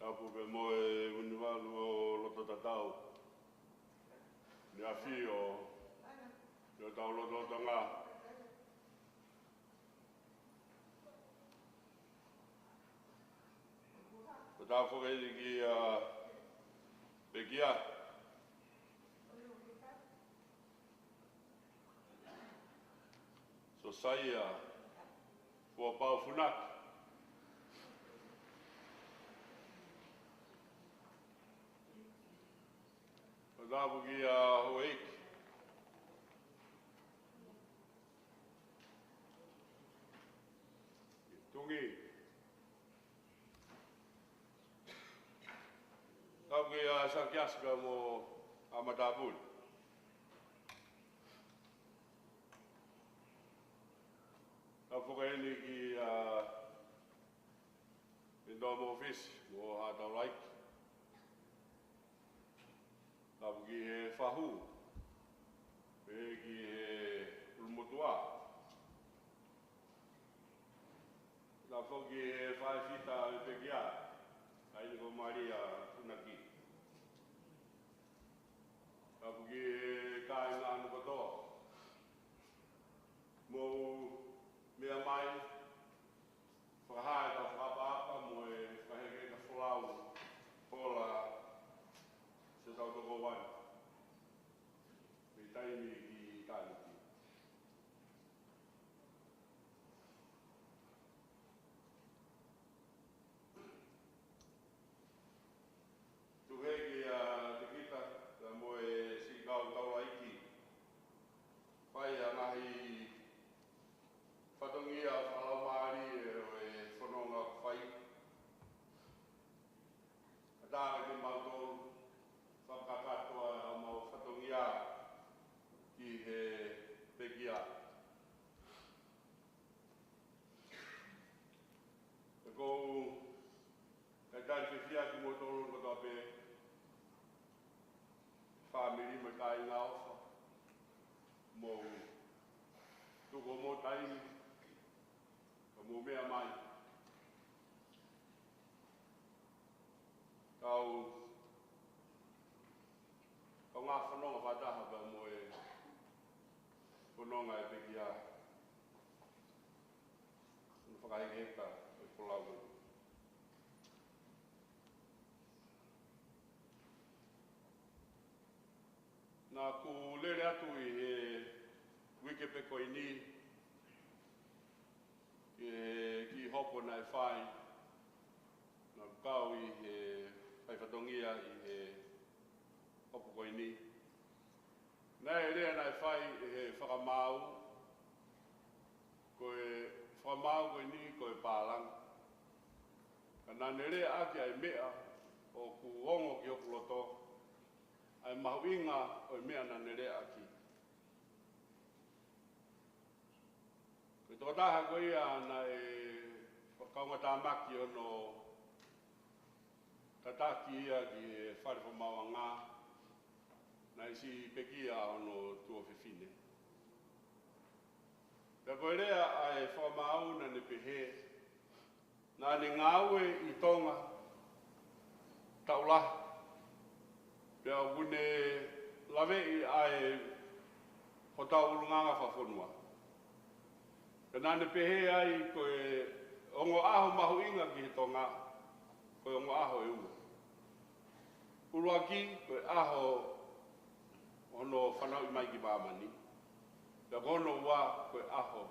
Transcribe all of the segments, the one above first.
Tapu pe mo e univalu o loto tatau. Ni a fi o tau loto ngā. O tau whakaini ki Pekia. Sosiua Fuapau Funaki. O tau ki Hoeiki. Tungi. Tau ki Sankiaska mo Amatapun. Tau whakaini ki Indomo Office mo Hatau Laiki. Tau ki he whahu. Pe ki he Ulmutua. Tau whaki he whaifita e Pekia. Ai ko Maria Funaki. Tau ki he kāinga anu katoa. Mo mea mai, whakahae ka whakaapa mo e whaheke ka wholau hola se tau toko wai. Me taimi ki tāniki. Tuheki te kita, ta mo e sikau taula iki. Pai a ngahi whatongia whalau maari e whanonga whai. A tāra ki mautou whakakatoa a mau whatongia ki he Pekia. E kou e tai whiwhia ki mo tōru katoa pe whamiri me kai ngā ofa. Mo tuko mo taimi. Mo mea mai. Kau ngā whanonga whataha ka mo e whanonga e Pekia. Whakahekeka e wholau. Nā ku lere atu i he wikepeko i ni. Ki hopo nai whai, nā kau i he whaiwhatongia i he hopo koe ni. Nei rea nai whai i he whakamau, koe whakamau koe ni koe pālang. Ka nane rea ake ai mea o ku ongo ki hopo loto, ai mahu inga o mea nane rea aki. Tō taha koe ia na e whakaunga tāmaki ono tataki ia ki e wharewha maua ngā na i si Pekia ono tua whiwhine. Pea koe rea ai whamau na ne pehe na ne ngāue i tonga taula. Pea wune lawe i ai hotau ulunganga whawhonua. Ka nane pehe ai koe ongo aho mahu inga ki he tonga, koe ongo aho e ua. Urua ki koe aho ono whanau i mai ki Māmani. Ka kono ua koe aho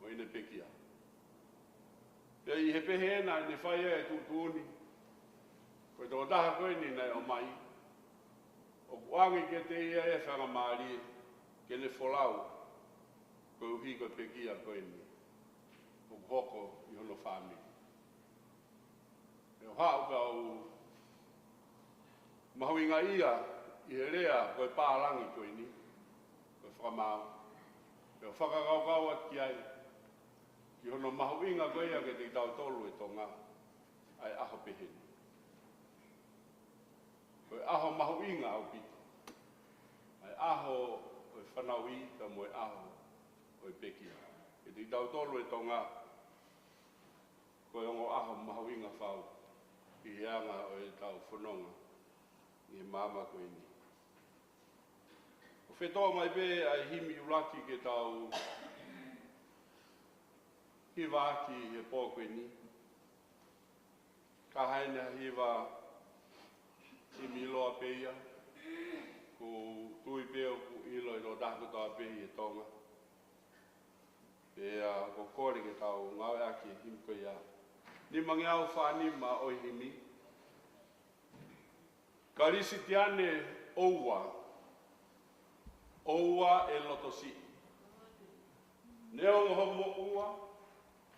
o ine Pekia. Pea i he pehe ena i ne whaia e tūtūni. Koe tō taha koe ni nei o mai. O kuangi ke te ia e whangamārie ke ne wholau. Koe uhi koe Pekia koe ni, o hoko i hono whāmi. E o hau kau mahuinga ia i he rea koe pālangi koe ni, koe whakamau. E o whakakau ati ai, ki hono mahuinga koe ia ke te tau tolu e tonga, ai aho peheni. Koe aho mahuinga au pito, ai aho koe whanau i ta moe aho o Pekia. E te tau tolu e tonga, koe ongo aho mahuinga whau ki anga o e tau whanonga i mama koe ni. O whetoa mai pe ai himi ulaki ke tau hiwa aki he pō koe ni. Ka haina hiwa himi loa peia, ko tui peo ku ilo i lo dahu tawa pehi e tonga. Pea ko kore ke tau ngau aki himi koe ia. Ni mangi au whani ma o himi. Ka risi tiane oua. Oua e loto si. Neo ngoho ua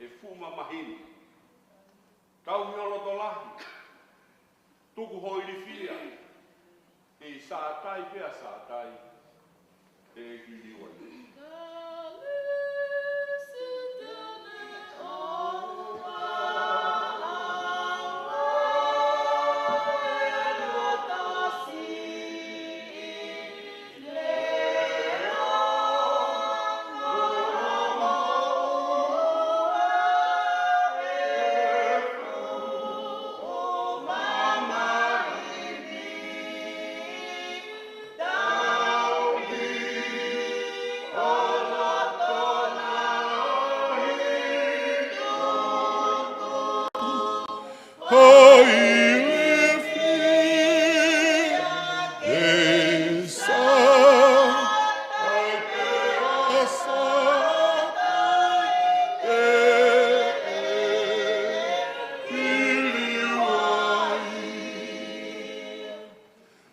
e fuma mahini. Tau mio loto lahi. Tuku hoi li fia. E sātai pea sātai. E hiliwa.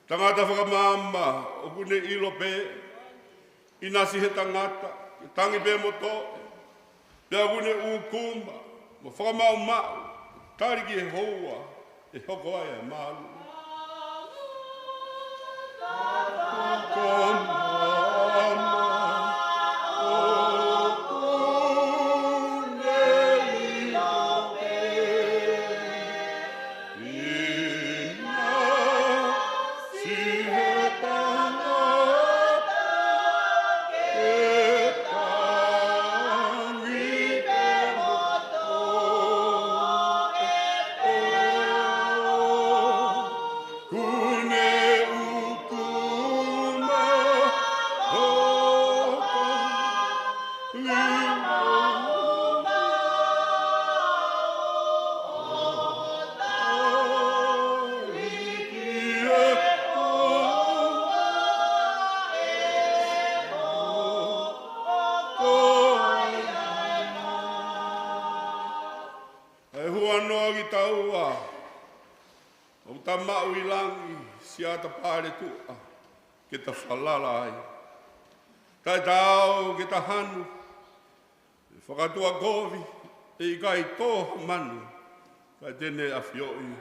Tangata whakamama, o kune ilo pe, inasi he tangata, i tangi pe moto, pea kune ukuma, mo whakamau mau, tariki he hoa, e hoko ai e malu. Mau i langi, si ata pare tua, ke ta whalala ai. Tai tau, ke ta hanu, e whakatua kovi, e i kai tōha manu, kai tene a whioi.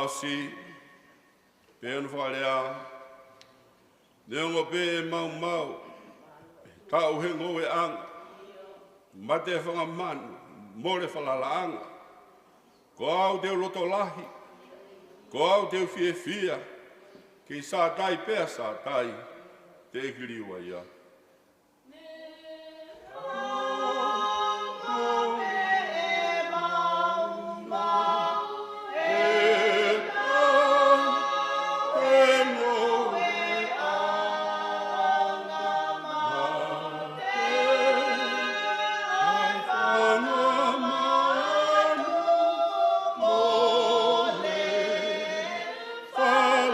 Si pe no whalea neongo pe mau mau tau he ngoe anga mate e whanga manu more whalala anga ko au teo loto lahi ko au teo fie fia ki sātai pea sātai te ekiriwa ia.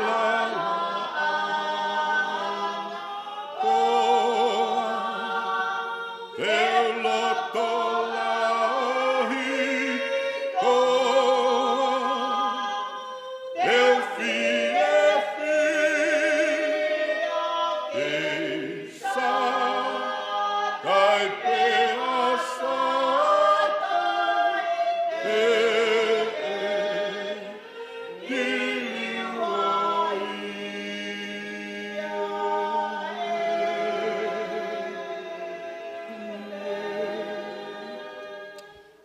La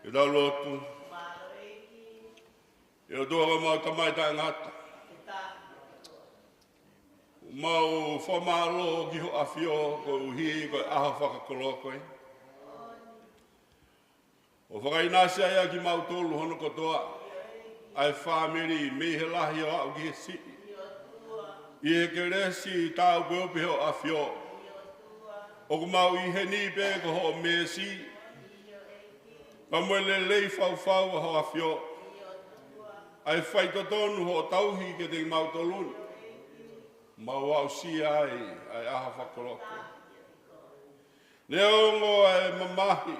e da lotu. E o doa mau tamai ta ngata. Mau whamalo ki ho awhio ko uhi ko aha whakakoloko e. O whakainasi aia ki mau tolu hono kotoa. Ai whamiri me he lahi o au ki he si. I he ke resi tau koe upi ho awhio. O ku mau i he ni pe ko ho me si. Ma mwe le lei whau whau ho awhio. Ai whaitotonu ho tauhi ke te mau toluni. Mau au si ai aha whakoloko. Ne ongo ai mamahi.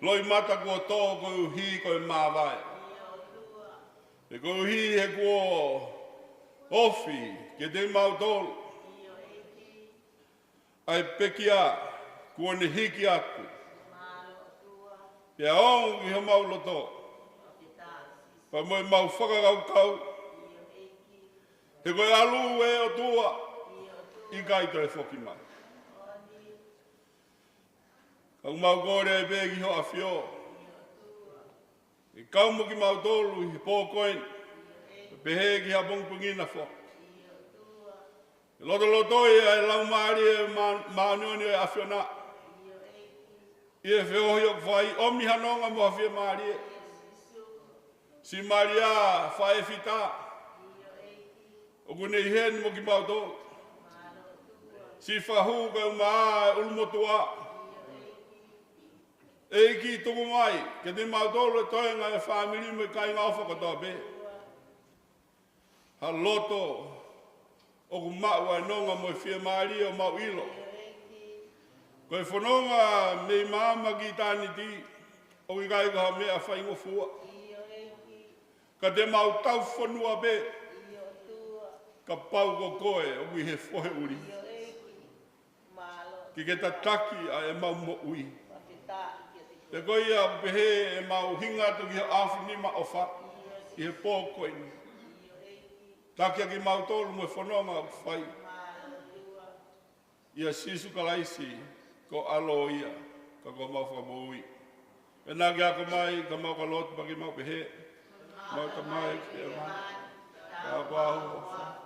Loi mata kua tō ko uhi ko e māwai. E ko uhi he kua ofi ke te mau tolu. Ai pekia kua ne hiki aku. Pea ongo ki he mau loto. Pa moi mau whakakau kau. He koe alu e o tua, i kaito e whoki mai. Kau mau kore e pēki ho a whio. I kaumo ki mau tolu i pōkoen, e pehe ki ha pongpungina who. E loto lotoi e lau maari e maanioni e a whiona. I e whiohi o kwhai, omi hanonga mo a whia maari e. Si maari a whae whita. O kune i hen mo ki mau tō. Si whahu ka umaa e ulmotua. E ki tuku mai, ke te mau tō le toenga e whamiri me kai ngā whakatoa pe. Ha loto o ku mau e nonga mo i whia maari o mau ilo. Ko e whanonga me maama ki tāni ti, o ki kai kaha mea whaingo fua. Ka te mau tau whanua pe. Ka pau ko koe o ui he whohe uri. Ki ke ta taki a e mau mo ui. Te koe ia pehe e mau hinga tu ki he awhinima o wha. I he pō koe ni. Taki a ki mau tolu mo e whanonga o whai. Ia sisu kalaisi ko alo ia. Ka ko mau wha ui. E nā ki ako mai ka mau ka lotu pa ki mau pehe. Mau ka mai ki e mai. Ka wahu o wha.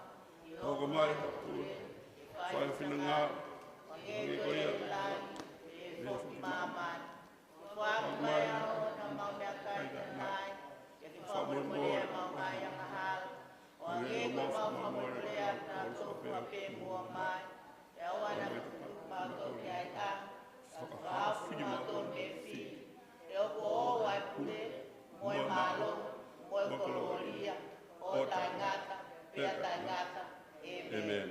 O ka mai hapua, whai whina ngā, ngi ko ia, me whuki māman. Whai mai hapua, kai ka mai, whai moi mōra, ngi o mōwha mai mōra, whai mua mai, whakawhiki mai, e o ko o wai pule, moi malo, moi koloria, o tai ngata, pia tai ngata. Amen.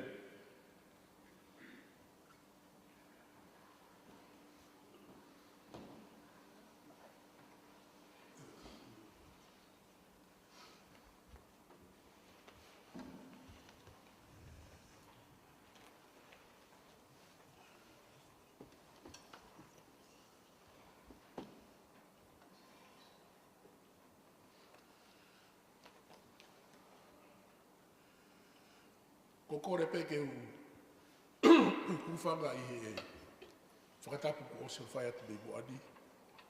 Ko kore peke whanga i he whakatapu ko ose whai atu me moani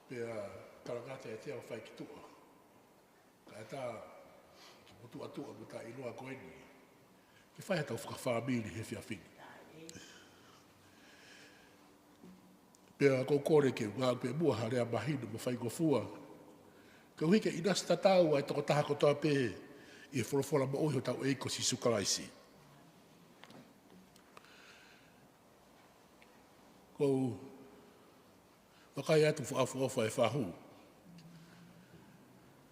pea tarangata e tea whai ki tua. Ka e tā ki mutu atua mo tā iloa koeni. Ki whai atau whakawhamiri he whiawhini. Pea ko kore ke ngā pe mua harea mahina mo whai ngofua. Ka uhi ke inas tatau ai toko taha kotoa pe i e wholofola mo ohi o tau eiko si sukalaisi. Ko wakai atu whaafuofa e whahu.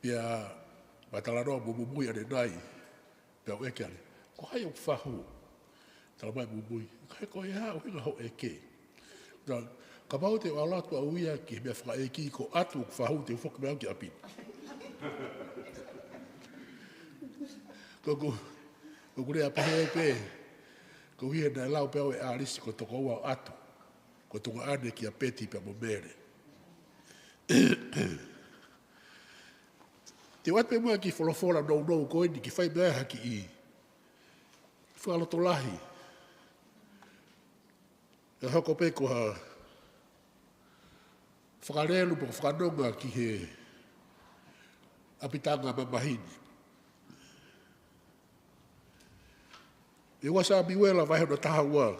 Pia matalaroa mumumui ane nai. Pia o eke ane. Ko hai o whahu. Tala mai mumui. Kai ko e hao hinga ho eke. Ka mau te walatu a uia ki mea whaka eki ko atu whahu te ufoki mea ki api. Ko kurea pehe e pe. Ko hia na lau peo e arisi ko toko ua atu. Ko tunga ane ki a peti pe mo mere. Te wat pe mua ki wholofola nou koe ni ki whai mea haki i. Whaloto lahi. E hoko pe ko ha whakarelu po whakanonga ki he apitanga mamahini. E wasa miwela vai hono taha ua.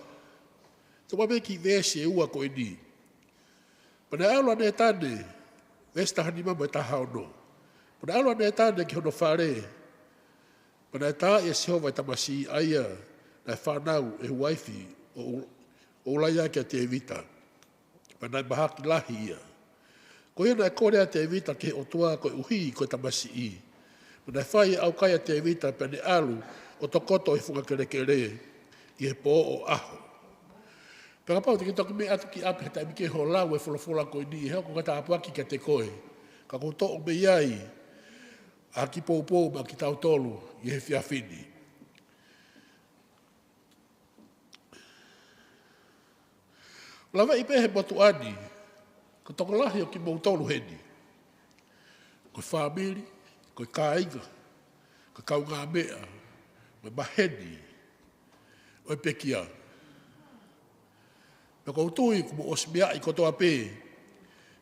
Te wame ki vese ua ko eni. Pana alo ane tane, vese taha ni mama e taha ono. Pana alo ane tane ki hono whare. Pana e taa e sehova e tamasi aia na whanau e waifi o ulaya ki a te evita. Pana e mahaki lahi ia. Ko ia na e kore a te evita ke o tua ko uhi ko tamasi i. Pana e whai au kai a te evita pane alu o tokoto e funga kere kere i e po o aho. Pega pau te ki toki me atu ki api hata imike ho lau e fulafola ko ni e heo ko kata apuaki ka te koe. Ka ko to o me iai a ki pou ma ki tau tolu i he fiafini. Lawa i pehe motu ani, ko toko lahi o ki mou tolu heni. Ko whamiri, ko kāinga, ko kaunga mea, me maheni, o e pekia. Me ko utui kumu osmea i kotoa pē,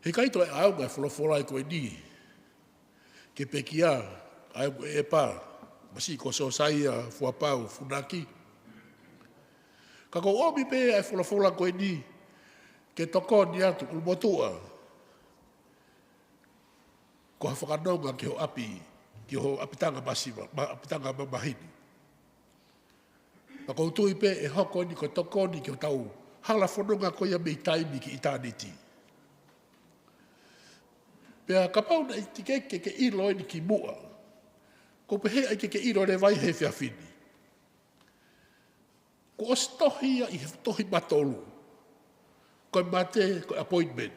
he kaito e aunga e wholofola i koe ni. Ke pekia, aunga e pā, masi ko Sosiua Fuapau Funaki. Ka ko omi pē e wholofola koe ni, ke toko ni atu ulmotua. Ko ha whakanonga ki ho api, ki ho apitanga masiva, apitanga mamahini. Ka ko utui pē e hoko ni ko toko ni ki ho tau, hala whanonga ko ia mei taimi ki itaniti. Pea ka pau na itikeke ke ilo ni ki mua, ko pehe ai ke ilo ne vai he whiawhini. Ko os tohi ia i he tohi matolu, ko mate ko appointment.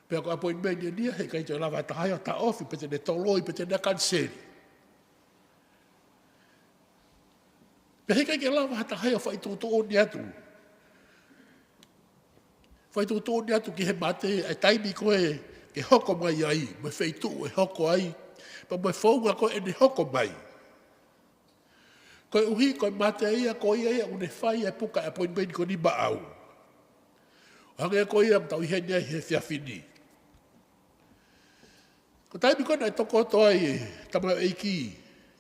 Pea ko appointment ia nia he kai te lava tahai o ta ofi pete ne toloi pete ne kanseri. Pea he kai ke lava tahai o whaituto o ni atu. Whaituto o ni atu ki he mate ai taimi koe ke hoko mai ai, me whaitu e hoko ai, pa me whaunga koe e ne hoko mai. Koe uhi koe mate ia koe ia une whai e puka appointment ko ni ba au. Hange ko ia tau ihenia he whiawhini. Ko taimi koe nai toko toa i tama eiki,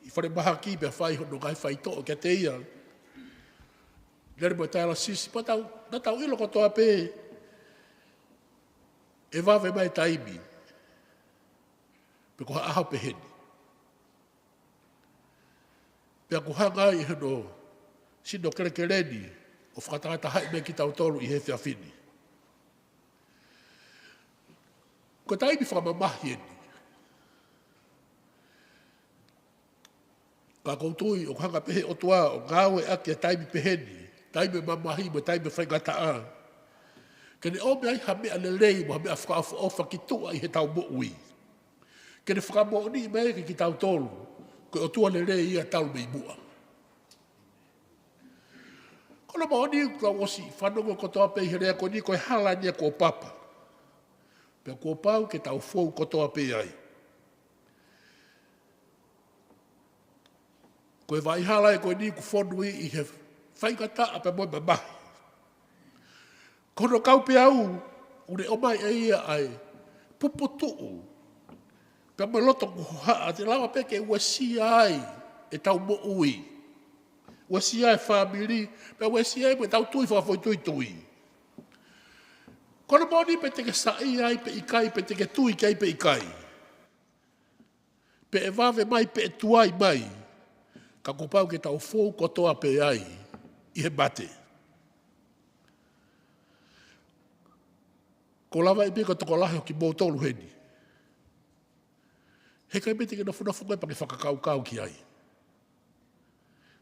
i whare maha ki mea whai hono ngai whai to o kia te ia. Nere mo e taila sisi, pa tau, na tau ilo ko toa pē, e wawe mai taimi, pe ko ha aho peheni. Pea ko hanga i hono, sino kere kereni, o whakatangata hai me ki tau tolu i he whiawhini. Ko taimi whakamamahi eni. Ka koutui o hanga pehe o tua o ngawe aki a taimi peheni, taimi mamahi mo taimi whaingata a. Kene o mea i ha mea lelei mo ha mea whakaofa ki tua i he tau mo'ui. Kene whakamo'ni i mea ki tau tolu, ko o tua lelei i a tau mei mua. Kono maoni ka osi whanongo kotoa pei herea ko ni koe hala nia ko papa. Pea ko pau ke tau fou kotoa pei ai. Koe vai hala e koe ni ku whonui i he whaingata a pe moi mamahi. Kono kau pe au, une omai e ia ai, puputuu. Pea mai loto ku haa, te lawa peke ua si ai e tau mo ui. Ua si ai whamiri, pea ua si ai me tau tui whawhoi tui tui. Kono moni pe teke sai ai pe ikai, pe teke tui kai pe ikai. Pe e vave mai pe e tuai mai, ka kupau ke tau fou kotoa pe ai, i he mate. Ko lava i pika toko lahi o ki mou tolu heni. He kai mete ke na funafunga pa ke whakakau ki ai.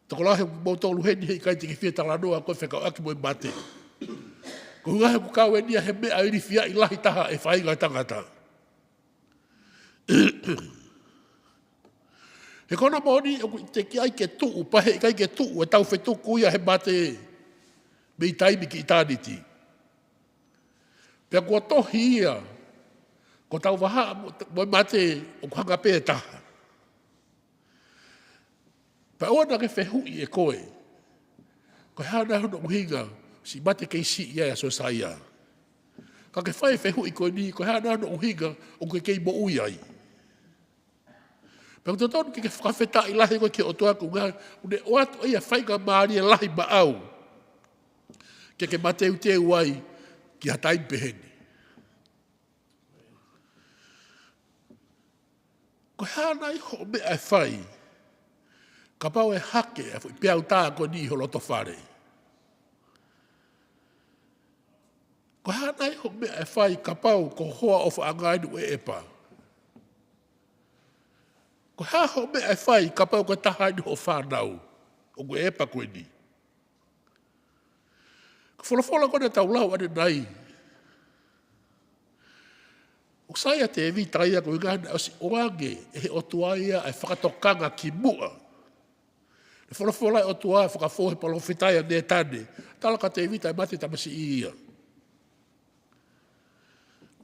Toko lahi o ki mou tolu heni hei kai te ki whia talanoa koe whekau aki mo i mate. Ko hungahe ku kau e nia he mea iri whia i lahi taha e whainga tangata. He kona moni o te ki ai ke tuu, pahe i kai ke tuu e tau whetuku ia he mate me i taimi ki itaniti. Pea kua tohi ia, ko tau waha mo i mate o kuhanga pē taha. Pea ona ke whehui e koe, ko hana huna uhinga, si mate kei si ia e Sosiua. Ka ke whai whehu i koe ni, koe hana no uhinga o koe kei mo ui ai. Pēku tō tōnu ke whakawheta i lahi koe ke o tuaku ngā, une o atu ia whainga maari e lahi ma au. Ke mateu teu ai ki hatai peheni. Koe hana i ho me ai whai, ka pau e hake e fui peau tā koe ni ho loto whare. Ko hana i ho me e whai ka pau ko hoa o whaangainu e epa. Ko ha ho me e whai ka pau ko tahainu o whanau o koe epa koe ni. Ko wholofola kone tau lau ane nai. O saia te evi taia koe ngana o si oange e he otuaia e whakatokanga ki mua. Le wholofola e otuaia whakafohe palo whitaia ne tane. Talaka te evi tai mate tamasi ia.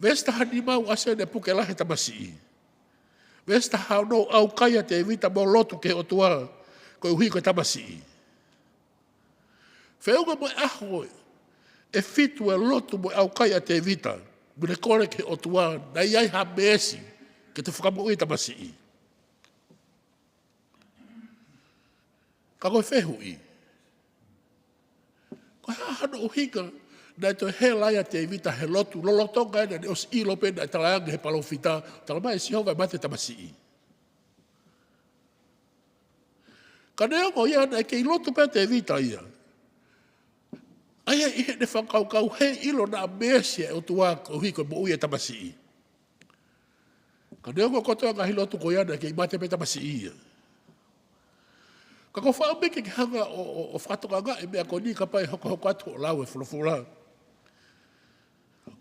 Vesta hani mau ase ne puke lahe tamasi i. Vesta hao no au kaia te evita mo lotu ke otua koe uhi koe tamasi i. Whiunga mo aho e fitu e lotu mo au kaia te evita mune kore ke otua na iai ha meesi ke te whakamu i tamasi i. Ka koe whehu i. Koe hahano uhinga na to he laia te evita he lotu lolotonga ena ne os i lope na talaanga he palofita talamai si honga mate tamasi i. Ka neongo ia na ke i lotu pe te evita ia. Aia i he ne whakaukau he ilo na mesia e o tuaka o hiko mo ui e tamasi i. Ka neongo kotoa ngahi lotu ko ia na ke i mate pe tamasi i ia. Ka ko whaameke ke hanga o whatoka nga e mea ko ni ka pai hoko atu o lau e fulofula.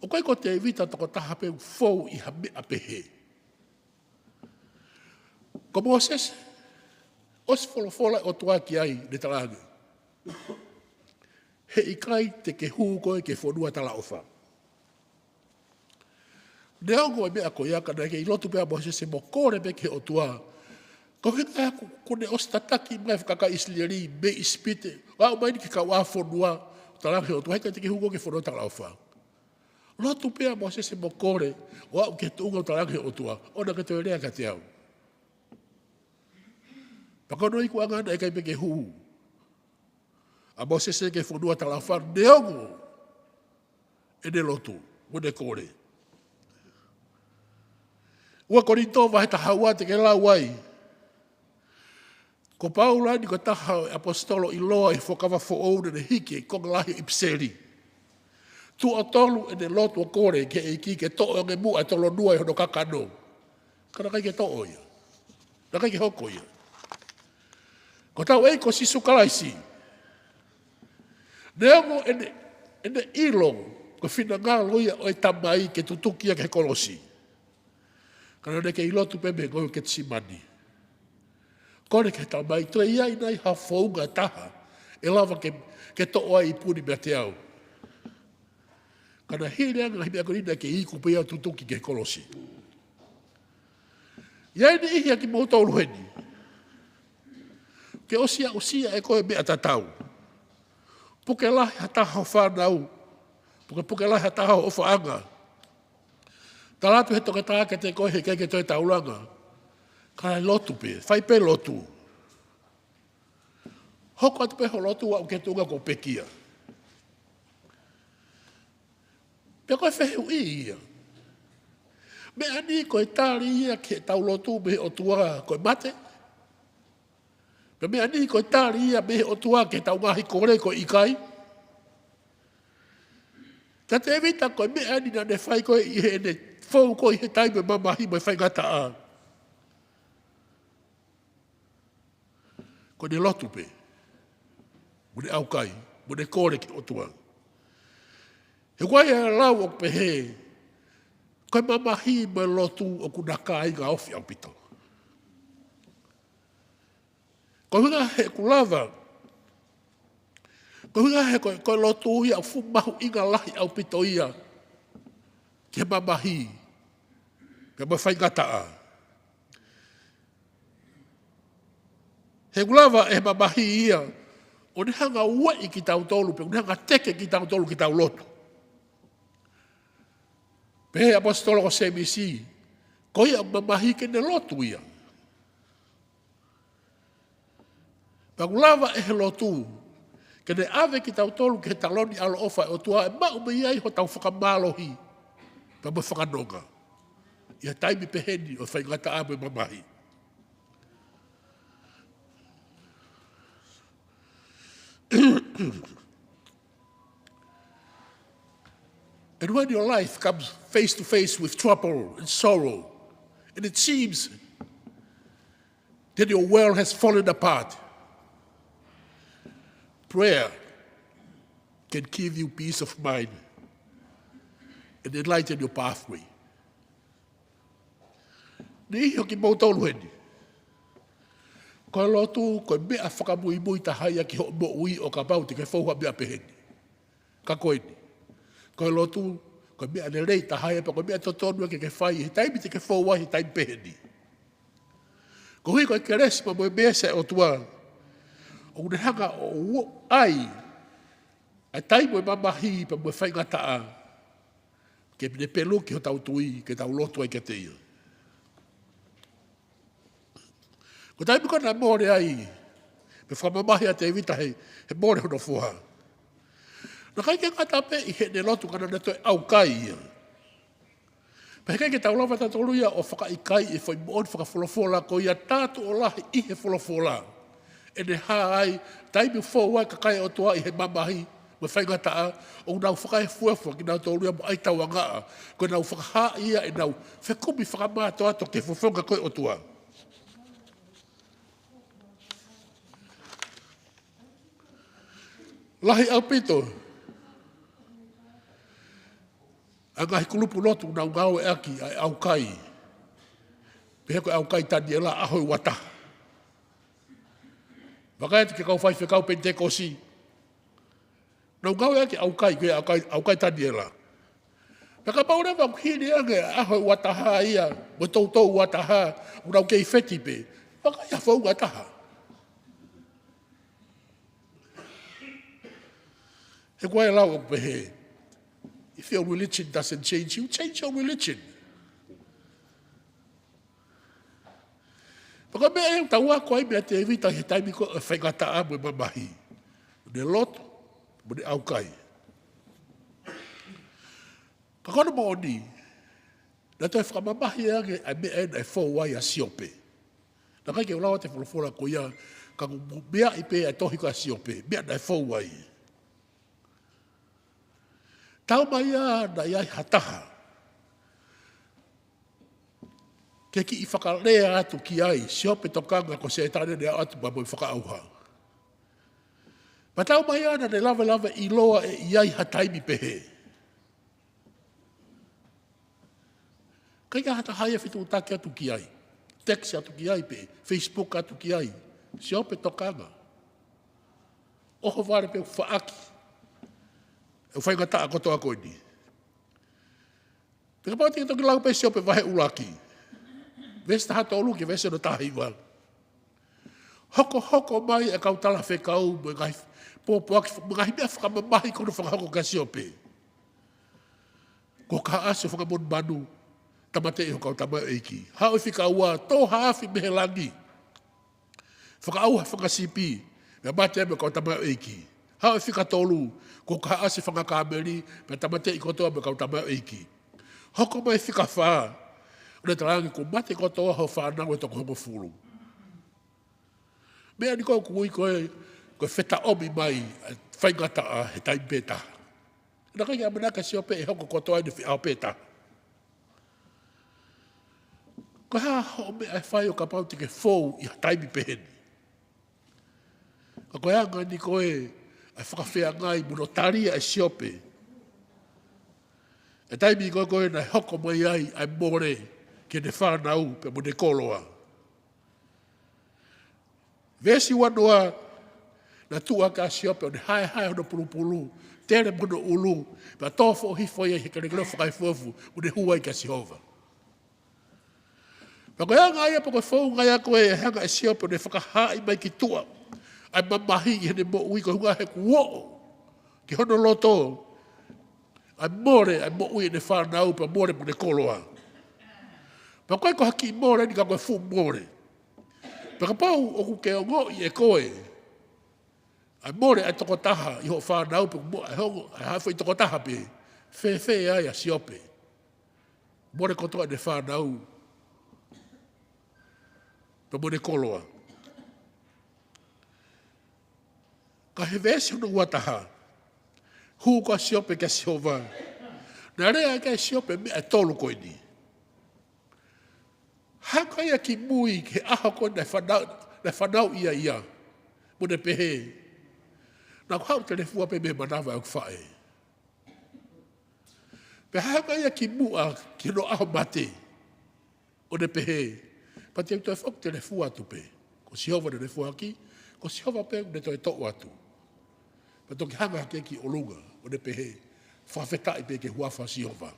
O koe ko te evita toko taha peu fou i ha mea pehe. Ko Moses, os wholofola o tuaki ai ne talanga. He ikai te ke huu koe ke whonua tala ofa. Neongo e mea ko iaka na ke i lotu pea Moses se mo kore me ke o tua. Ko hinga ko ne os tataki mai whakaka isliari me ispite. Wao maini ke ka waa whonua talanga he o tua. Heka te ke huu koe ke whonua tala ofa. Lotu pea Moses se mo kore o au ke tuunga o talanga he o tua. Ona ke te rea ka te au. Pakono iku angana e kai peke huu. A Moses se ke whonua tala ofa neongo e ne lotu. Mune kore. Ua korito vahe tahaua te ke lau ai. Ko Paula ni ko taha apostolo i loa i whakawa whoou ne hiki i kongalahi i pseri. Tu o tolu e ne lotu o kore ke e ki ke to'o nge mua e tolo nua i hono kakano. Kana kai ke to'o ia. Na kai ke hoko ia. Ko tau ei ko sisu kalaisi. Neongo ene ilo ko whina ngā loia o e tamai ke tutukia ke kolosi. Kana ne ke ilotu peme ngoi ke tsimani. Kore ke tamai to ia inai ha founga taha. E lava ke to'o ai puni mea te au. Kana hiri anga himi ako nina ke iku pia tutuki ke kolosi. Iai ni ihi aki mauta uluheni. Ke osia e koe mea tatau. Puke lahi hataha o whanau. Puke lahi hataha o whaanga. Talatu he toke tāke te koe he keke toi taulanga. Kana lotu pe, whai pe lotu. Hoko atu pe ho lotu wa uke tunga ko pekia. Pea koe whehu i ia. Me ani koe tāri ia ke tau lotu me o tua koe mate. Pea me ani koe tāri ia me o tua ke tau ngahi kore koe ikai. Ta te evita koe me ani na ne whai koe i he ne fou koe he taime mamahi mai whai ngata a. Koe ne lotu pe. Mune au kai, mune kore ki o tua. He koe e lau o pehe, koe mamahi mai lotu o kunaka ai ngā ofi au pito. Koe hunga he kulava, koe hunga he koe lotu ia au fumahu inga lahi au pito ia, ke mamahi, ke mai whai ngata a. He kulava e mamahi ia, o ni hanga ua i ki tau tolu, pe o ni hanga teke ki tau tolu ki tau lotu. Pehe apostolo ko CBC, ko ia mamahi ke ne lotu ia. Pagulava e he lotu, ke ne ave ki tau tolu ke taloni alo ofa o tua e mau me iai ho tau whakamalohi, pa mo whakanonga. Ia taimi peheni o whaingata ame mamahi. And when your life comes face to face with trouble and sorrow, and it seems that your world has fallen apart, prayer can give you peace of mind and enlighten your pathway. Ni iho ki mautolu heni. Koe lotu, koe mea whakamui tahaya ki ho mo ui o ka bauti ke whauha mea peheni. Ka koe ni. Koe lotu, koe mea ne rei tahaya pa koe mea totonua ke whai he taimi te ke whauha he taimi peheni. Ko hui koe ke resi pa moe mea se o tua. O ne hanga o ai, a taimi moe mamahi pa moe whaingataa. Ke ne pelu ki ho tau tui, ke tau lotu ai ke te ia. Ko taimi kona mōre ai, me whamamahi a te evita he mōre hono fuha. Na kai ke ngata pe i he ne lotu kana neto e au kai ia. Pa he kai ke tau lawa tatolu ia o whaka i kai e whai moon whakawholofola ko ia tātu o lahi i he wholofola. E ne hā ai, taimi whauai ka kai o tua i he mamahi, me whaingataa, o nau whaka e fuefua ki nau tolu ia mo ai tau angaa, ko nau whakaha ia e nau whekumi whakamāto ato ke whawhonga koe o tua. Lahi au pito. Anga he kulupu lotu nau ngau e aki ai au kai. Pehe koe au kai tani e la ahoi wata. Wakai ati ke kau whai whekau pente kosi. Nau ngau e aki au kai koe au kai tani e la. Peka paure wau hini ange ahoi wata ha ia. Mo tautou wata ha. Unau kei wheti pe. Wakai a whau wataha. He koe lau o pehe. If your religion doesn't change you, change your religion. Paka mea e tau a koe mea te evita he taimi ko e whaingata a moe mamahi. Ne loto, mo ne au kai. Ka kona mo oni, na toi whakamamahi age a mea e na e whauai a siope. Na kai ke ulawa te wholofola ko ia, ka mea i pe e tohi ko a siope, mea na e whauai. Tau mai a na iai hataha. Ke ki i whakalea atu ki ai, siope tokanga ko se etane nea atu ma moi whakaauha. Ma tau mai a na ne lawe i loa e iai hataimi pehe. Kai ka hata haia whitu utake atu ki ai, text atu ki ai pe, Facebook atu ki ai, siope tokanga. Oho vare pe whaaki. E whaingata a kotoa koe ni. Peka pāti ke toki lau pe siope wahe ulaki. Vesta hata olu ke vese no tahiwa. Hoko mai e kau tala whekau, mo ngai pōpuaki, mo ngai mea whakamamahi kono whakahoko ka siope. Ko ka ase whakamon manu, tamate e hokau tamai eiki. Hao e whikaua, tō haafi mehe langi. Whakaauha whakasipi, mea mate me kau tamai eiki. Hao e whikatolu, ko ka ase whakakameri, me tamate i kotoa me kau tamai eiki. Hoko mai whikawhaa, Una tarangi ko mate ko toa ho whanau e toko hongo furu. Mea ni kou kui koe wheta omi mai whaingata a he taim pēta. Ina kai a manaka si ope e hoko kotoa ni whiau pēta. Ko haa ho me ai whai o ka pauti ke fōu i ha taimi peheni. Ko koe anga ni koe ai whakawhea ngai muno taria e si ope. E taimi koe na hoko mai ai more ke ne whanau pe mo ne koloa. Vesi wanoa na tua ka siope o ne hae ono pulupulu, tere mono ulu, pa tōwho hifo ia hika negro whakai fuafu, mo ne huai ka Sihova. Pa koe anga ia pa koe whau ngai a koe hanga e siope o ne whakahai mai ki tua, ai mamahi i hene mo ui koe hunga he kuo, ki hono loto, ai mo ui ne whanau, pa more mo ne koloa. Pa koe ko haki more, ni ka koe fu more. Pa ka pau, o ku ke o ngoi e koe, ai more ai toko taha, i ho whanau, pa ai hongo, ai hafo i toko taha pe, fe ai a siope. More kotoa ne whanau, pa mo ne koloa. Ka he vesi unu wataha, hu ko siope ka siova. Na rea ka siope me a tolu koe ni. Haka ia ki mui ke aha koe na whanau ia. Mo ne pehe. Na kau te le fua pe me manawa au whae. Pe haka ia ki mua ki no aho mate. O ne pehe. Pa te au fok te le fua tu pe. Ko siova ne le fua ki. Ko siova pe ne toi to'u atu. Pa toki hanga ke ki olunga. O ne pehe. Whawhetai pe ke huafa siova.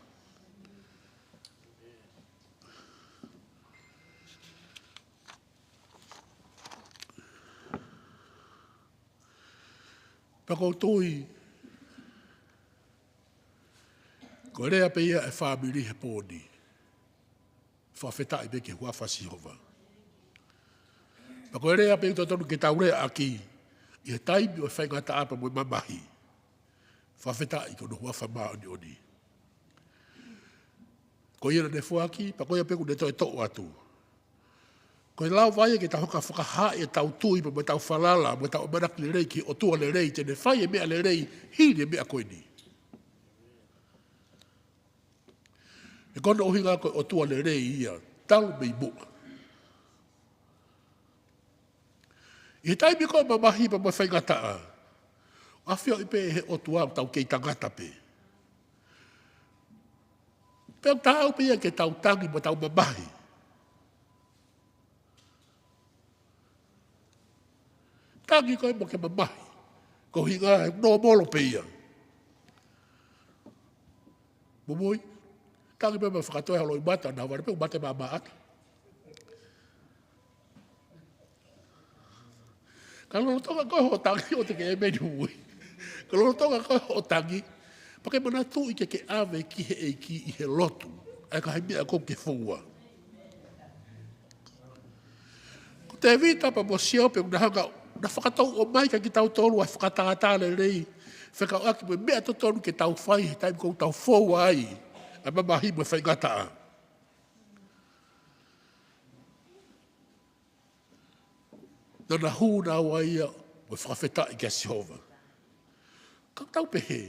Pa koutou ko rea pe ia e whamiri he pōni. Whawhetai pe ke huafa siova. Pa ko rea pe uta tonu ke taurea aki i he taimi o whaingata apa mo mamahi. Whawhetai ko no huafa maoni oni. Ko ira ne fuaki, pa ko ia pe ku ne toi to'u atu. Ko lau vai ke ta hoka whakaha e tau tui pa mo tau whalala, mo tau manak le rei ki o tua le rei, te ne whai e mea le rei, hi ne mea koe ni. E kono ohi ngā koe o tua le rei ia, tau mei mua. I he taimi koe mamahi pa mo whaingataa, a whio i pe he o tua tau kei tangata pe. Pe tau pe ia ke tau tangi mo tau mamahi. Tangi koe mo ke mamahi. Ko hinga no molo pe ia. Mumui, tangi pe ma whakatoe halo i mata, na wale pe u mate mama ata. Ka lolo tonga koe ho tangi o te ke e meni hui. Ka lolo tonga koe ho tangi, pa ke mana tu i ke ave ki he e ki i he lotu. Ai ka haimea ko ke fungua. Ko te vita pa mo siope una hanga, na whakatau o mai ka ki tau tolu ai whakatangata le rei. Wheka o aki mo mea to tolu ke tau whai, he taimi kou tau fou ai. Ai mamahi mo whaingataa. Nana hu na waia, mo whakawhetai kia Sihova. Ka tau pehe,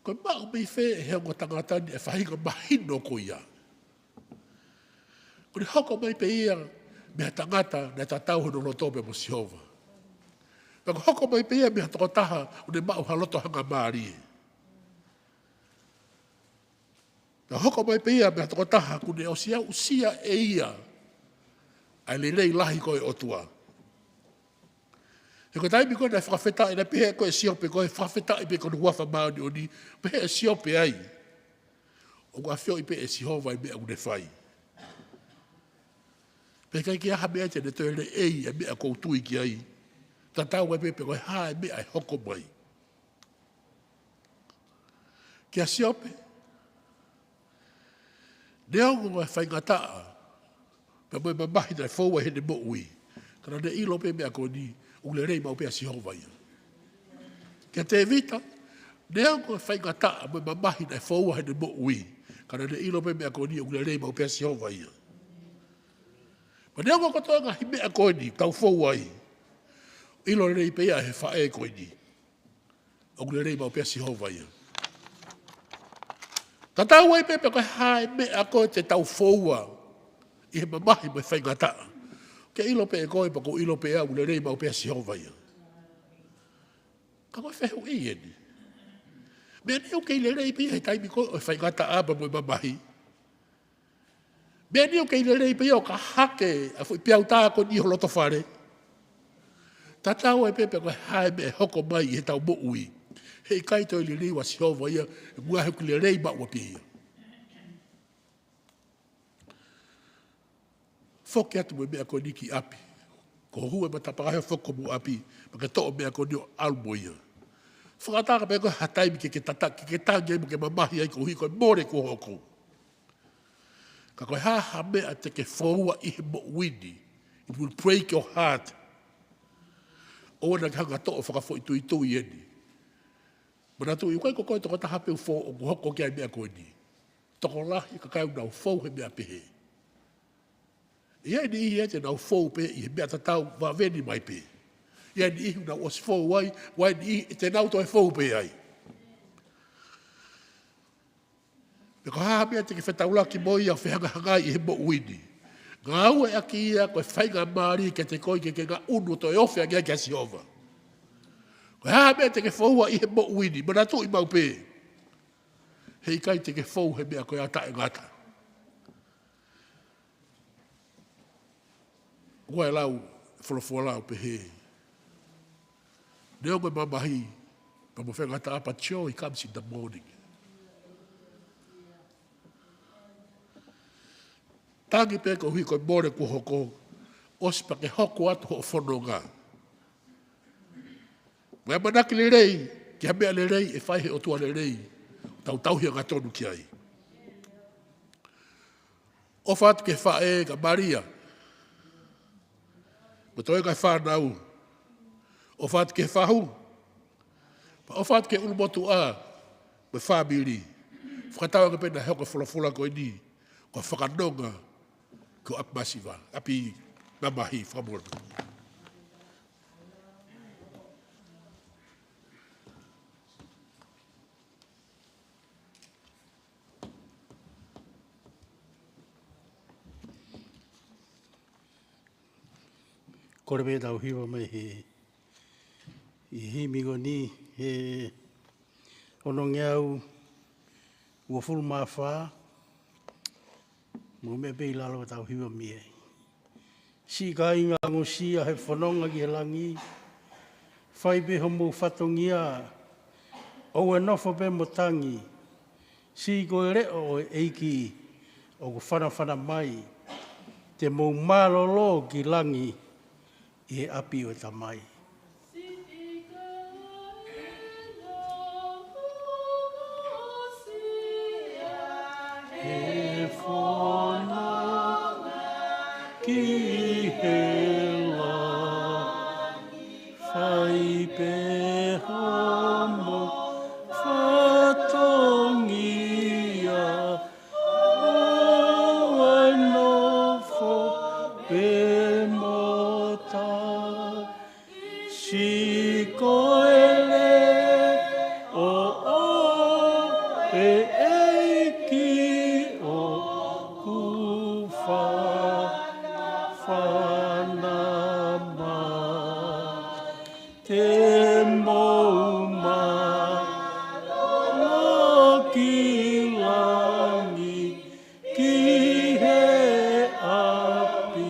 koe mau mei whe e hea ngā tangatani e whahinga mahino ko ia. Kone hoko mai pe ia, mea tangata na tatau hono lotope mo Sihova. Pako hoko mai pe ia mea tokotaha, une mau haloto hanga maari. Na hoko mai pe ia mea tokotaha, kune o sia usia e ia, ai le rei lahi koe otua. E ko taimi koe na whakawhetai, na pehe koe siope koe, whakawhetai pe kono huafa maoni oni, pehe e siope ai. O kua whio i pe e Sihova i mea une whai. Pe kai ki aha mea te ne toi le ei e mea koutui ki ai. Ta tau e pepe koe haa e mea e hoko mai. Ki a siope. Ne ongo ngoe whaingataa. Pe moe mamahi na fōua he ne mo ui. Kana ne ilo pe mea koni. Ule rei mau pe a Sihova ia. Kia te vita, ne ongo whaingataa moe mamahi na fōua he ne mo ui. Kana ne ilo pe mea koni ule rei mau pe a Sihova ia. Ma ne ongo katoa ngā hi mea koni, tau fōua ai. Ilo rei pe ia he whae koni. Ule rei mau pe a Sihova ia. Ta tau ai pepe koe hae mea koe te tau fōua. I he mamahi moe whaingataa. Ke ilo pe e koe pa ko ilo pe au le rei mau pe a Sihova ia. Ka koe whehu i eni. Mea niu kei le rei pe he taimi koe o whaingata aba moe mamahi. Mea niu kei le rei pe o ka hake a fui piau tā ko ni holoto whare. Ta tau e pepe koe hae me hoko mai he tau mo ui. Hei kaito i le rei wa Sihova ia, e mua heku le rei mau api ia. Foke atu mo mea ko niki api. Ko hua ma tapakahe foko mo api. Maka to'o mea ko ni o almo ia. Whakataka pe koe hataimi ke tangi mo ke mamahi ai ko hui koe more ko hoko. Ka koe haha mea te ke whaua i he mo wini. It will break your heart. Oana ki hanga toa whakafo i tui eni. Mana tu i koe koe toko tahape u fo o hoko ki ai mea koe ni. Toko lahi ka kai unau fau he mea pehe. Ia ni ihi ete nau fau pe i he mea tatau wa veni mai pe. Ia ni ihi unau os fau wai ni ihi te nau toi fau pe ai. Me ko haha mea te ke whetaulaki moi au whihanga hangai i he mo uini. Ngā ua e aki ia koe whainga maari ke te koi ke ngā unu toi ofe a ngea kia siova. Koe haha mea te ke whaua i he mo uini, mana tu i mau pe. Hei kai te ke whau he mea koe ata e ngata. Ua e lau, wholofua lau pe he. Neo me mamahi, pa mo whenga ta apa tio, he comes in the morning. Tangi pe ko hui koe more ko hoko, ospa ke hoko atu ho whanonga. Mai manaki le rei, ki hamea le rei, e whaihe o tua le rei, tau tauhia ngā tonu ki ai. O whatu ke whae ka Maria, ma toi kai whanau, o whatu ke whahu, o whatu ke ulumotu a, me whamiri, whakatawa ka pena heo ka whulafula koe ni, ko whakanonga, ko apmasiva, api mamahi, whamona. Kore me tau hiwa mai he i himingo ni he ono ngeau ua fulu mawha mo me pei lalo tau hiwa mi e. Si ka inga ngosia he whanonga ki he langi whai be homo whatongia o e nofo pe mo tangi si ko e reo e eiki o ko whana mai te mo malolo ki langi e api o tamai. E whanonga ki he langi, whai pe homo whatongia, o e nofo pe mota, si koele o e eiki o kufa whanama, te mouma ki langi ki he api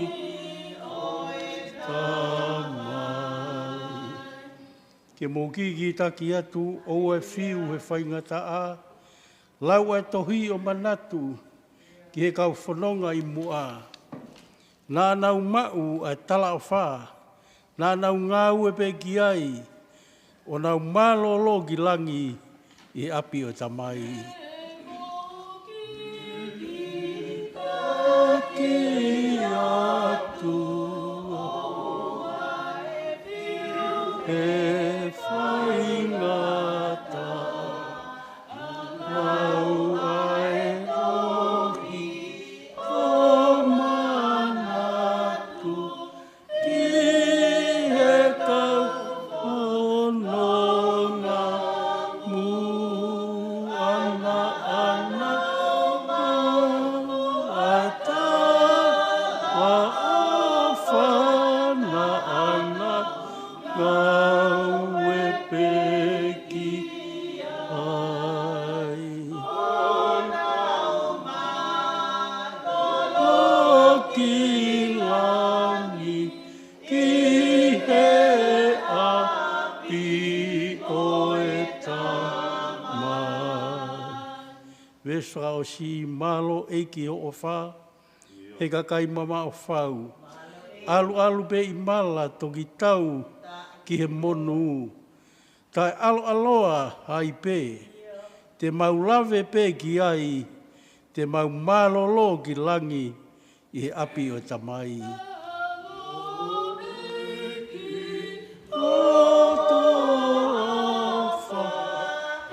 tamai. Ke mō ki taki atu o e whiu he whaingata a, lau e tohi o manatu ki he kau whanonga i mua. Nā nau mau e tala o whā, nā nau ngāu e pe ki ai, o nau malolo ki langi i api o tamai. Taki atu he whaingata, nau ai ohi o manatu, ki he kau hononga mu ana ata wa ofana ana ngau e peki ai. O ki langi ki he api o e tamai. Vesra o si malo eiki o wha, he kakai mama o whau. Alu pe i mala toki tau ki he monu. Tai aloa hai pē, te maulave pē ki ai, te mau malolo ki langi i he api o tamai.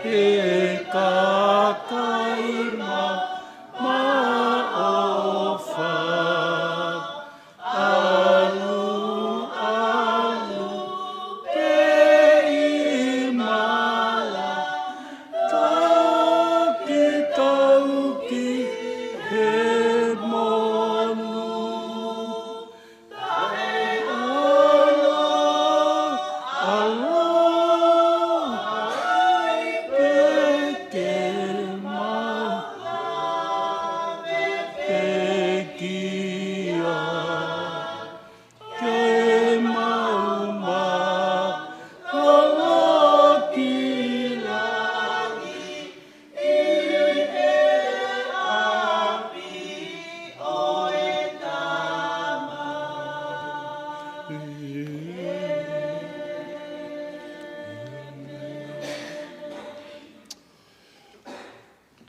E kakai ma ofa, alu pe i mala, tauki he monu.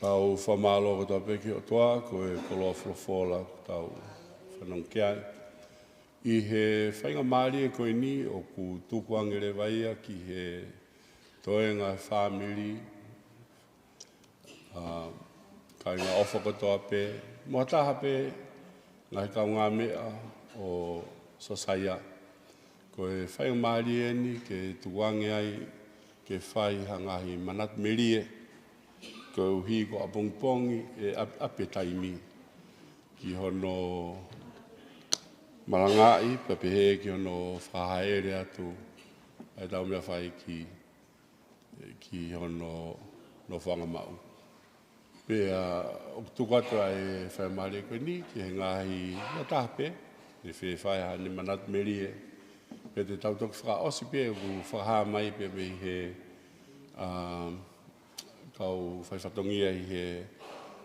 Tau whamalo ko tau peki o toa, ko e koloa wholofola tau whanong kiai. I he whainga maari e koe ni o ku tukuangere waia ki he toenga whamiri, kai ngā ofa katoa pē, mua taha pē, ngai kau ngā mea o Sosiua. Ko e whainga maari e ni ke tukuange ai ke whai hangahi manat merie, ko uhi ko apongpongi e ape taimi ki hono marangai papehe ki hono whahaere atu ai tau mea whai ki hono no whangamau. Pea o tuku atu ai whai maari koe ni ki he ngahi na tahape ni whi whai hane manat merie pe te tautok whaka osi pe ku whaha mai pe he kau whai whatongia i he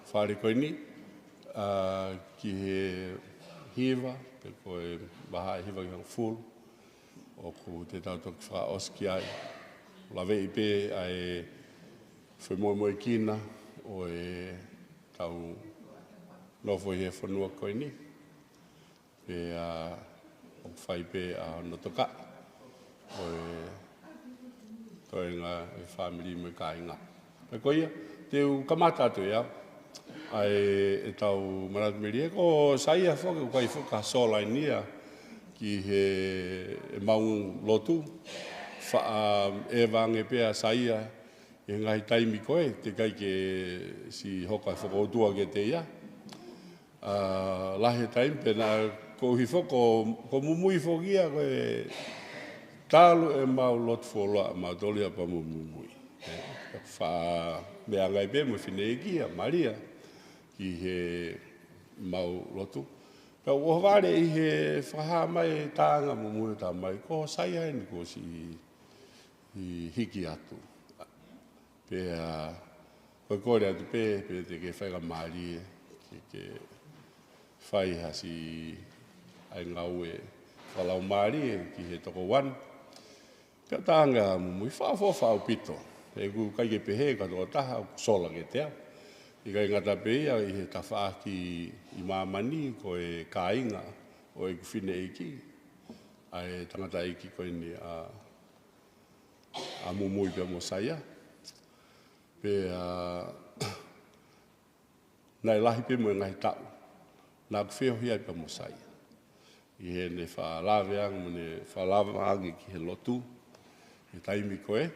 whare koe ni, ki he hiva, pe koe waha e hiva ki hang full, o ku te tautok whaka oski ai. Lawe i pē ai whai moe kina, o e tau nofo i he whanua koe ni, pe o whai pē a no toka, o e toi ngā e whamiri me ka inga. Pe koia, te u kamata atu ia, ai e tau marat meri e ko saia whoka, u kai whoka sola nia ki he maung lotu, e wange pēa saia e ngai taimi koe, te kai ke si hoka whakautua ke te ia. Lahe taimi pēna ko hi whoko, ko mumui whokia koe talu e mau lot whola, mau tolia pa mumui. Wha mea ngai pē mo whine ki a Maria ki he mau lotu. Pea ua ware i he whaha mai tāanga mo mui tā mai, ko sai haini ko si i hiki atu. Pea koe kore atu pē te ke whaiga Maria ki ke whai hasi ai ngau e whalau Maria ki he toko wan. Pea tāanga mo mui whao pito. E ku kai ke pehe ka tō taha sola ke tea. I kai ngata pēia i he tawha ki i māmani ko e kāinga o e kuwhine eiki. Ai tangata eiki koe ni a mumui pia mo saia. Pea nai lahi pe mo e ngahi tau. Nā kuwheo hia pia mo saia. I he ne whaalaweang mo ne whaalaweangi ki he lotu. He taimi koe.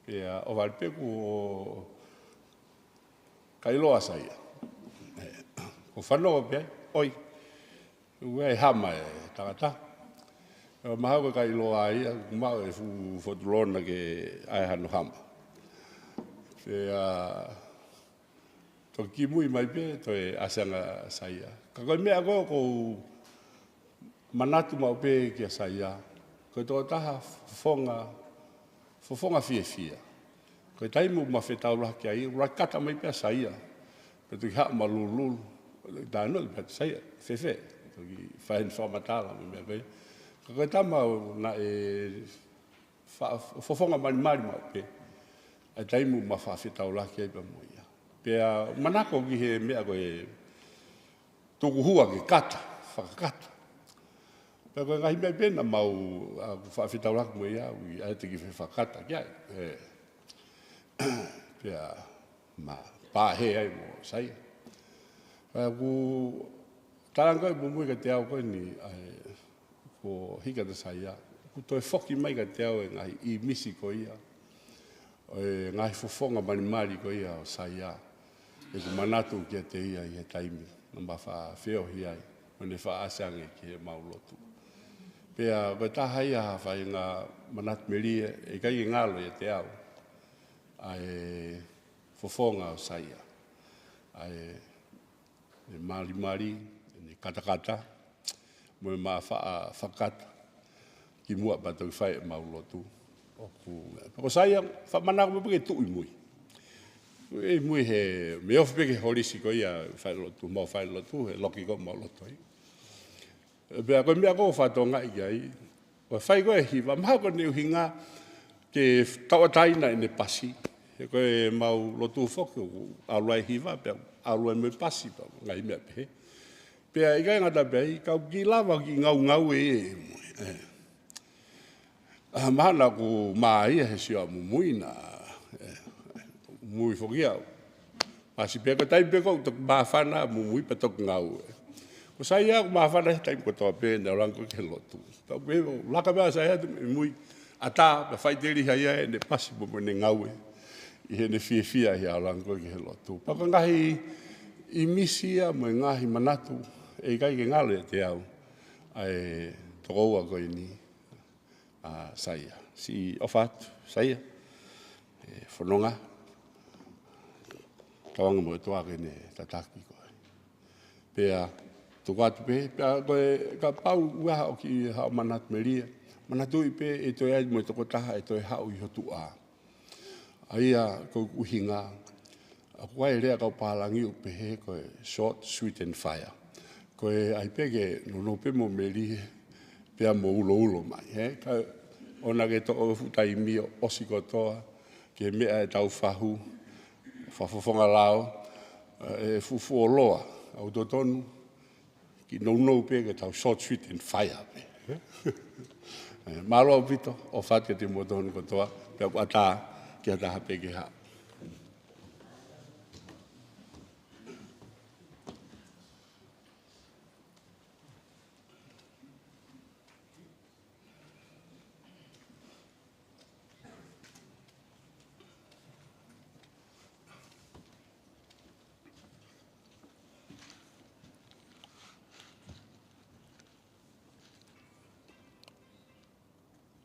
Pea o walpeku o kailoa saia. Ko whanau pia, oi, ue hama e tangata. Maha koe kailoa ia, kumau e whotulona ke ai hano hama. Pea to ki mui mai pia, to e asanga saia. Ka koe mea koe ko manatu mau pia ki a saia. Koe tō taha fofonga fia. Koe taimu ma whetau laha ki ai, ura kata mai pia saia. Pe tu ki haa ma lulu, tāno le pia saia, whewhe. Tu ki whahen whamatala me mea koe. Ka koe tama na e fofonga mani mau pe. A taimu ma whawhetau laki ai pa moia. Pea manako ki he mea koe tuku hua ke kata, whakakata. Pea koe ngahi mea pena mau whawhetau laki moia, ui ai te ki whakakata ki ai. Pea ma pāhe ai mo saia. Pea ku taranga i bumui ka te au koe ni ko hika te saia. Ku toi whoki mai ka te au e ngahi I misi ko ia. E ngahi fofonga mani ko ia o saia. E ku manatu ki a te ia I he taimi. Namba wha whio hi ai. Mane wha asange ki he maulotu. Pea koe taha ia hawhai ngā manatu meria e kai ngalo i a te au. Ai fofonga o saia. Ai mari, ni kata, mo ma whakata, ki mua patau whai e maulotu. Ko saia, whamanako me pake tui mui. E mui he, me ofu peke horisi ko ia whai lotu, mau whai lotu, he loki ko maulotu. Pea koe mea ko whatonga i ai, ko whai koe hiwa, maha ko ne uhinga ke tawataina e ne pasi. He koe mau lotu whoku, aluai hiwa, pea aluai me pasi, ngai mea pehe. Pea i kai ngata pei, kau ki lava ki ngau e mui. Mahana ku maa ia he sio mumui na mui whokia. Pasi pea ko tai peko utak maafana mumui patok ngau. Ko saia ku maafana he taim ko toa pē na rango ke lotu. Tau pē, laka mea saia mui ata, pa whaiteri haia e ne pasi mo ne ngau e. I he ne fia hi a rango ke lotu. Paka ngahi I misia mo ngahi manatu e kai ke ngalo e te au. Ai tokoua koe ni saia. Si ofat, saia. Whanonga. Tawanga mo e toake ne tataki koe. Pea, tuku atu pe, pea koe ka pau uaha o ki hao manatu meria. Manatu I pe e toi ai mo e toko taha e toi hao I hotu a. Aia koe uhinga. A koe rea kau pālangi o pehe koe short, sweet and fire. Koe ai peke no pe mo meri pea mo ulo mai. Ona ke to o futai mio osi kotoa ke mea e tau whahu, whafofonga lao, e fufu o loa, au totonu, ki no pe ke tau short, sweet and fire. Malo au pito, o what ke te motonu kotoa, pea wata ki a taha peke hao.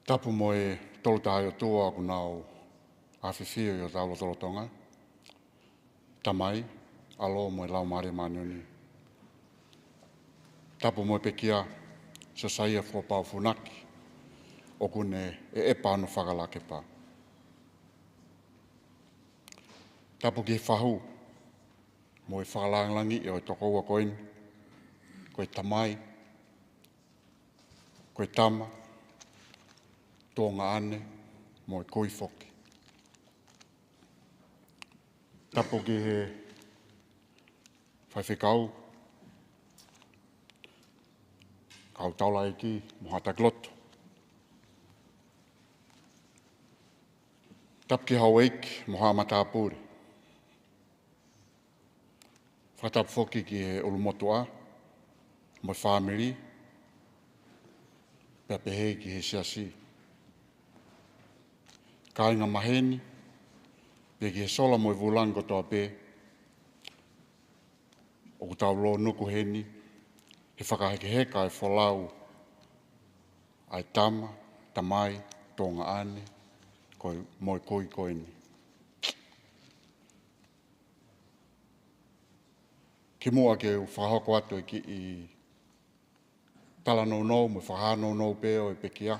Tapu mo e tolutahi o tua ku nau awhiwhio I o taulo tolotonga. Tamai, alo mo e lau maare manioni. Tapu mo e pekia Sosiua Fuapau Funaki. O kune e epa anu whakalake pa. Tapu ki whahu mo e whakalanglangi o e tokoua koin. Koe tamai, koe tama, tōnga ane, mo e koi whoki. Tapo ki he whaiwhikau, kau taula eki, mo hata gloto. Tapo ki hau eiki, mo haa matapuri. Whatapu whoki ki he ulumotua, mo e whamiri, pea pehe ki he siasi. Ka inga maheni, pe ki he sola mo e vulango toa pe, o ku tau lo nuku heni, he whakaheke heka e wholau, ai tama, tamai, tōnga ane, mo e koi koini. Ki mua ke u whahoko atu e ki I tala nou mo whahano nou pe o e pekia,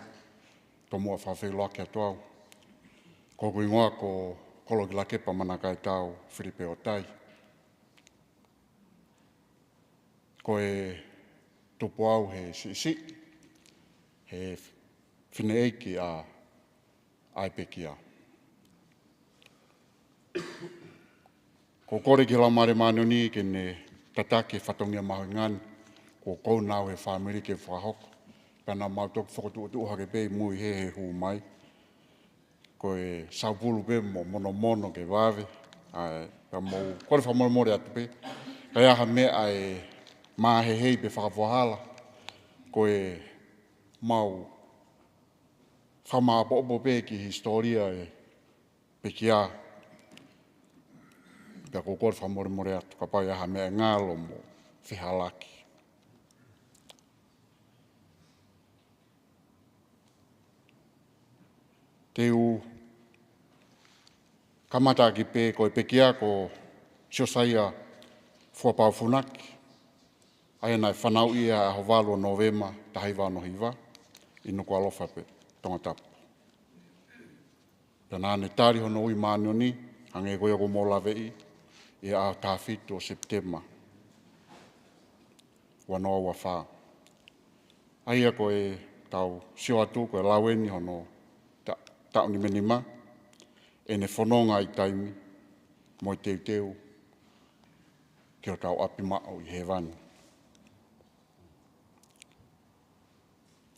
to mua whawhiloa ki atu au. Ko kui ngoa ko kolo ki lakepa manaka e tau Whiripe o tai. Ko e tupu au he si, he whine eiki a ai pekia. Ko kore ki la mare manoni ke ne tatake whatongia mahangani, ko kou nao he whamiri ke whahoko, pēnā mautok whakotu hake pei mui he hu mai, ko e saupulu pe mo mono ke wawe, ka mou kore whamore atu pe, ka iaha mea e mahehei pe whakapohala, ko e mau whamaapopo pe ki historia e pe kia, ka ko kore whamore atu, ka pai aha mea ngalo mo whihalaki. Te u kamata ki pe ko e pekia ko Sosiua Fuapau Funaki. Aia nai whanau ia a hovalo Novema tahi wano hiwa, ino ko alofa pe tonga tapu. Pena ne tari hono ui maanioni, hange koe ko mola vei, i a tāwhitu o September. Wanoa wa wha. Aia ko e tau sio atu ko e laweni hono tau ni menima, e ne whanonga i taimi, mo i teu ki o tau api mao i he wani.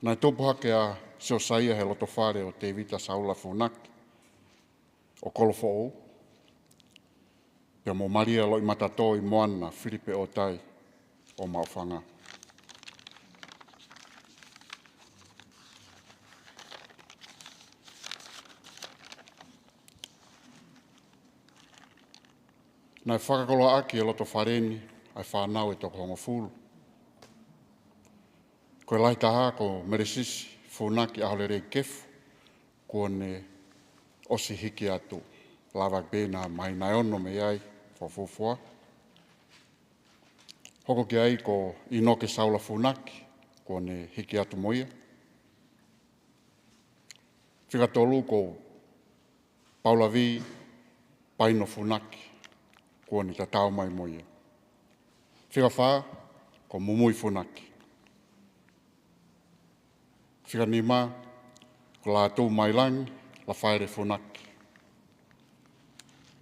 Nai topu hake a Sosiua he loto whare o te vita Sosiua Funaki, o kolofo o, pia mo Maria lo i matato i moana Filipe o tai o Maofanga. Nai whakakolo aki e loto whareni, ai whanau e toko hongo fulu. Koe lai taha ko meresisi Funaki ahole rei kefu, ko ne osi hiki atu lawak bēnā mai nai ono me ai, whawhufua. Hoko ki ai ko inoke Sosiua Funaki, ko ne hiki atu moia. Whikatolu ko Paulavi Paino Funaki, ko ne tatau mai moia. Whikawha ko Mumui Funaki. Whikanima ko la tau mai langi la whaere Funaki.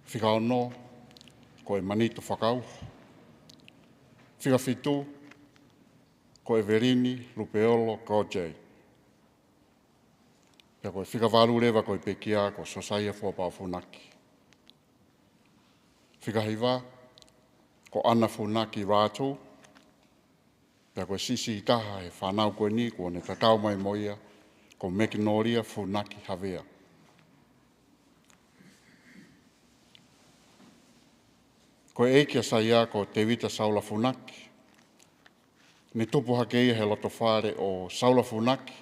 Whikaono ko e Manito Whakau. Whikawhitu ko e Verini Lupeolo Kojei. Pia ko e whikawaru rewa ko e pekia ko Sosiua Fuapau Funaki. Whikahiwa ko Ana Funaki Rātou. Pia ko e sisi taha e whanau koe ni ko ne tatau mai moia ko Mekinoria Funaki Havea. Ko e ekia saia ko te vita Sosiua Funaki. Ne tupu hake ia he loto whare o Sosiua Funaki,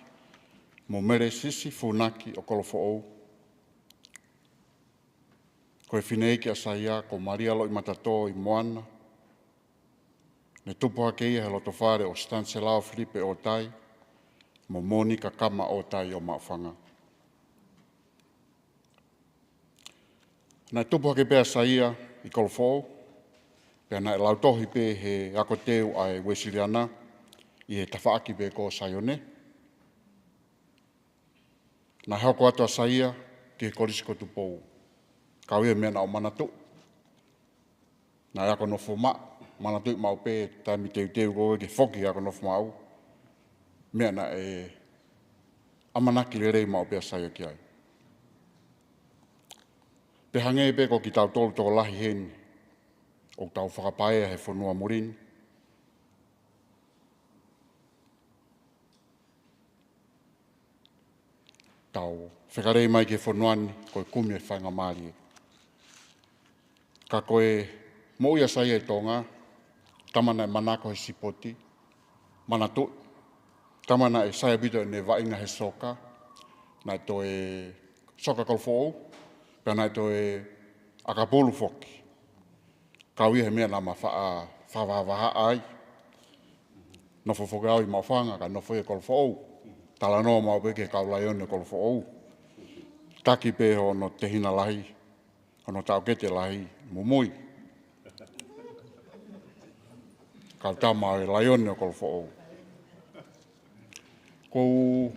mo mere sisi Funaki o kolofo ou. Ko e whine ekia saia ko Maria lo i matato i moana. Ne tupu hake ia he loto whare o Stanislao Filipe o tai, mo Monika Kama o tai o Maofanga. Nai tupu hake pēr saia i kolofo ou, pēr nai lautohi pē he ako teu ai Wesiliana, i he tawhaaki pē ko Saione. Nai hoko atua saia ki he korisiko tupou. Kauia mea na o manatu. Nai ako nofo maa, manatu i mau pē, taimi teu koe ke whoki ako nofo mau. Mea na e amanaki le rei mau pē saia ki ai. Pe hange pē ko ki tau tolu toko lahi heni, o tau whakapaea he whanua murini. Tau whakarei mai ke whanuani koe kumi e whainga maari. Ka koe mo ia saia e tonga, tamana e manako he sipoti, manatu, tamana e saia bito e ne wainga he soka, nai to e soka kolfo ou, pia nai to e akapulu foki. Kauia he mea na ma whawavaha ai, nofo whokau i Maofanga, ka nofo e kolfo ou, tala noa mau peke kaulaione kolfo ou. Taki pē hono te hina lahi, hono tau kete lahi, mumui. Kau tama e laione kolfo ou. Kou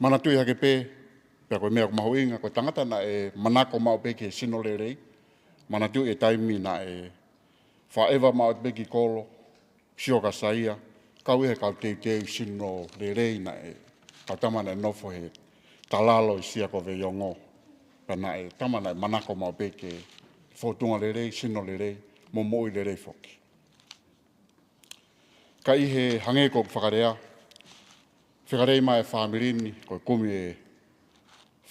manatui hake pē, Pea koe mea ko mahu inga, koe tangata na e manako mau peke sino le rei, mana tiu e taimi na e whaewa mau peke kolo, sio ka saia, kau e kau teu sino le rei na e kau tamana e nofo he talalo i sia ko ve yongo. Pea na e tamana e manako mau peke fotunga le rei, sino le rei, momoi le rei foki. Ka i he hange ko whakarea, whikarei mai e whamirini, koe kumi e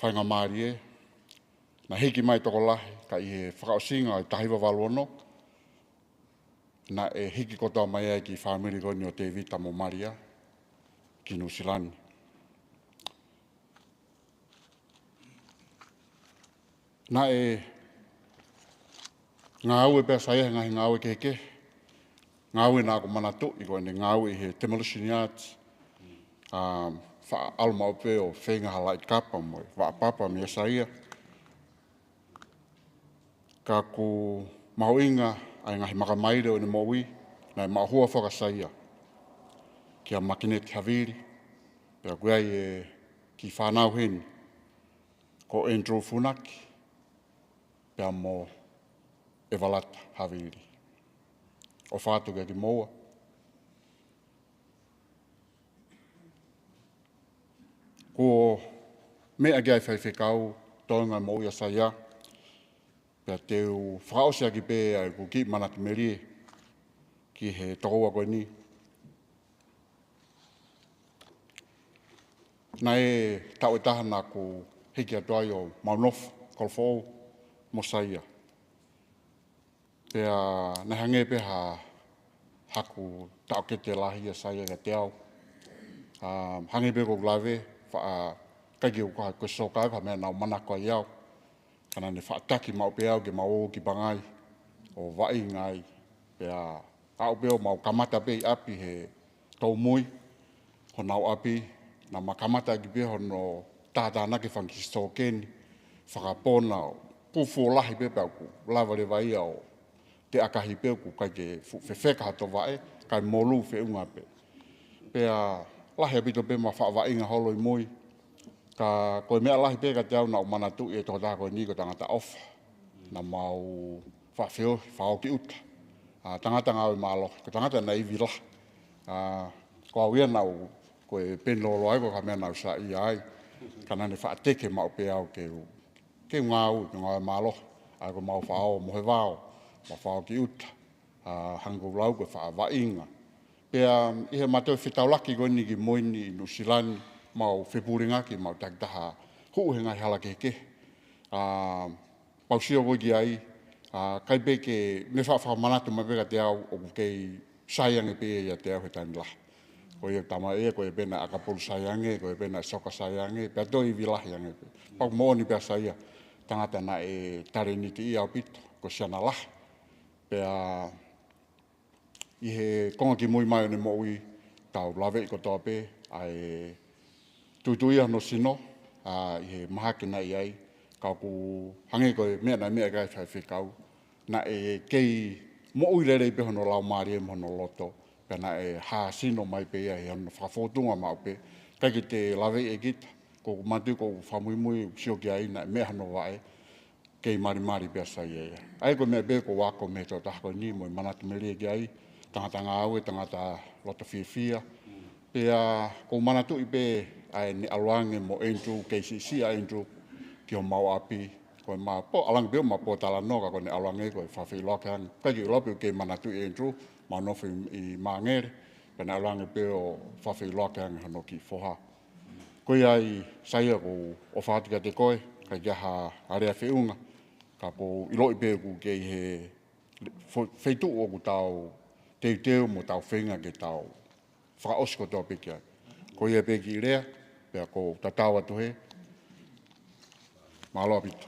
whainga maari e, na hiki mai toko lahi, ka i he whakaosinga i tahiwa waluono, na e hiki kotoa mai ai ki whamiri koni o te vita mo Maria, ki Nusilani. Na e ngā au e pēr saia ngahi ngā au e keke, ngā au e nā ko manatu, i koe ne ngā au e he Demolition Yards, wha alma o pē o whenga hala i kapa mo e wha papa mi e saia. Ka ku maho inga ai ngahi makamaire o ne moui, na e mahua whaka saia. Kia makineti haviri, pēr kuai e ki whanau heni, ko Sosiua Funaki, pēr mo e walata haviri. O whātu kia ki moua. Ko mea kia i whaiwhekau, toinga mo ia saia, pēr teu whakaosia ki pē ai ku ki manaki merie, ki he tokoua koe ni. Na e tau e tahana ku hiki atuai o Maunofu, Kolofou, mo saia. Pea na hange pe haku tau ke te lahi a saia ka te au. Hange pe ko lawe, kaiki o kaha koe soka ka mea nau manako ai au. Kana ne whaataki mau pe au ke mau o ki bangai o vai ngai. Pea au pe o mau kamata pe i api he tau mui, ho nau api, na makamata ki pe hono tātāna ke whanki stokeni, whakapona o kufu o lahi pe pēu ku lawa le vai au. Te akahi pēu ku kai ke whewheka hato vae, kai molu whiunga pe. Pea lahi apito pe ma whaava inga holo i mui, ka koe mea lahi pe ka te au na o manatu e toko tā koe ni ko tangata ofa, na mau whawheo, whao ki uta. Tangata ngā oi mālo, ko tangata na iwi lah. Ko au ia nau koe penlolo ai ko ka mea nau sa i ai, ka nane whaateke mau pe au ke ngā ui, ke ngā oi mālo, ai ko mau whao mohe wao, ma whao ki uta, hangu lau koe whaava inga. Pea ihe matau whitaulaki koe ni ki moini i Nusilani, mau whepuringa ki mau takitaha huuhenga hala keke. Pausio koe ki ai, kai pe ke me whamanatu mai peka te au o kei saiange pe ia te au he tani lahi. Koe tama e, koe pena akapolu saiange, koe pena soka saiange, pea toi iwi lahi ange pe. Pau mooni pea saia, tangata na e tare ni te i au pito, ko siana lahi. Pea i he konga ki mui mai o ne moui, tau lawe i ko toa pe, ai tuituia no sino, i he mahake na i ai, ka ku hange koe mea na mea kai whai whikau, na e kei moui rerei pe hono lau maari e mono loto, pe na e haa sino mai pe ia, he hono whakafotunga mau pe, kai ki te lawe e kita, ko matu ko whamuimui sio ki ai, na mea hano wae, kei mari pia sai ia. Ai ko mea pe ko wako me tō tahako ni, moi manatu me rea ki ai, tangata ngā aue, tangata loto whiawhia, pea ko manatu i pe, ai ni aluange mo Andrew, KCC a Andrew, ki o mau api, koe ma po, alang peo ma po tala no, ka koe ne aluange koe whawhi loke hang. Kai ki lope ke manatu i Andrew, ma nofu i maangere, pe ne aluange peo whawhi loke hang hano ki foha. Koe ai saia ko o whaatika te koe, kai kia area whiunga, ka po iloi peo ku kei he wheitu o ku tau teu mo tau whenga ke tau whakaosko tō peki ai. Ko ia peki i rea, pea ko tatau atu he. Mahalo apito.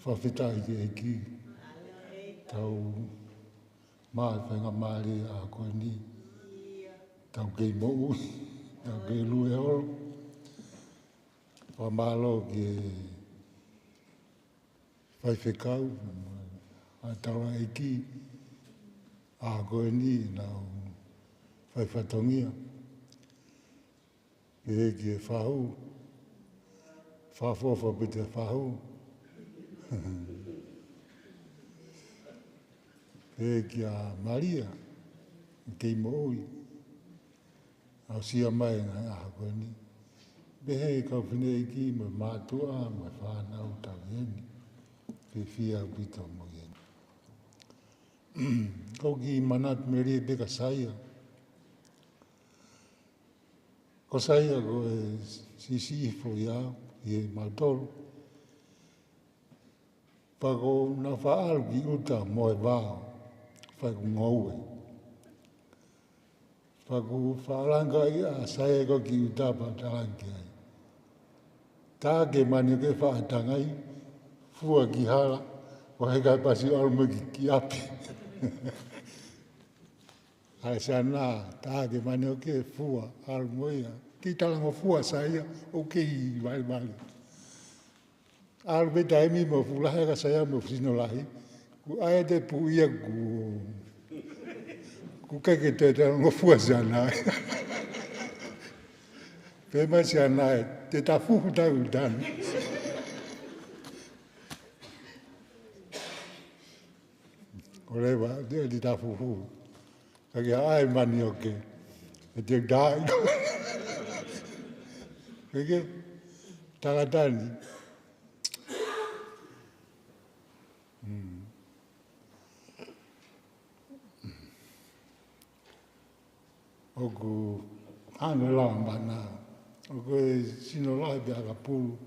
whawhetai ki e ki. Tau mai whainga maare a koe ni. Tau kei mou, tau kei lue horo. Whamalo ki e whaiwhekau, a taura e ki. A koe ni nau whaiwhatongia. E ki e whahu. Whawhawha pite whahu. E ki a Maria, kei moui. Au sia mai ngai a koe ni. Behe kau whine i ki mo mātua, mo whanau tau heni. Ke whia pita mo heni. Kau ki manat me rea beka saia. Ko saia ko e sisi fo iau, i e mautoro. Pako na whaalu ki uta mo e wāo, whai ku ngoue. Pako whaalanga i a saia ko ki uta pa talangi ai. Tā ke mani ke whaatangai, fua ki hala, o he kai pasi alme ki api. Ai sana, tā ke mani o ke fua, alme ia. Ki talango fua saia, o ke i vai mali. Alme taimi mo fulahe ka saia mo fusino lahi, ku aia te puia ku keke te talango fua sana. Pema sana, te tafuhu tau utani. Korewa, te tafuhu. Kaki ai mani o ke, e te dai. Kake, takatani. Oku, ane lao mana. Oku e sino lai pe aka pulu.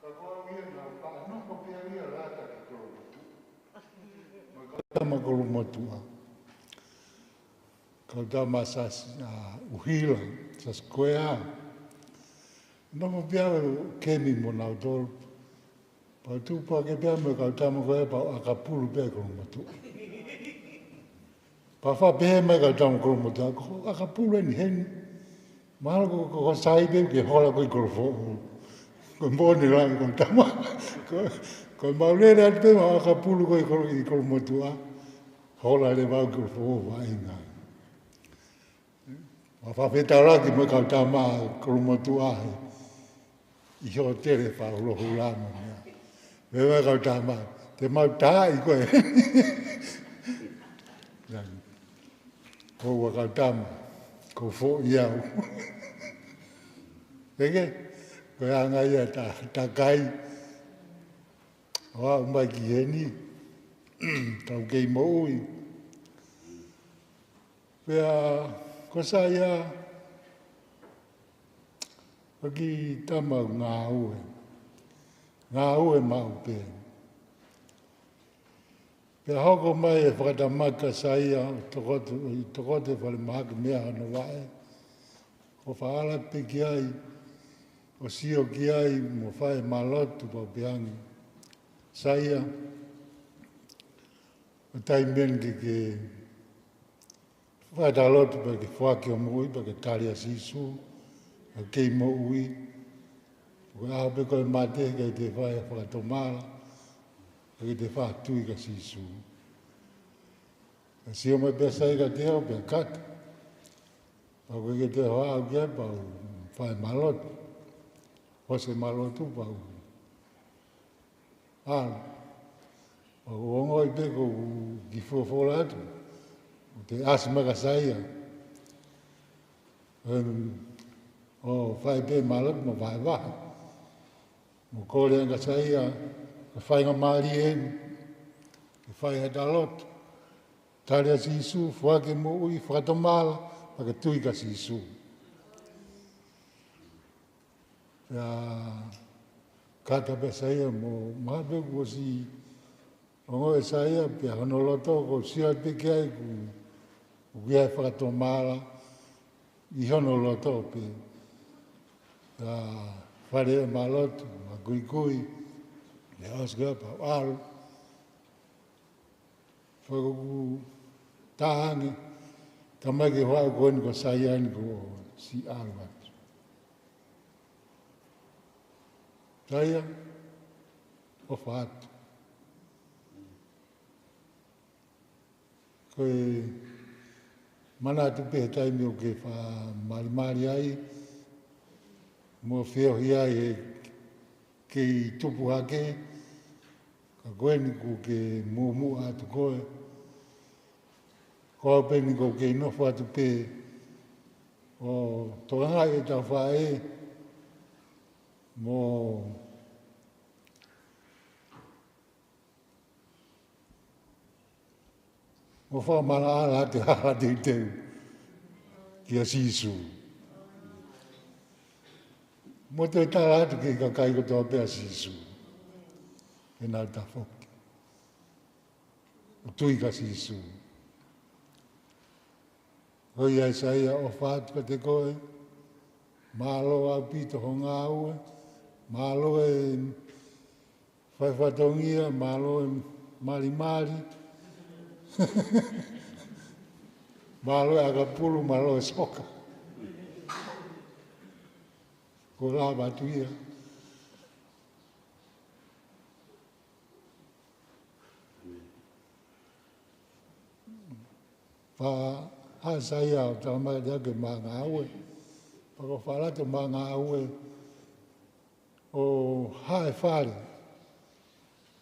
Ka koa mia na pa, noko pia mia lata ki kolo. Tama kolo motua. Kau tama sas uhila, sas koea. Noko pia kemi mo nau tolu. Pa tu pa ke pia me kau tama koea pa aka pulu pe kolo motua. Pa wha pehe mai kau tama kolo motua, aka pulu eni heni. Mahalo ko saibe ke hola ko ko fo. Ko mboni la ko tama. Ko maulere ate pe ma ka pulu ko motua. Hola le va ko fo va inga. Ma fa feta la ki mo ka tama ko motua. I ho tere fa lo hula mo. Me va ka tama. Te mau ta i ko. Ko wa ka tama. Ko fo iau. Eke, ko anga ia ta kai. Oa umai ki heni. Tau kei moui. Pea, ko sa ia. Paki tamau ngā ue. Ngā ue mau pe. Pea hoko mai e whakatamaka sa ia. Tokote whale mahaka mea hana wae. Ko whaala pe ki ai. O sio ki ai mo whae malotu pa peangi. Saia, o tai mengi ke whae talotu pa ke whake o mui, pa ke taria sisu, a kei mo ui. O aho pe koe mate ke te whae whakatomara, ke te whaatui ka sisu. A sio mai pesa i ka te hao pe kata. Pa koe ke te hoa au kia pa whae malotu. Hose malotu pa u. O ongo i pe ko ki fuafola atu. O te asima ka saia. O whai pe malotu mo whai waha. Mo kore anga saia. Ka whainga maari enu. Ka whai hata lotu. Taria sisu, whake mo ui, whakatomala. Paka tui ka sisu. Kata pe saia mo mape ko si ongo e saia pe honoloto ko sia pe kia ku kia whakatomara i honoloto pe whare malotu, ma kui, le osga pa alu, whakaku tāhangi, tamaki hoa koni ko saiani ko si alu atu. Saia, o whaatu. Koe mana atu pehe taimi o ke wha marimari ai, mo whiohi ai ke i tupu hake, ka koeni ko ke mumu atu koe, ko peni ko ke inofo atu pe o toanga e tau whae, mo wha mara ala te hala te teu ki a sisu. Mo te tala atu ki ka kai ko toa pea sisu. E nā ta whoki. O tui ka sisu. Hoi ai saia o whaatu ka te koe. Mālo au pito ho ngā ue. Mālo e whaiwhatongia. Mālo e mari. Mālo e agapulu, mālo e soka. Ko rā batuia. Wha hasaia o talamai dake mā ngā ue. Pako whalato mā ngā ue o hae whare.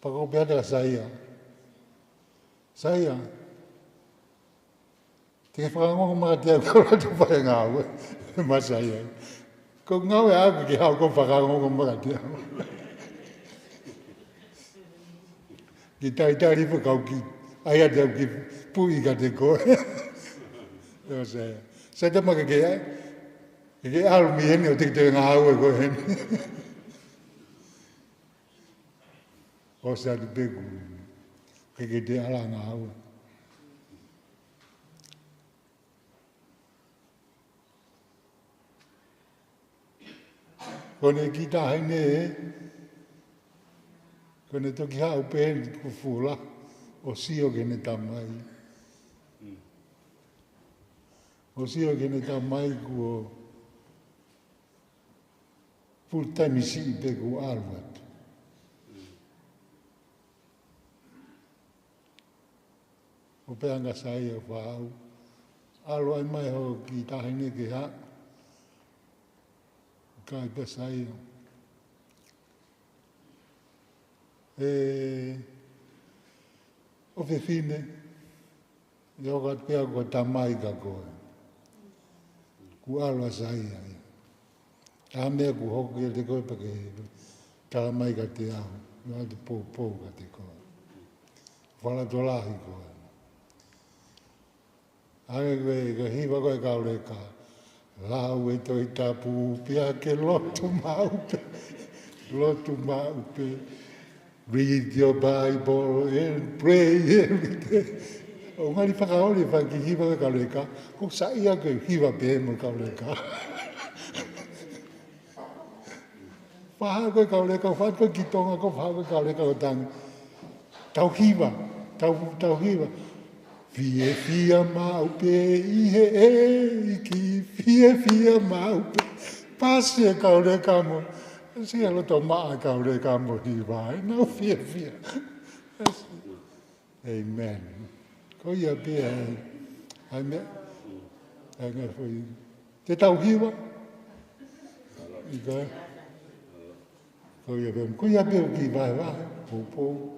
Pako peata saia. Saia. Te whakangongo mga te au kauratu whae ngā ue. Ma saia. Ko ngau e aku ki hau ko whakangongo mga te au. Ki taitari pa kau ki. Aia te au ki pui ka te koe. Eo saia. Saia te maka ke ai. Ke alu mi heni o te ngā ue koe heni. O sa te peku. Ke te ala ngā ue. Kone ki tahine e, kone toki hau pēni ku fula, o sio kene tamai. O sio kene tamai ku o full-time isi te ku alu atu. O peanga sai o whāu, alu ai mai ho ki tahine ke hau. Kai pesai. O fe fine, yo ka pea ko tamai ka koe. Ku alo asai ai. Ta mea ku hoku e te koe pake tamai ka te au. Yo te pō ka te koe. Whala tolahi koe. Ake koe ka hiwa koe kaure ka. Lau e toi tapu pia ke lotu maupe. Read your Bible and pray every day. O ngari whakaori whaki hiwa ka kaureka. Ko sa ia ke hiwa pe mo kaureka. Whaha koe kaureka, whaha koe ki tonga ko whaha koe kaureka o tangi. Tau hiwa. Fia maupe ihe ki fia maupe. Pasi e kaure kamo. Si alo to maa kaure kamo hi vai. No fia. Amen. Ko ia pia. Amen. Amen foi. Te tau hiwa. Ika. Ko ia pia ki vai. Popo.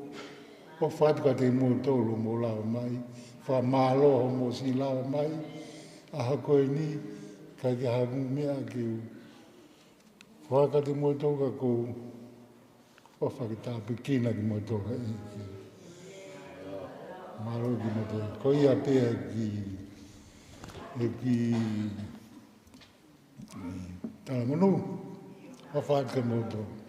O whatu ka te mua tolu mo lao mai. Wha mālo mo si lao mai. Aha koe ni. Ka ke hamu mea ki u. Wha ka te mua toka ko. O whakitapu kina ki mua toka. Mālo ki mua toka. Ko ia pia ki. Tala manu. O whatu ka mua toka.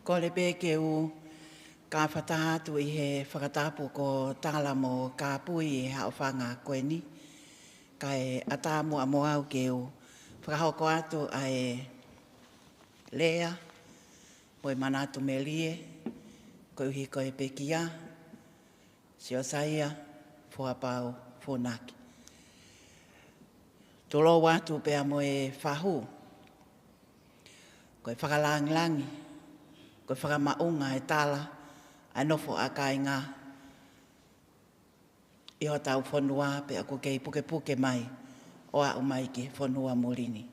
Ko le pe ke u ka whatahatu i he whakatapu ko tāla mo ka pui e hao whanga koe ni. Kai ata mua mo au ke u whakahoko atu ai lea, moi manatu me lie, koe uhi koe pekia, Sosiua Fuapau Funaki. Tolo watu pea mo e whahu, koe whakalangilangi, koe whakamaunga e tala, ai nofo a kai ngā. Iho tau whanua pea ko kei puke mai, o a umai ki whanua morini.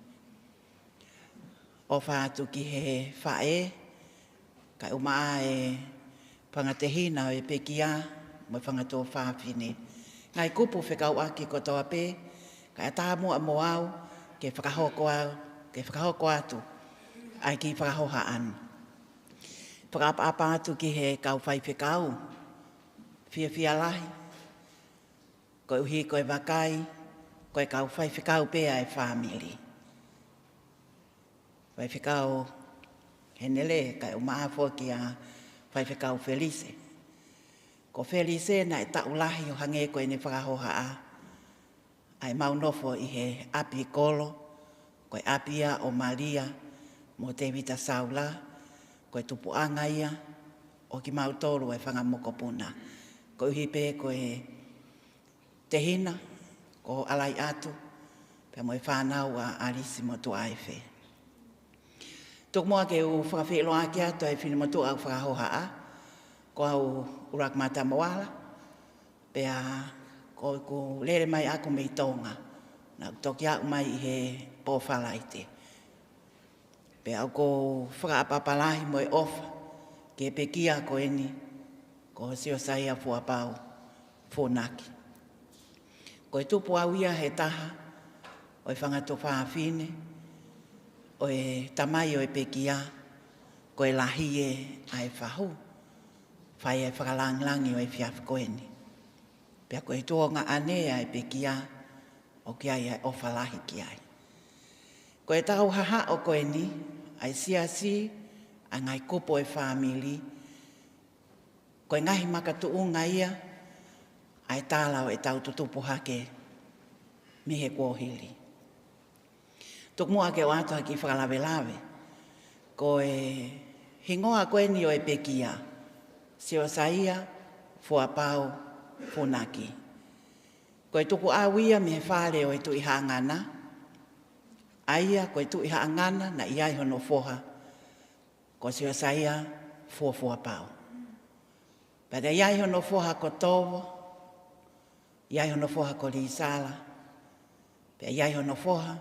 O whaatu ki he whae, kai umaa e whangatehina o e pekia, mo whangato whaawhine. Ngai kupu whekau aki ko toa pe, kai atamua mo au, ke whakahoko atu, ai ki whakahoha anu. Whakapa atu ki he kau whai whekau, whia lahi, koe uhi koe wakai, koe kau whai whekau pea e whamiri. Whai whekau henele, kai umaa whoki a whai whekau Felice. Ko Felice na e taulahi o hange koe ne whakahoha a, ai maunofo i he api kolo, koe apia o Maria, mo te vita saula, koe tupu anga ia, o ki mautoro e whangamokopuna. Ko uhi pe koe te hina, ko alai atu, pe mo e whanau a arisi mo tu aife. Tuk mua ke u whakawhelo aki atu e whini mo tu au whakahoha a, ko au urak mata moala, pe a ko lere mai aku mei tonga, na toki au mai i he pōwhalaite. Pe au ko whakaapapalahi mo e ofa, ke pekia ko eni, ko Sosiua Fuapau Funaki. Ko e tupu au ia he taha, o e whangato whaafine, o e tamai o e pekia, ko e lahie ai whahu, whai e whakalangilangi o e whiaf koeni. Pea ko e tuonga anea e pekia, o ki ai ofa lahi ki ai. Ko e tau haha o koeni, ai siasi, a ngai kupo e whamili, ko e ngahi makatuunga ia, ai tālau e tau tutupu hake, mi he kuohili. Tuk mua ke o atoa ki whakalawelawe, ko e hingoa koeni o e pekia, Sosiua Fuapau Funaki. Ko e tuku awia me he whare o e tu iha ngana, aia ko e tu iha ngana na iai hono foha, ko Sosiua Fuapau. Pada iai hono foha ko tovo, iai hono foha ko Risala, pe iai hono foha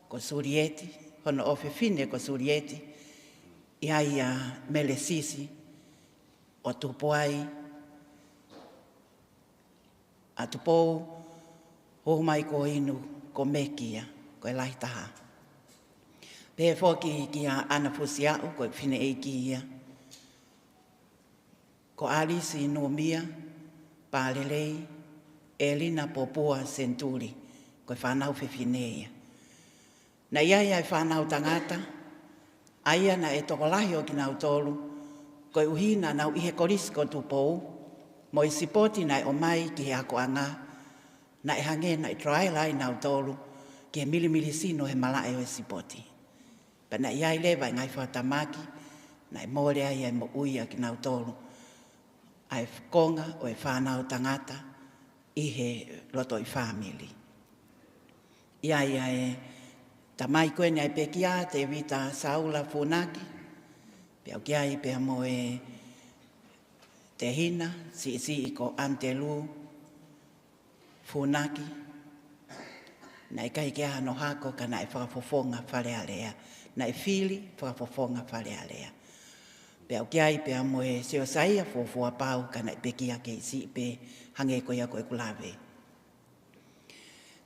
ko Surieti, hono ofe fine ko Surieti, iai a Melesisi, o tupuai, a tupou, mai ko inu ko mekia, ko e laitaha. Pe foki ki a ana fusiau, ko e fine e ki ia, ko alisi no mia, palelei, Elina Popua Senturi, ko e whanau whiwhineia. Na ia e whanau tangata, aia na e tokolahi o ki nau tolu, ko e uhina nau ihe korisi ko tupou, mo i sipoti na e o mai ki he ako anga, na e hange na e traela i nau tolu, ki he milimili sino he malae o e sipoti. Pa na ia i lewa i ngai whatamaki, na e mōre ai e mo uia ki nau tolu, ai konga o e whanau tangata, i he loto i whamili. Ia e tamai koene ai pekia te vita Saula Funaki, pe au kia i pe mo e te hina, si ko Antelu Funaki, na i kai kia no hako ka na e whakafofonga whare alea, na e whili whakafofonga whare alea. Pe au kia i pe mo e Sosiua Fuapau ka na i pekia ke si pe hange ko ia ko e kulawe.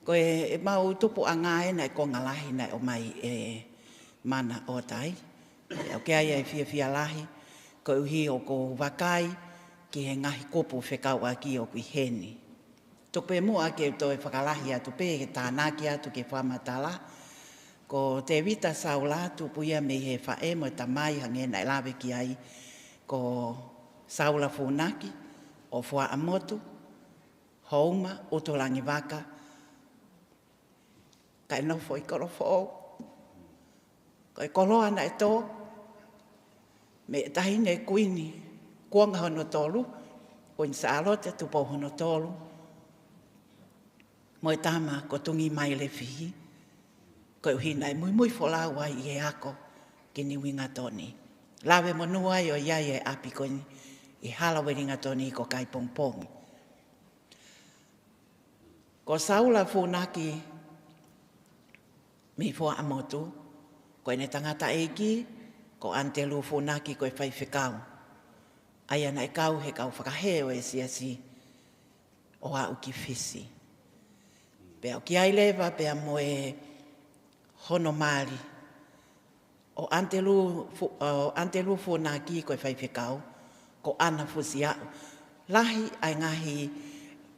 Ko e mau tupu anga e na e konga lahi na o mai e mana o tai. Au kia ia e whia lahi, ko uhi o ko wakai ki he ngahi kupu whekau aki o kui heni. Tupe mua ke to e whakalahi atu pe, ke tānaki atu ke whamatala, Ko te vita saula tupuia me he whae mo tamai hange nai lawe ki ai ko Sosiua Funaki o Fuamotu, Houma, Utolangi Waka, kai nofo i korofo, kai koloa na e tō, me tahi ne kuini, kuanga hono tolu, o in saalote tupo hono tolu, mo e tama ko tungi mai le fihi, ko e uhina e mui wholau ai i e ako ki ni winga toni. Lawe monua i o iai e api ko i halawe ringa toni ko kai pongpongi. Ko Sosiua Funaki mi Fuamotu, ko e ne tangata eiki, ko Antelu Funaki ko e whaiwhekau. Ai ana e kau he kau whakaheo e siasi o au ki fisi. Pea o ki ai lewa pea mo e hono maari. O Antelu Funaki ko e whaiwhekau, ko ana fusiau. Lahi ai ngahi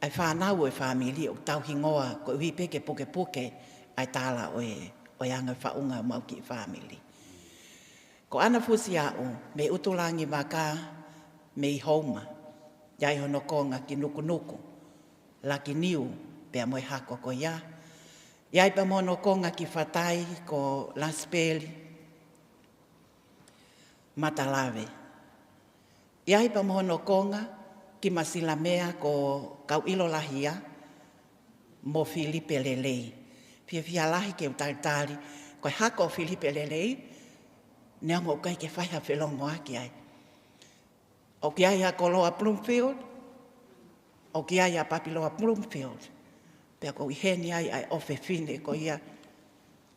ai whanau e whamili o tauhingoa ko ui peke puke ai tala o e anga whaunga mau ki whamili. Ko ana fusiau me utulangi waka me i Houma, iai hono konga ki nuku, laki niu pea mo e hako ko ia. Iai pa mono konga ki whatai ko Laspeli, Matalawe. Iai pa mono konga ki Masilamea ko kau ilo lahia mo Filipe Lelei. Fia lahi ke utaritari, ko hako Filipe Lelei, nea mo kai ke whaiha whelongo aki ai. O ki ai a koloa Bloomfield, o ki ai a papiloa Bloomfield. Pea ko iheni ai ofe fine ko ia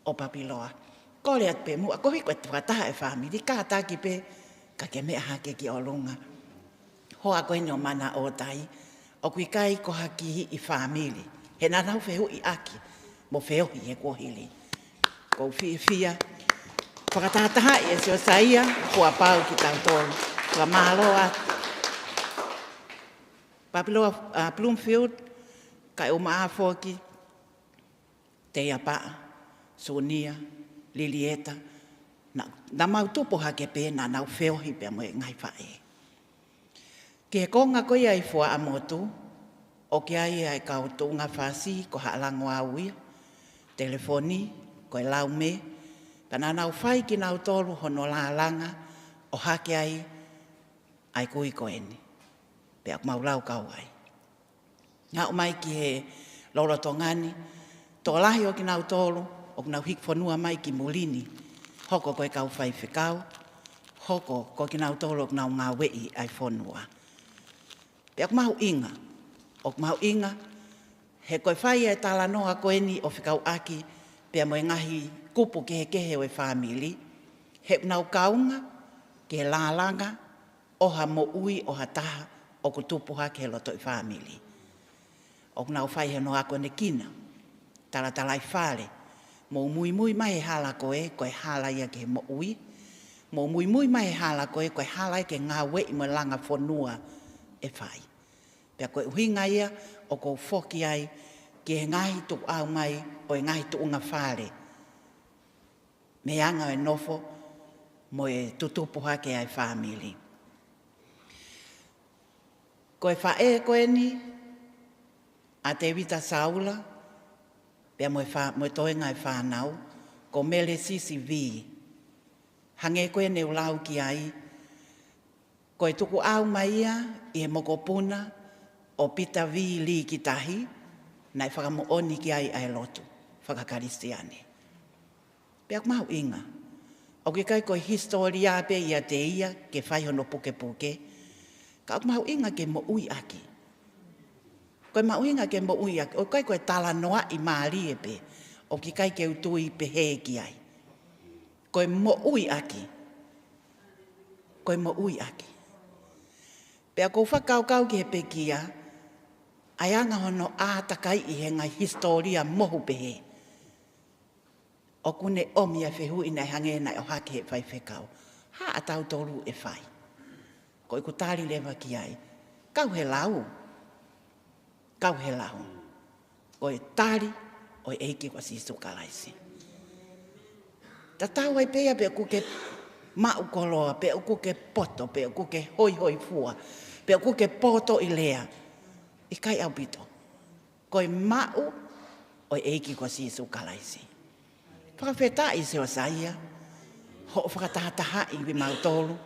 o papiloa. Ko le at pe mua, ko hiko e tuataha e whamiri, ka ataki pe, ka ke mea hake ki o lunga. Hoa koe ni o mana o tai, o kui kai ko haki i whamiri. He nanau whehu i aki, mo wheohi he kohili. Ko fia, whakatataha i e Sosiua Fuapau ki tautolu. Ka mahaloa, papiloa Bloomfield, kai o maafoki, te apaa, Sonia, Lilieta, na mau tupo hake pēna nau wheohi pia mo e ngai whae. Ke konga ko ia i Fuamotu, o ki ai ai kau tunga whasi ko haalango auia, telefoni, ko e lau me, pana nau whai ki nau tolu hono la langa, o hake ai kui ko eni. Pea maulau kau ai. Ngā o mai ki he lolo tongani, tō lahi o ki nau tolu, o ki nau hikfonua mai ki mulini, hoko koe kau whai whikau, hoko ko ki nau tolu o ki nau ngā wei ai whonua. Pea mahu inga, o mahu inga, he koe whai e tala noa koe ni o whikau aki, pea mo e ngahi kupu kehe o e whamili, he nau kaunga, ke lālanga, oha mo ui o hataha, o ku tupuha ke loto i whamili. O nau whai he no ako ne kina, tala i whale, mo mui mai hala koe hala ia ke mo ui, mo mui mai hala koe hala ke ngā wei mo langa whonua e whai. Pea koe uhinga ia, o ko whoki ai, ke ngahi tu au mai, o e ngahi tu unga whale. Me anga e nofo, mo e tutupuha ke ai whamili. Ko e whae koe ni, a te vita saula, pea mo e toenga e whanau, ko mele sisi vi. Hange koe ne ulau ki ai, ko e tuku au mai ia, i he mokopuna, o pita vi li ki tahi, na e whakamo oni ki ai lotu, whakakaristiane. Pea mahu inga, o ke kai koe historia pe ia te ia, ke whai hono puke, ka mahu inga ke mo ui aki. Koe mahu inga ke mo ui aki, o kai koe tala noa i maari e pe, o ki kai ke utui pe he ki ai. Koe mo ui aki. Koe mo ui aki. Pea kou whakau ki he pe kia, ai anga hono ātakai i he ngai historia mohu pe he. O kune omi a whehu ina e hange nai o hake he whai whekau. Ha a tau tolu e whai. Ko i kutari lewa ki ai. Kau he lau. Kau he lau. Ko e tari o e eiki kwa sisu kalaisi. Ta tau ai pea pe ku ke mau koloa, pe ku ke poto, pe ku ke hoi fua, pe ku ke poto i lea. I kai au pito. Koi mau o eiki ko si su kalaisi. Whakawheta i se o saia, ho whakatahataha i vi mautolu,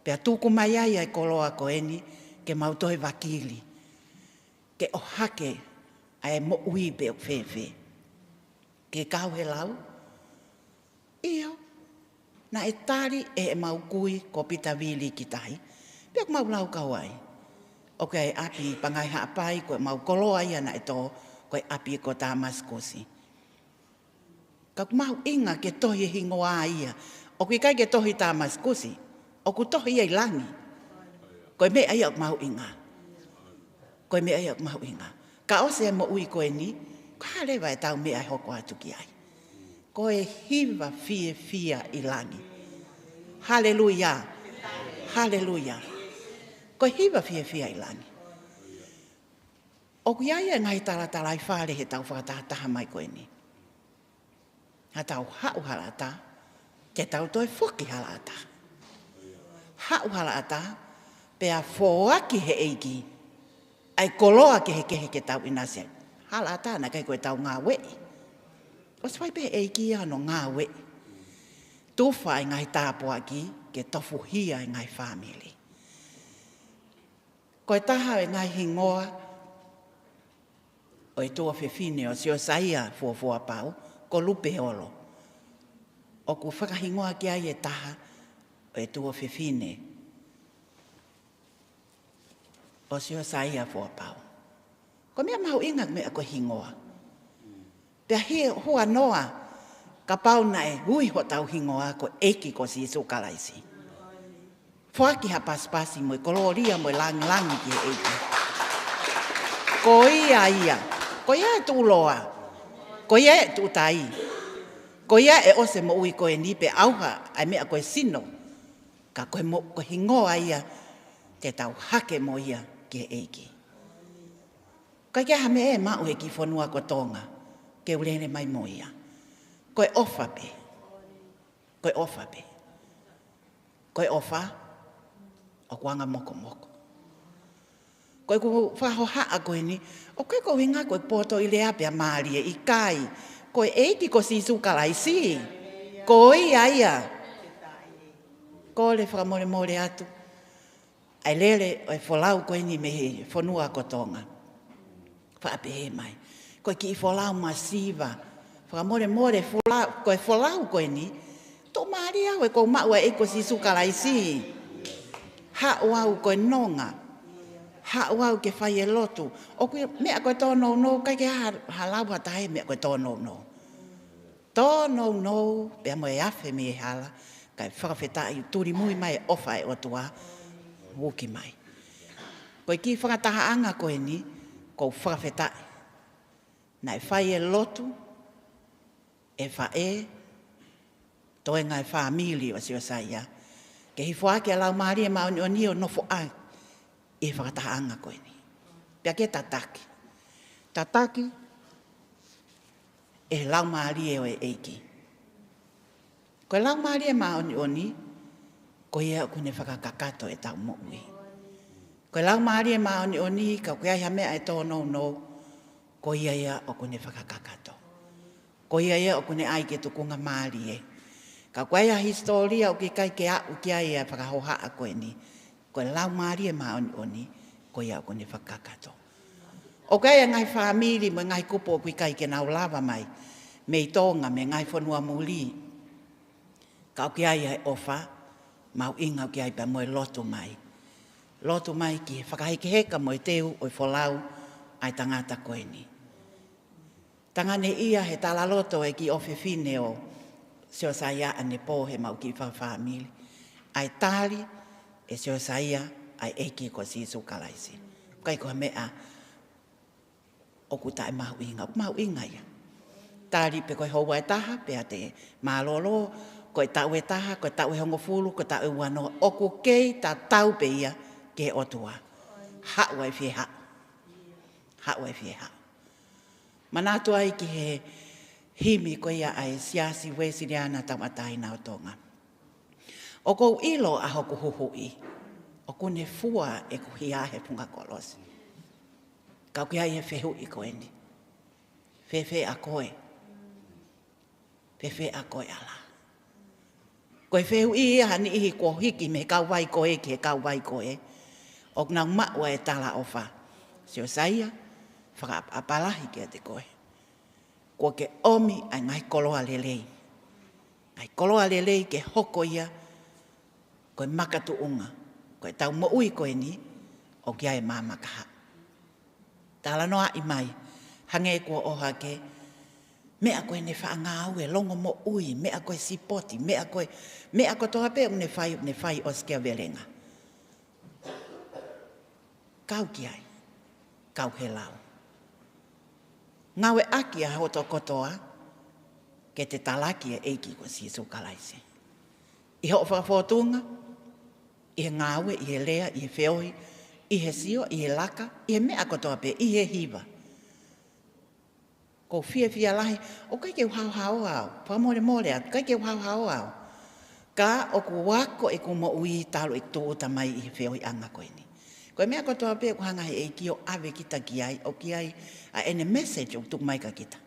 pe tuku mai ai ai koloa ko eni, ke mautoi wakili, ke o hake ai mo ui pe o whewhe. Ke kau he lau, iyo, na e tari e mau kui ko pita wili ki tahi, pe mau lau kau ai. O ke ai api pangai haapai ko mau koloa ia na e tō, ko ai api ko Tamaskosi. Ka mau inga ke tohi hingoa ia, o ke kai ke tohi Tamaskosi, o ku tohi ai langi, ko me ai au mau inga. Ko me ai au mau inga. Ka o se mo ui ko e ni, ka lewa e tau me ai hoko atu ki ai. Ko e hiva fia i langi. Haleluia. Haleluia. Ko e hiva fia i langi. O ki ai e ngai tala i whare he tau whakataha mai ko e ni. Ha tau hau halata, ke tau toi whuki halata. Hau halata, pea whoaki he eiki, ai koloa ke he kehe ke tau inase. Halata na kai koe tau ngā wei. O swai pe eiki ano ngā wei. Tuwha i ngai tāpua ki, ke tofu hia i ngai whamili. Koe taha i ngai hingoa, o i tua whiwhine o Sosiua Fuapau, ko lupe olo. O ku whakahingoa ki ai e taha, o i tua whiwhine o Sosiua Fuapau. Ko mea mahu inga mea ko hingoa. Pea he hua noa, ka pau na e hui ho tau hingoa ko eki ko si isu kalaisi. Whaki ha paspasi mo i koloria mo i langi ki he eki. Ko ia, ko ia e tūloa, ko ia e tūtai, ko ia e ose mo ui ko e ni pe auha ai mea ko e sino, ka ko hingoa ia te tau hake mo ia ki he eki. Kai kia hame e mau he ki whanua ko tonga, ke urene mai mo ia. Koe ofa pe. Koe ofa pe. Koe ofa, o kuanga moko. Koe ku whaho haa koe ni, o koe ko winga koe poto i lea pia maari e i kai. Koe eiki ko si sukalai si. Koe ia. Ko le whakamore atu. Ai lele o e wholau koe ni me he whanua ko tonga. Whaapehe mai. Koe ki i wholau masiva. Whakamore koe wholau koe ni. Tō maari au e ko maua e ko si sukalai si. Hau au koe nonga. Hau au ke whai e lotu. O koe mea koe tōnou no. Kai ke halau hatahe mea koe tōnou no. Tōnou no. Pea mo e awhi me e hala. Kai whakawhetai turi mui mai ofa e otua. Wuki mai. Koe ki whakataha anga koe ni. Ko whakawhetai. Na e whai e lotu. E whae. Toenga e whamili o Sosiua. Ke hi whaake a lau maari e maoni o ni o nofo ai. E whakataha anga koe ni. Pea ke tataki. Tataki. E lau maari e o e eiki. Koe lau maari e maoni o ni. Ko ia kune whakakakato e tau mo'ui. Koe lau maari e maoni o ni. Ka koe ai hamea e tōnou no. Ko ia o kune whakakakato. Ko ia o kune ai ke tukunga maari e. Ka koe ia historia o ki kai ke au ki ai e whakahoha a koe ni. Koe lau maari e maoni o ni. Ko ia o kune whakakato. O koe ia ngai whamiri mo ngai kupo o ki kai ke nau lava mai. Me i tonga me ngai whanua muli. Ka o ki ai e ofa. Mau inga o ki ai pa mo e lotu mai. Lotu mai ki whakaheke heka mo i teu o i wholau ai tangata koe ni. Tangane ia he tala loto e ki ofe fine o Sosiua ane po he mau ki whamili. Ai tali e Sosiua ai eki ko si sukalaisi. Kai ko mea o kuta e mau inga ia. Tali pe koe hou e taha, pe a te malolo, koe tau e taha, koe tau e hongo fulu, koe tau e uanoa. O ku kei ta tau pe ia ke otua. Hau ai fie hau. Hau ai fie hau. Manatu ai ki himi ko ia ai siasi wesi diana tam atai na tonga. O ko ilo a hoku huhui. O ko ne fua e ko hia he punga kolos. Ka kia e fehu i ko endi. Fefe a koe. Fefe a koe ala. Koe fehu i hani ihi ko hiki me kau vai koe ki he kau vai koe. O nang maua e tala ofa. Sio saia, whaka apalahi ki te koe. Ko ke omi ai ngai koloa lelei. Ngai koloa lelei ke hoko ia koe makatu unga. Koe tau mo ui koe ni o kia e mamakaha. Tala noa i mai, hange kua oha ke, mea koe ne whaangau e longo mo ui, mea koe sipoti, mea koe toha pe ne whai o skia velenga. Kau ki ai, kau he lau. Ngawe aki a hoto kotoa, ke te talaki e eiki ko sisu kalaise. I ho whakawhotunga, i he ngawe, i he lea, i he whiohi, i he sio, i he laka, i he mea kotoa pe, i he hiva. Ko fia lahi, o kai ke hau au, pamore more atu, kai ke hau au. Ka o ku wako e ku mo ui talo e tō tamai i he whiohi anga koe ni. Koe mea kotoa pe ku hanga he eiki o ave kita ki ai, o ki ai a ene message o tuk mai ka kita.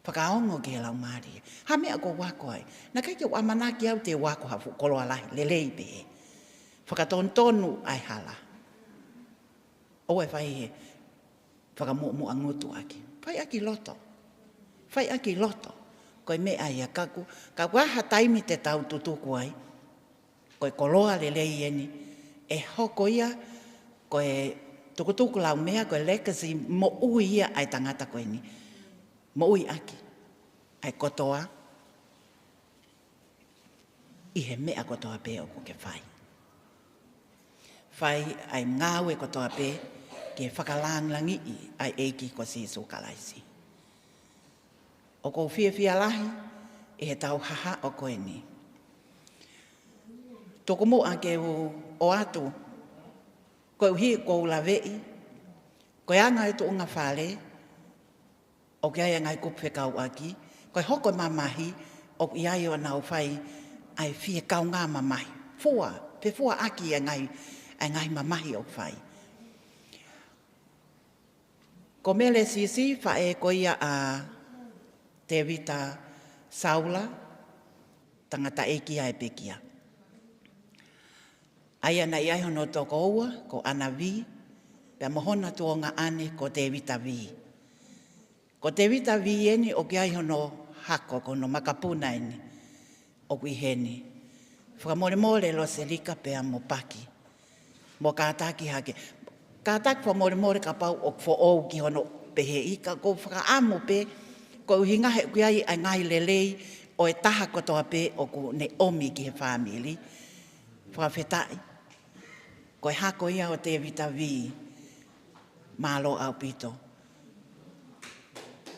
Whakaongo ki he lau maari. Ha mea ko wako ai. Na kai ke wamanaki au te wako hafu koloa lahi, lelei pe he. Whakatontonu ai hala. O e whai he, whakamu angutu aki. Whai aki loto. Whai aki loto. Koe mea ia kaku. Ka waha taimi te tau tutuku ai. Koe koloa lelei eni. E hoko ia, koe tukutuku lau mea, koe legacy mo ui ia ai tangata koe ni. Mo ui aki. Ai kotoa. I he mea kotoa pe o ke whai. Whai ai ngāwe kotoa pe ke whakalanglangi i ai eiki ko sisu kalaisi. O ko fia lahi, e he tau haha o koe ni. Toko mua ke o atu, koe uhi ko ula vei, koe anga e tu unga whale, o ke ai ngai kupe kau aki, koe hoko mamahi, o ki ai o nau whai, ai fie kau ngā mamahi. Pe fua aki e ngai mamahi o whai. Ko mele sisi whae ko ia a te vita saula, tangata eki ai pekia. Ai ana i ai hono toko ua, ko ana vi, pia mohona tuonga ane ko te vita vi. Ko te vita vi eni o ki ai hono hako, ko no makapuna eni, o kui heni. Whakamore lo se lika pia mo paki, mo kātaki hake. Kātaki whamore ka pau o kwo ou ki hono pehe ika, ko whakaamu pe, ko uhinga he kui ai ngai lelei, o e taha kotoa pe o ku ne omi ki he whamili. Whakawhetai. Ko e hako ia o te vita vi, malo au pito.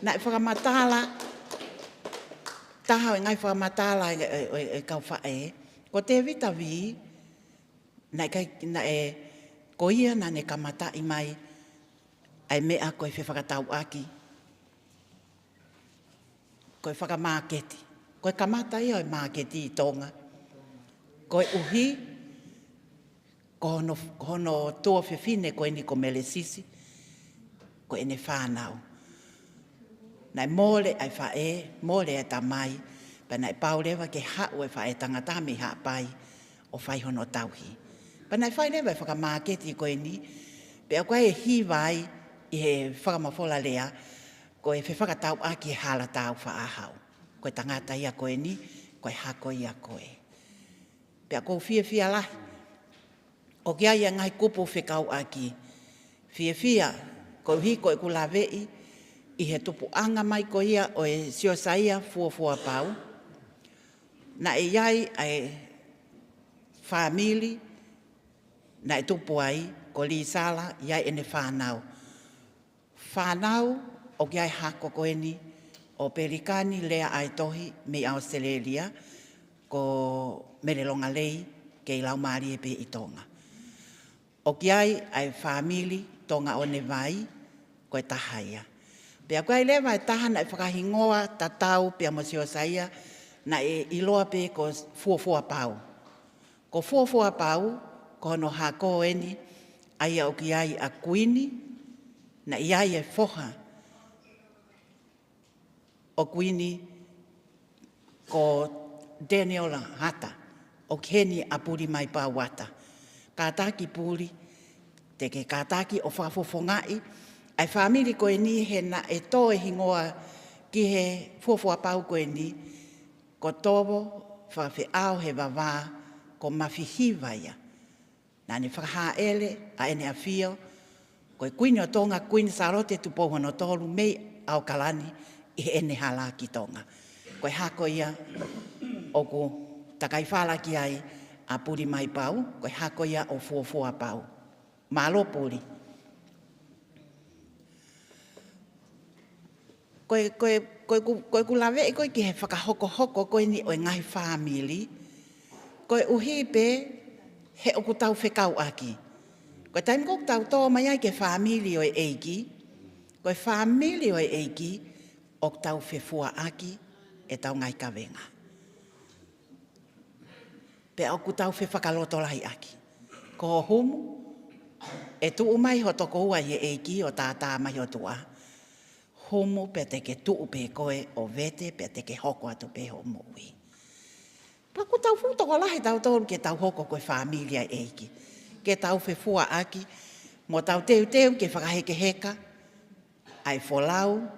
Nai whakamatala, taha o ngai whakamatala e kau whae, ko te vita vi, nai ko ia na ne kamata i mai, ai mea koe whakatau aki. Koe whakamaketi. Koe kamata ia o maketi i tonga. Koe uhi, ko hono tua whiwhine koe ni ko mele sisi, ko ene whanau. Nai mole ai whae, mole ai tamai, pa nai paurewa ke hau e whae tangatami haa pai o whai hono tauhi. Pa nai whai lewa e whakamaketi koe ni, pe a koe e hiwai i he whakamafola lea, koe whakatau aki e hala tau whaahau. Koe tangata ia koe ni, koe hako ia koe. Pe a kou fia lahi. O kia ia ngai kupu whekau aki. Fia, koe hi koe kula vei, i he tupu anga mai ko ia o e Sosiua Fuapau. Na e iai ai whamili, na e tupu ai, ko li sala, iai ene whanau. Whanau, o kia hako koe ni, o Pelikani lea ai tohi me Australia, ko merelonga lei, ke ilau maari e pe i tonga. O kiai ai whamili tonga o ne vai, koe tahaia. Pea koe lewa e tahana e whakahingoa tatau pea mosio saia na e iloa pe ko Fuapau. Ko Fuapau, ko no hako eni, aia o ki ai a kuini, na iai e foha o kuini ko Daniel Hata, o keni a puri mai pā wata. Kātaki puri, te ke kātaki o whafofongai, ai whamiri koe ni he na e tō e hingoa ki he Fuapau koe ni, ko tōwo whawhi au he wawā ko mawhihiwaia. Nā ni whakahaele a ene a whio, koe kuini o tonga kuini sarote tupohu no tolu mei au kalani i he ene hala ki tonga. Koe hako ia o ku takai whala ki ai a puri mai pau, koe hako ia o Fuapau. Malo puri. Koe kulawe e koe ki he whakahoko koe ni o e ngai whamili. Koe uhi pe he o ku tau whekau aki. Koe taim kok tau tō mai ai ke whamili o e eiki. Koe whamili o e eiki o tau whewhua aki e tau ngai kawenga. Pe o ku tau whewhakaloto lahi aki. Ko humu e tuu mai ho toko ua i e eiki o tātā mai o tua. Homo pe te ke tuu pe koe o vete pe te ke hoko atu pe ho moui. Pa ku tau whutoko lahi tau tōru ke tau hoko koe whamilia eiki. Ke tau whewhua aki, mo tau teu ke whakaheke heka, ai wholau,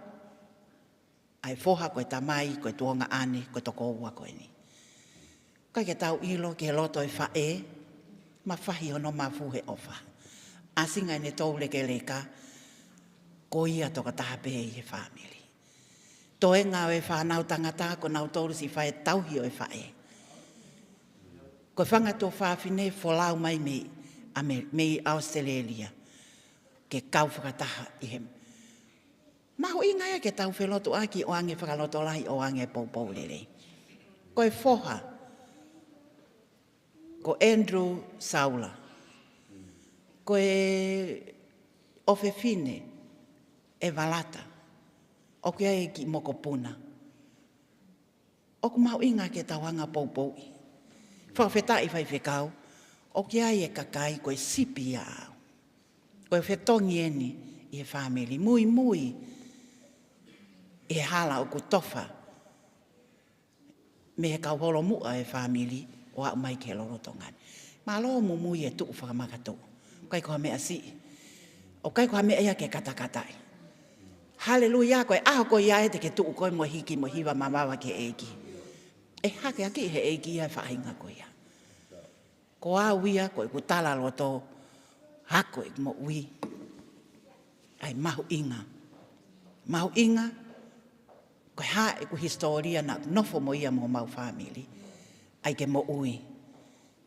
ai whoha koe tamai, koe tuonga ane, koe toko ua koe ni. Kai ke tau ilo ke loto e whae, ma whahi ono ma fuhe ofa. Asinga ne tau leke leka, ko ia toka taha pehe i he whamili. Toe ngā e whanau tangata ko nau tōru si whae tauhi o e whae. Ko whangato whawhine wholau mai mei Australia, ke kau whakataha i he. Maho inga ia ke tau whelotu aki o ange whakaloto lahi o ange poupou lere. Ko e whoha, ko Andrew Saula, ko e Ofefine, e Valata, o kia e ki Mokopuna. O ku mau inga ke tawanga poupou. Whawheta i whai whekau, o kia e kakai koe sipi au. Koe whetongi eni i e whamili, mui, e hala o ku tofa. Me he kau holo mua e whamili, o au mai ke lorotongani. Ma lo mui e tuu whakamakato. Kai koha mea si. O kai koha mea ia ke katakatai. Haleluia, koe aho koe ia e te ke tuu koe mo hiki mo hiwa mamawa ke eiki. E hake aki he eiki ia whahinga koe ia. Ko a uia koe ku tala loto hako e mo ui. Ai mahu inga. Mahu inga, koe ha e ku historia na nofo mo ia mo mau whamili. Ai ke mo ui.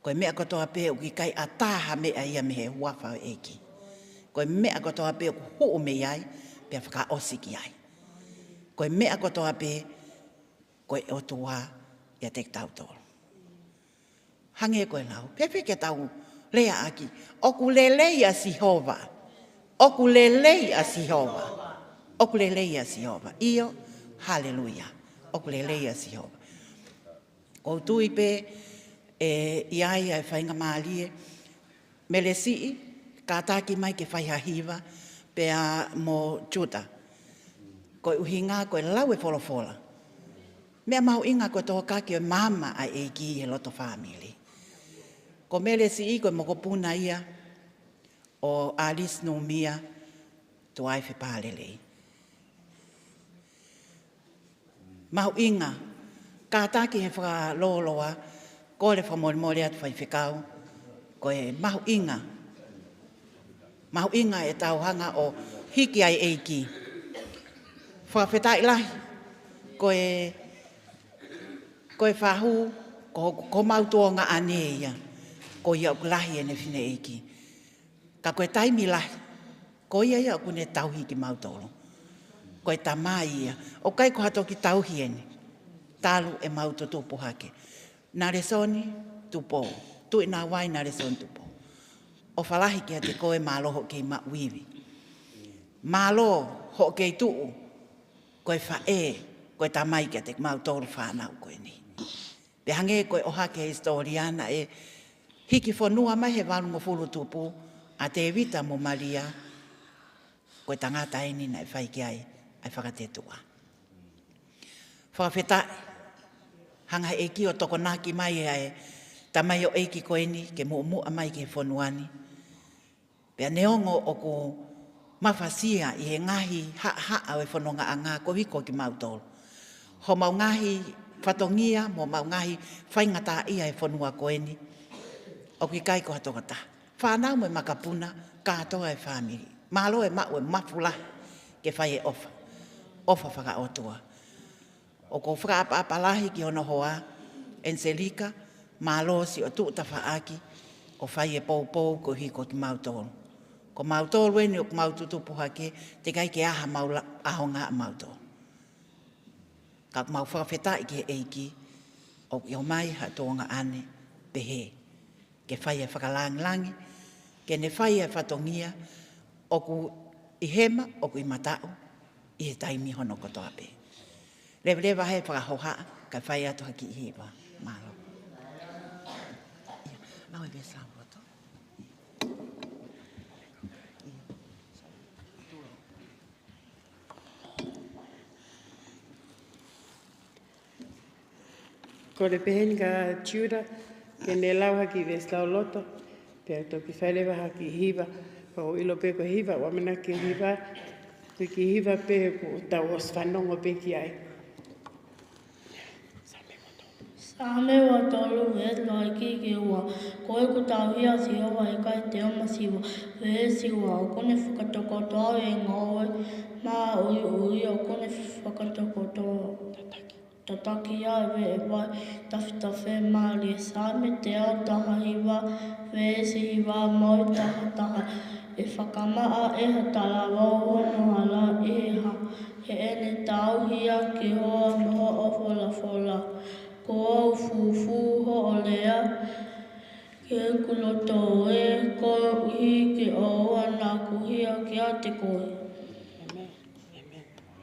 Koe mea kotoa pe uki kai a taha mea ia me he huafa o eiki. Koe mea kotoa pe uku huu me iai, pia whaka osiki ai. Koe mea kotoa pe, koe otua ia te tau tōru. Hange koe lau, pepe ke tau lea aki, oku lelei a Sihova, oku lelei a Sihova, oku lelei a Sihova. Io, haleluia, oku lelei a Sihova. Kou tui pe, iai ai whainga maalie, mele sii, kātaki mai ke whaihahiwa, pea mo Juta. Koe uhinga, koe lau e wholofola. Mea mahu inga koe toho kaki o mama a eiki he loto whamili. Ko mele si i koe mokopuna ia o Alice no Mia tu ai whepālelei. Mahu inga, kātaki he whakaloloa, ko le whamoremore atu whai whekau, koe mahu inga. Mahu inga e tau hanga o hiki ai eiki. Whawhetai lahi, koe whahu, ko mautua ngā aneia, ko ia uku lahi e ne whine eiki. Ka koe taimi lahi, ko ia uku ne tauhi ki mautoro. Koe tamai ia, o kai ko hato ki tauhi ene, talu e mauto tupu hake. Nare soni, tupo, tui nā wai nare soni tupo. O whalahi kia te koe mālo ho kei mauiwi. Mālo ho kei tuu, koe whae, koe tamai kia te mau tōru whanau koe ni. Pe hange koe o hake historiana e hiki whanua mai he walungo fulu tupu a te evita mo Maria koe tangata eni na e whaiki ai whakatetua. Whakawhetai, hanga e ki o toko naki mai e tamai o eiki koe ni ke mua mai ke whanuani. Pea neongo o ko mawhasia i he ngahi ha au e whanonga a ngā kohiko ki mautoro. Ho mau ngahi whatongia mo mau ngahi whaingata ia e whanua koe ni. O ki kai ko hatongata. Whanau me makapuna katoa e whamiri. Malo e mau e mafula ke whai e ofa. Ofa whaka otua. O ko whakaapalahi ki hono hoa Enselika, malo si o tuuta whaaki o whai e pou ko hiko ki mautoro. Ko mautoro e ni o maututupu hake te kai ke aha ahonga a mautoro. Ka mau whakawhetai ke eiki o i o mai hatonga ane pehe. Ke whai e whakalangi, ke ne whai e whatongia o ku i hema o ku i matao i he taimi hono kotoa pe. Lewa he whakahoha ka whai atu haki i hewa. Malo. Nau e besa roto. Ko le peheni ka tiura, ke ne lau haki ves lau loto, pia toki whailewa haki hiva, ko ilo pe ko hiva, wamana ke hiva, ko ki hiva pe ko tau os whanongo pe ki ai. Same wa tolu e lai ki ke ua, ko e ku tau hia si hawa e kai te oma siwa, e siwa o kone whakatoko toa e ngoe, mā ui o kone whakatoko toa. Tataki a e vai tawhitawhe maali e same te ao taha hiwa, e se hiwa moi taha e whakamaa e hatala wau hono hala e ha, he ene tau hia ki hoa moho o fola. Ko au fufu ho o lea, ke kuloto e ko uhi ke o ana kuhia ki a te koe.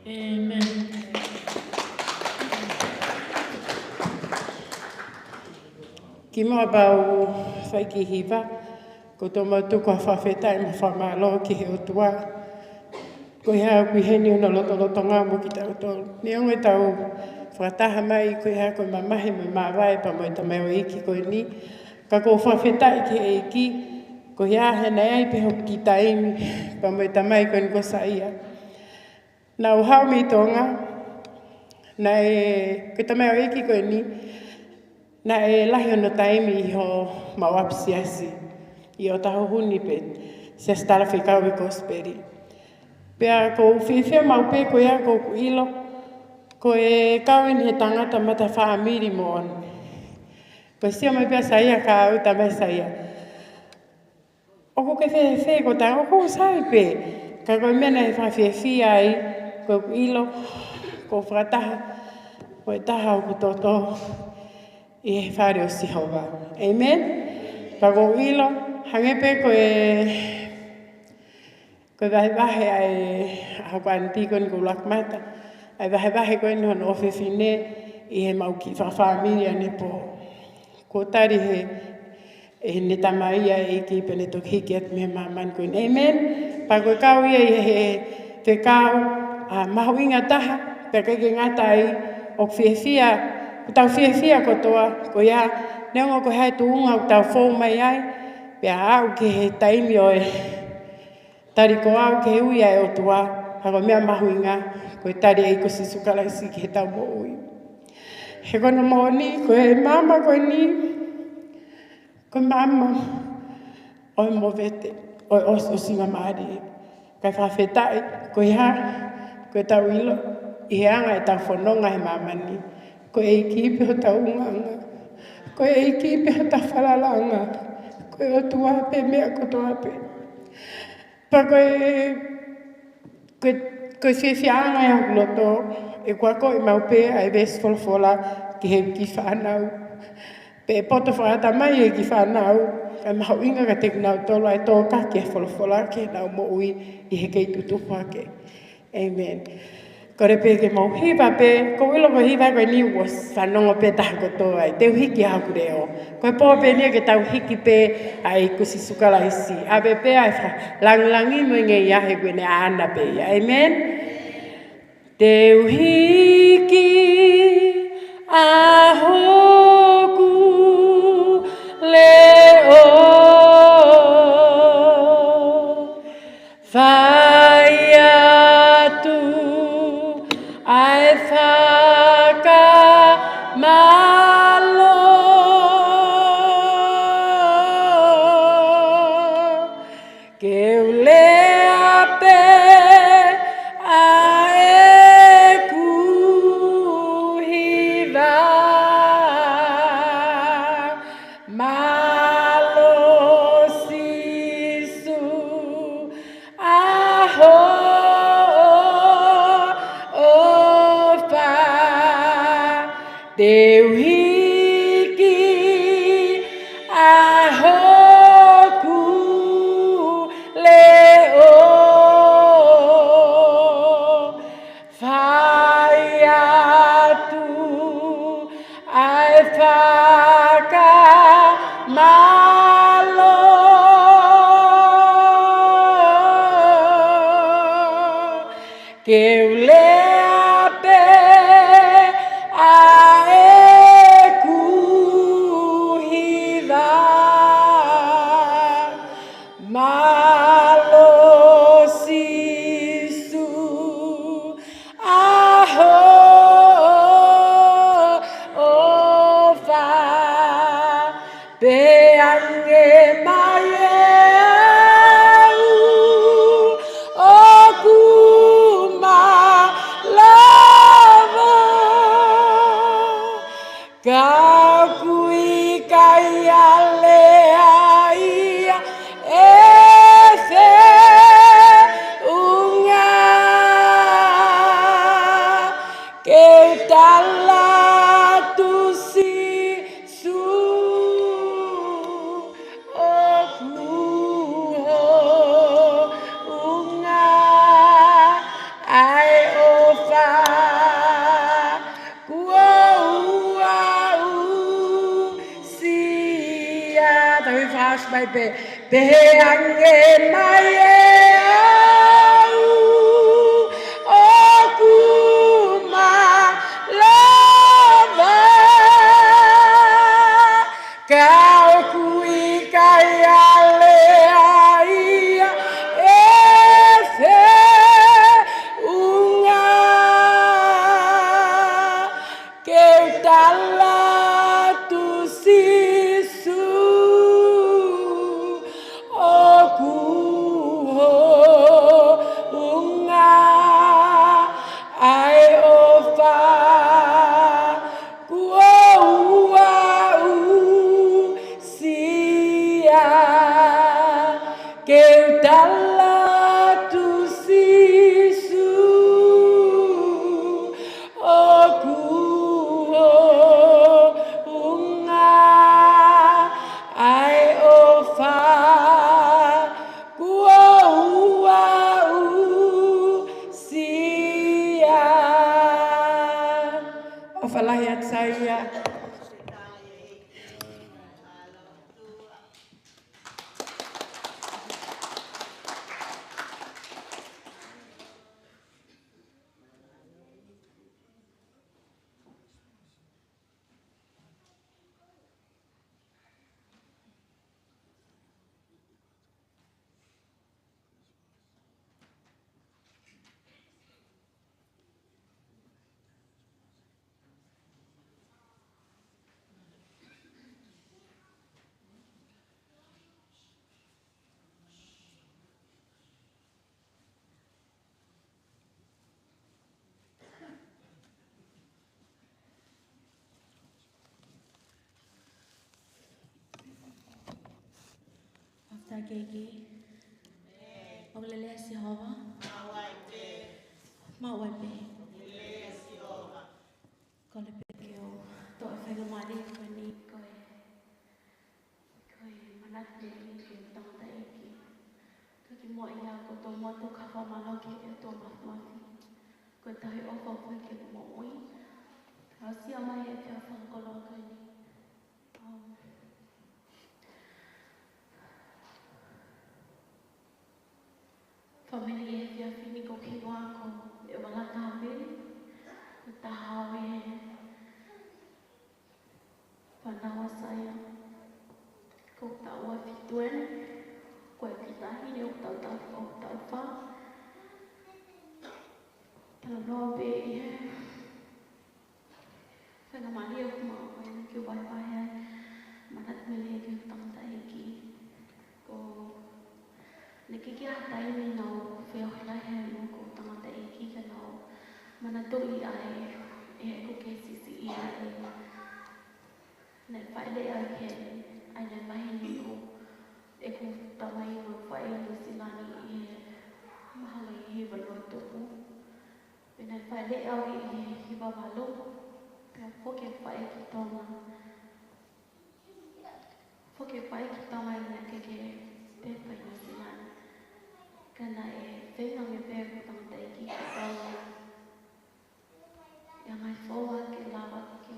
Amen. Ki mua pau whaiki hiva, ko tō mautuku a whawhetai ma whamalo ki he otua. Ko hea kui heni una loto ngā mo ki tau tōru. Neongo e tau whakataha mai ko hea koe mamahe me mawai pa mo e tamai o iki koe ni. Ka ko whawhetai ki e iki, ko hea hena ai peho ki taimi pa mo e tamai koe ni ko saia. Nā uhau mi tonga, na e koe tamai o iki koe ni, na e lahi ono taimi i ho mawapsiasi, i o taho huni pe, se stala whikau e kosperi. Pea ko whiwhia mau pe ko ia ko ilo, ko e kauen he tangata mata whaamiri mo on. Ko sia mai pea saia ka au ta mai saia. Oko ke whewhe ko ta, oko sai pe, ka koe mena e whawhiawhia ai, ko ilo, ko whataha, ko e taha o ko toto, i he whare o Sihova. Amen? Pa ko ilo, hangepe ko e wahe ai hako antiko ni ko lakmata, ai wahe ko ino no ofefine i he mau ki whawhamiri ane po. Ko tari he ne tamaia e ki pene toki hiki at me maman ko ino. Amen? Pa ko kau ia i he te kau a mahuinga taha, pe keke ngata ai o whiawhia, ko tau whiawhia kotoa, ko ia, neongo ko hei tuunga o tau whou mai ai, pia au ke he taimi o e, tari ko au ke ui ai o tua, hako mea mahuinga, ko e tari ei ko sisukalasi ki he tau mo ui. He kono mo ni, ko e mama ko ni, ko mama, o e mo vete, o e singa maari, kai whawhetai, ko ia, ko e tau ilo, i he anga e tau whanonga he mama ni, ko e kipe o tau unganga, ko e kipe o tau whalalanga, ko e o tuape mea ko tuape. Pa ko e whiawhianga e hau loto, e kua ko e maupe a e ves wholofola ki he ki whanau. Pe e poto whaata mai e ki whanau, ka mahu inga ka te nau tolo ai tō ka ki e wholofola ki he nau mo ui i he kei tutupu ake. Amen. Kore pe ke mau hiva pe, ko ilo ko hiva ko ni was whanongo pe taha kotoa ai, te uhiki haku reo. Koe po pe nia ke tau hiki pe ai kusi sukala isi. Abe pe ai langi mo inge iahe koe ne ana pe ia. Amen? Te uhiki ahoku leo. Whai atu ai whakamalo. Ke ulea pe ae kuhiva malo sisu aho ofa Deu hiki ahoku leo Whai atu ai whakamalo Ke ulea pe ae kuhiva malo sisu aho ofa pe ange mai Kau kui kai alea ia e se unga ke tala tu si su o kuho unga ai ofa Mai pe ange mai au o kuma lava kau kui kai alea ia e se unga ke tala tu sisu Takegi. Oglele Jehova. Mawaipe. Kole pekeo. To efega mari koni koe. Koe manate ki tangata eki. Toki mo ia ko to mo to kafa maloki e to mafmati. Ko tahi ofa koe ke mo'oi. Hau sia mai e te whangakolo kai ni. Family e te awhini ko ki noa ko e wangata hawiri. Ko tahawe he whanawa saia. Ko taua fituene. Ko e ki tahi ni o tau wha. Tala noa pe i he. Whanga mani o kuma o e ki o waiwai ai. Manat mele e ki o tangata e ki. Ko ne ki kia hatai ni nau whio hilai he no ko tangata e ki ka nau. Mana tui ai e ko ke sisi i ai. Ne whaile ai he. Ai ne mahi ni ko e ko tamai o whai o silani i he. Mahalo i he walua tupu. Pena whaile au i he hiwa walo. Pea whoke whae ki tonga. Whoke whae ki tonga i a ke pepa i silani. Kana e whenga me pēr ko tangata i ki tonga. Ia mai whoa ke lawa ke.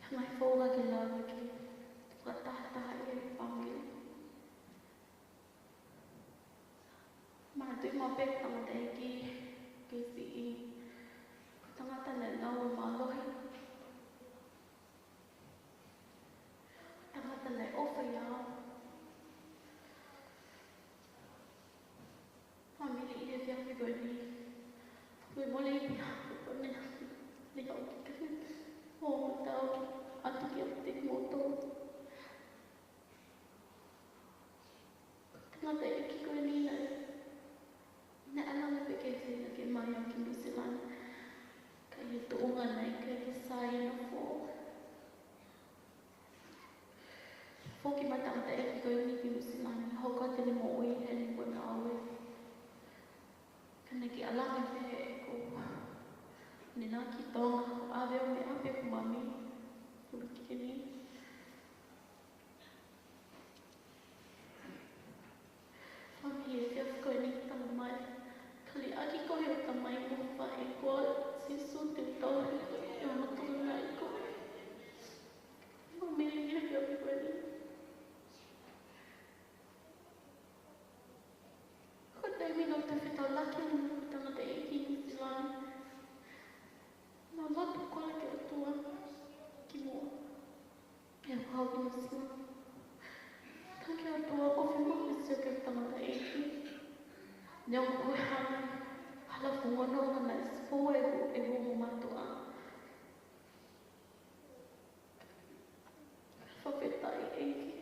Ia mai whoa ke lawa ke. Whakataha i e whangi. Mana tui mā pēr tangata i ki. Ke si i. Tangata ne nau o mālohi. Tangata ne ofa i au. Famili i he whiawhi koe ni. Koe mole i pia koe ne. Ni hau ki kahi. O tau atu ki atu te moto. Tangata i ki koe ni nei. Ne alanga pe ke whina ke mai au ki Musilani. Ka i tuunga nei ka i sai na fō. Fōki mai tangata e ki koe ni ki Musilani. Hoka te ni mo ui he ni koe na aue. Kana ki alanga pe e ko. Ni nā ki tonga. Awe o me ape ko mami. Kuru ki ni. Famili e whiawhi koe ni tanga mai. Kali aki koe o tamai mo whae koe. Sisu te tauhi koe. E o matunga nai koe. Famili e whiawhi koe ni. Ko teimi no te whetau laki o mo tangata e ki Musilani. Nā lotu koe ke atua. Ki mua. E whau ki Musilani. Ka ke atua o whimau e sio ke tangata e ki. Neo koe hana. Hala whangono ngana spō e ho mo matua. Whawhetai e ki.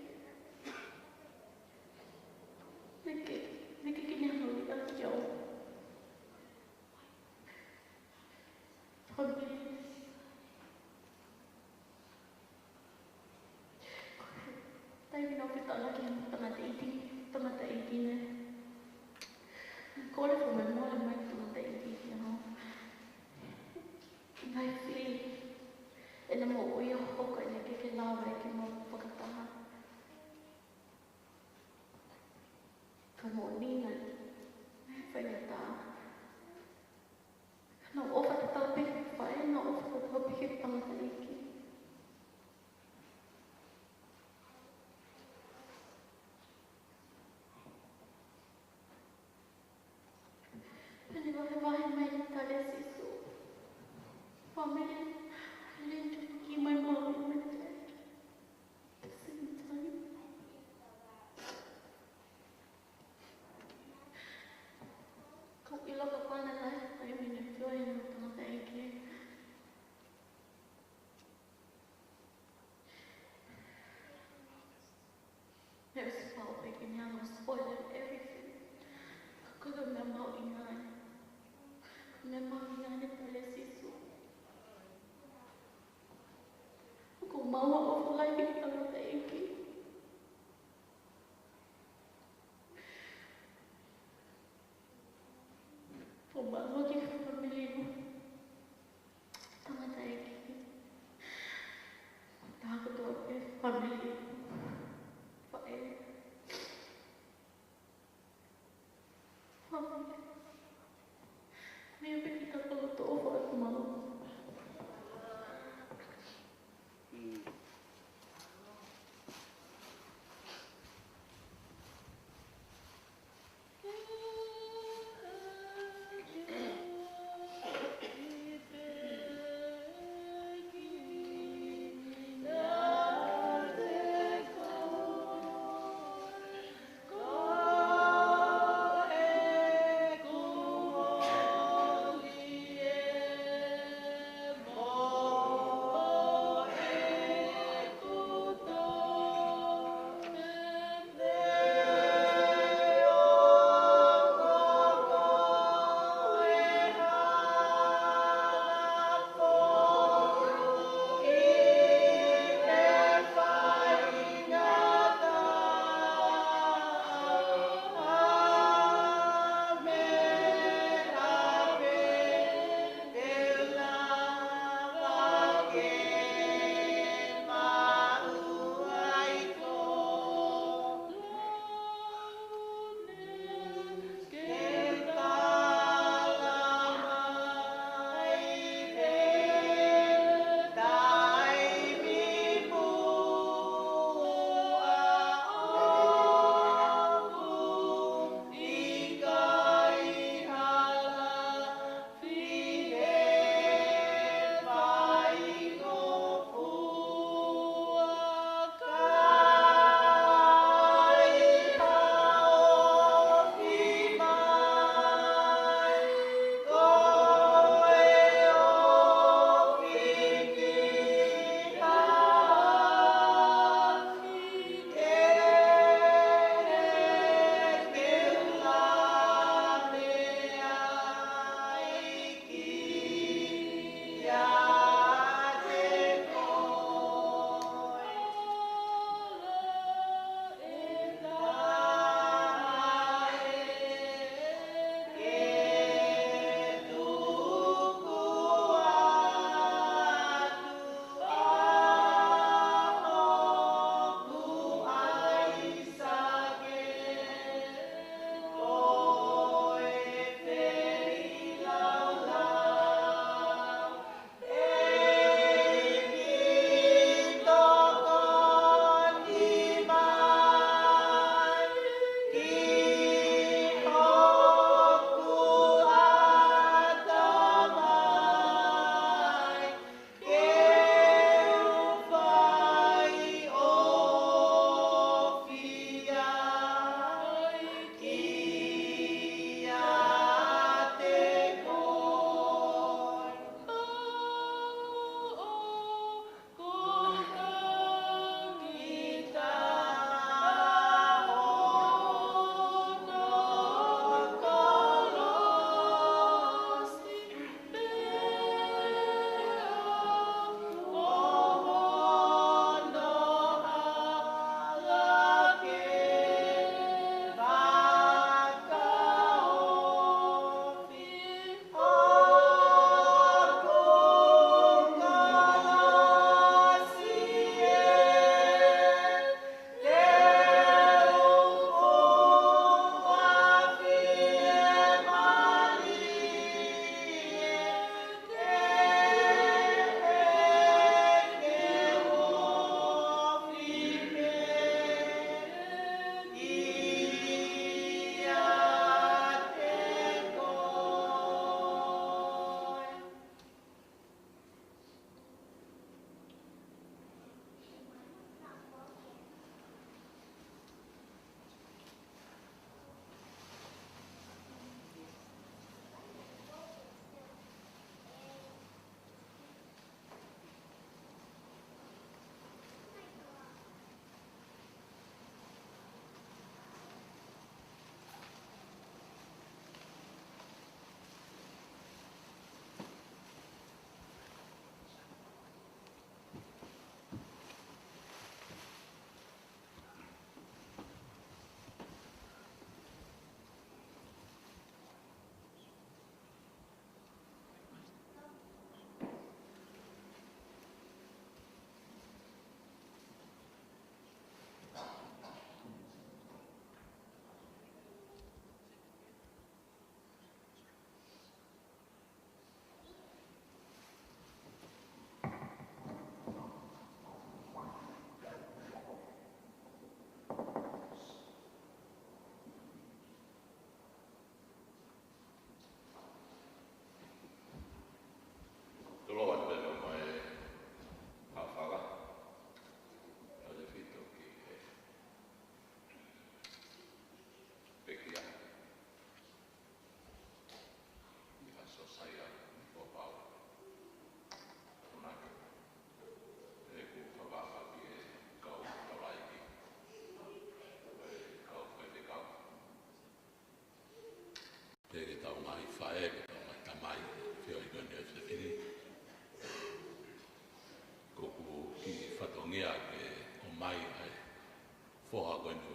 Neke ki nehano i aki au. Famili. Taimi nau whetala ki tangata e ki ne. Kore ko me mole mai tangata e ki anō. Nai whiri. E na mo ui o hoka e ne ke lawa e ke mo whakataha. Ka mo nina. Whaingata. Nā ofa te tau peke whae, nā ofa te tau peke tangata e ki. Pene wahe mai i tale sisu. Famili, rintu ki mai maui me te ake. Te same time. Kau i loka pana lai, ai mine whioi no tangata e ki. There's a spell peke ni anga spoiler everything. Ka koe mea mau i ngai. Me mau i ngai ne tale sisu. Ko maua o whai ki tangata e ki. Ko maua ki famili no. Tangata e ki. Ko tākatua e famili. Mea peki ka koloto o wha aku mau. Ko e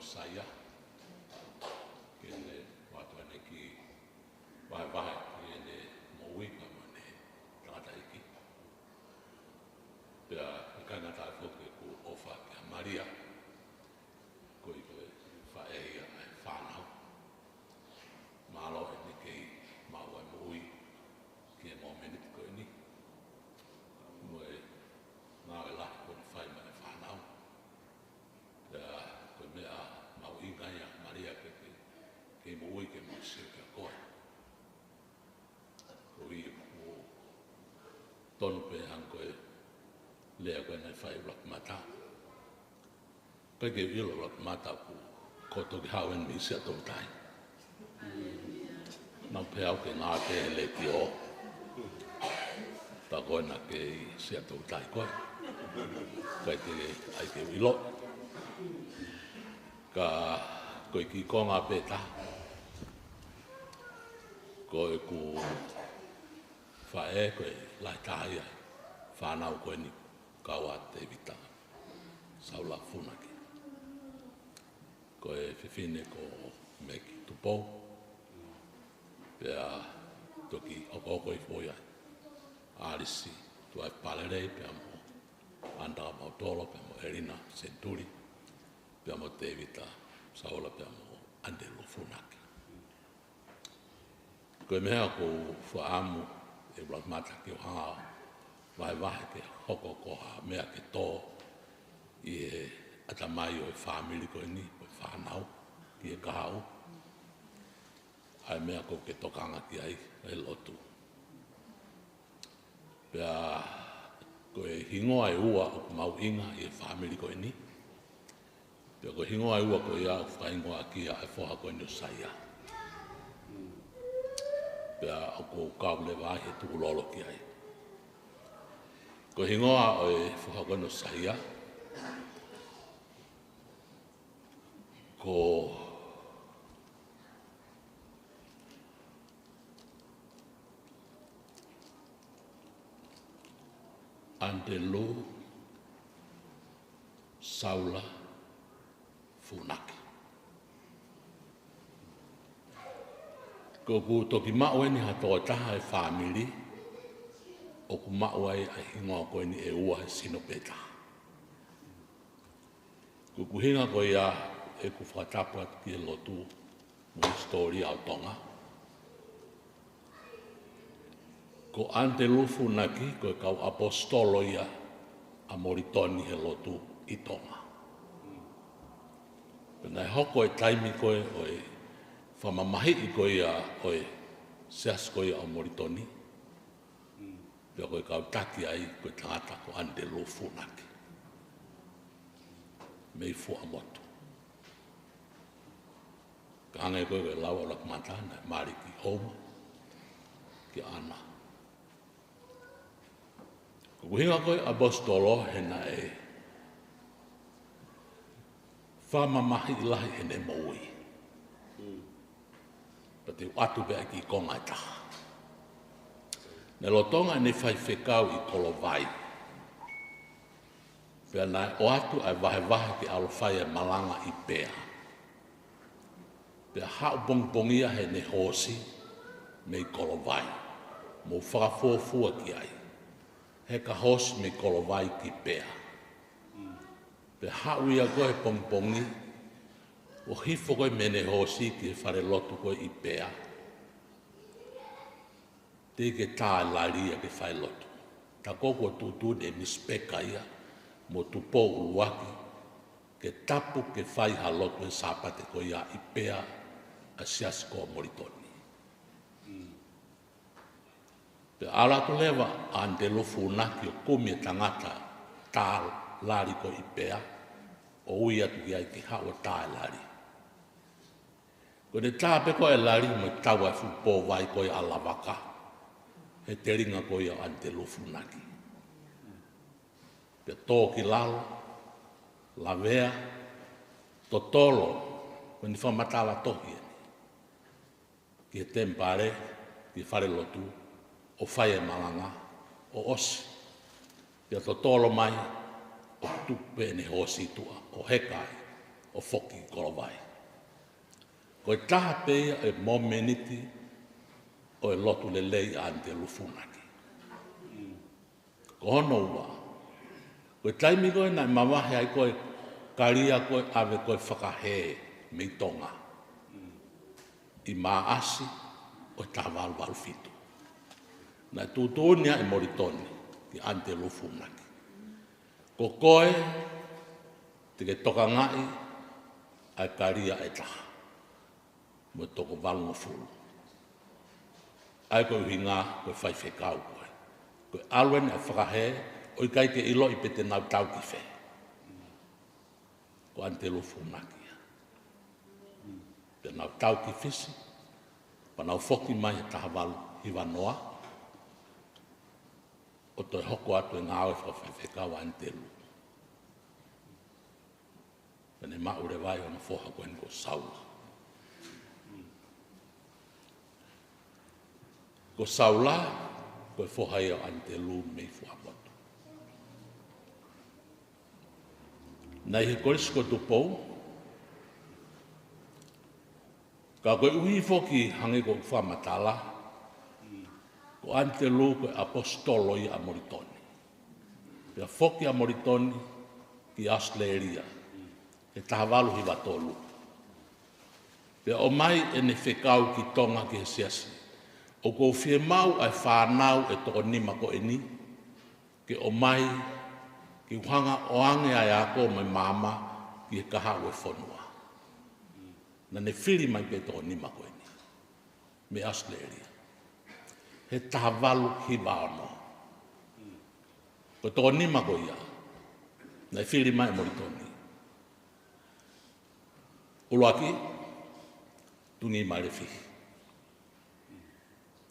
saia. Kene watu ane ki wae kene moui kamane tata iki. Pea ikana tae foke ku ofa kia Maria. Koe whaeia ai whanau. Malo ene kei maua moui kia mō meniti koe ni. Moe ngāwe lahi kone whai mai whanau. Koe mea mau inga ia Maria ke moui ke mo sirka koe. Koe mo tonu pe hang koe lea koe nei whai ulak mata. Koe ke ilo ulak mata ku koto ki hawen mi sia tō tai. Nau pe au ke ngā ke le ki o. Ta koe na ke sia tō tai koe. Koe te ai ke ilo. Ka koe ki konga peta. Koe ku whae koe lai taia. Whanau koe ni kawa te vita. Sosiua Funaki. Koe whiwhine ko me ki tupou. Pea toki oko i fōia. Arisi tuai palerei pea mo Andara Mautolo pea mo Erina Senturi. Pea mo Tevita Saola pea mo Andelo Funaki. Koe mea ko whaamu e mata ki o hanga wahe ke hoko koha mea ke tō i e atamai o e whamiri koe ni, o e whanau, ki e kahau. Ai mea ko ke tokanga ki ai, e lotu. Pea koe hingoa e ua o mau inga i e whamiri koe ni. Pea koe hingoa e ua koe ia o whaingoa ki a e whoha koe ni o saia. Pea o ko kaule wahi e tukulolo ki ai. Ko hingoa o e whahakono saia, ko Andelo Sosiua Funaki. Ko ku toki mao ni hatoa taha e whamiri, o ku mao ai a hingoa koe ni e ua e sino peta. Ko ku hinga koe ia e ku whatapua ki e lotu mo histori au tonga. Ko Andelo Funaki koe kau apostolo ia a moritoni he lotu i tonga. Pena e hoko e taimi koe o e whamamahi i koe ia o e seas koe au moritoni. Pea koe kau taki ai koe tangata ko Andelo Funaki. Mei fua motu. Ka angai koe koe lawa lak matana e mari ki homa, ki ana. Ko kuhinga koe apostolo hena e whamamahi ilahi hene maui. Pate atu pea ki konga e taha. Ne lotonga ne whai whekau i kolo vai. Pea nai o atu ai vahe ki alo whai e malanga i pea. Pea hao bongbongia he ne hosi me i kolo vai. Mo whakafofua ki ai. He ka hosi me i kolo vai ki pea. Pea hao ia koe bongbongi. O hifo koe me ne hosi ki e whare lotu koe i pea. Te ke tā laria ke whai lotu. Ta koko tutu ne mispeka ia, mo tupo uruaki, ke tapu ke whai halotu e sāpate ko ia i pea a siasi ko moritoni. Pe ala to lewa Andelo Funaki o kumi e tangata tā lari ko i pea, o ui atu ki ai ki hawa tā lari. Ko ne tā pe ko e lari mo tawa e fupo vai ko i alavaka. He te ringa ko ia Andelo Funaki. Pe tō ki lalo, lavea, totolo, ko ni whamatala tohi eni. Ki e tempare, ki whare lotu, o whai e malanga, o osi. Ki a totolo mai, o tupe ne hosi tua, o hekai, o foki korovai. Ko e taha pēia e momeniti o e lotu le lei a ante lufunaki. Ko hono ua. Ko e taimi koe na mamahe ai koe karia koe ave koe whakahe me tonga. I maasi o e taha walu fitu. Na tūtōnia e moritoni ki ante lufunaki. Ko koe te ke toka ngai ai karia e taha. Mo toko valunga fulu. Ai koe hinga koe whai whekau koe. Koe alwen e whakahe o i kai ke ilo i pete nau tau ki whe. Ko ante lufunaki. Te nau tau ki whisi. Pa nau whoki mai e taha walu hiwa noa. O toi hoko atu e ngāwe whawhai whekau ante lu. Pene maure vai o na whoha koen ko saula. Ko saula, koe whohai o ante lu mei whamotu. Nei he korisko tupou, ka koe uhi whoki hangi ko whamatala, ko ante lu koe apostolo i a moritoni. Pea whoki a moritoni ki Australia, e tahavalu hi watolu. Pea o mai e ne whekau ki tonga ki he siasi. O kou fie mau ai whanau e toko nima ko e ni, ke o mai ki uhanga o ange ai ako mai mama ki he kaha ue whonua. Na ne whiri mai pe toko nima ko e ni, me Australia. He tahavalu hi wāno. Ko toko nima ko ia, na whiri mai moritoni. Uloaki, tungi mai le whihi.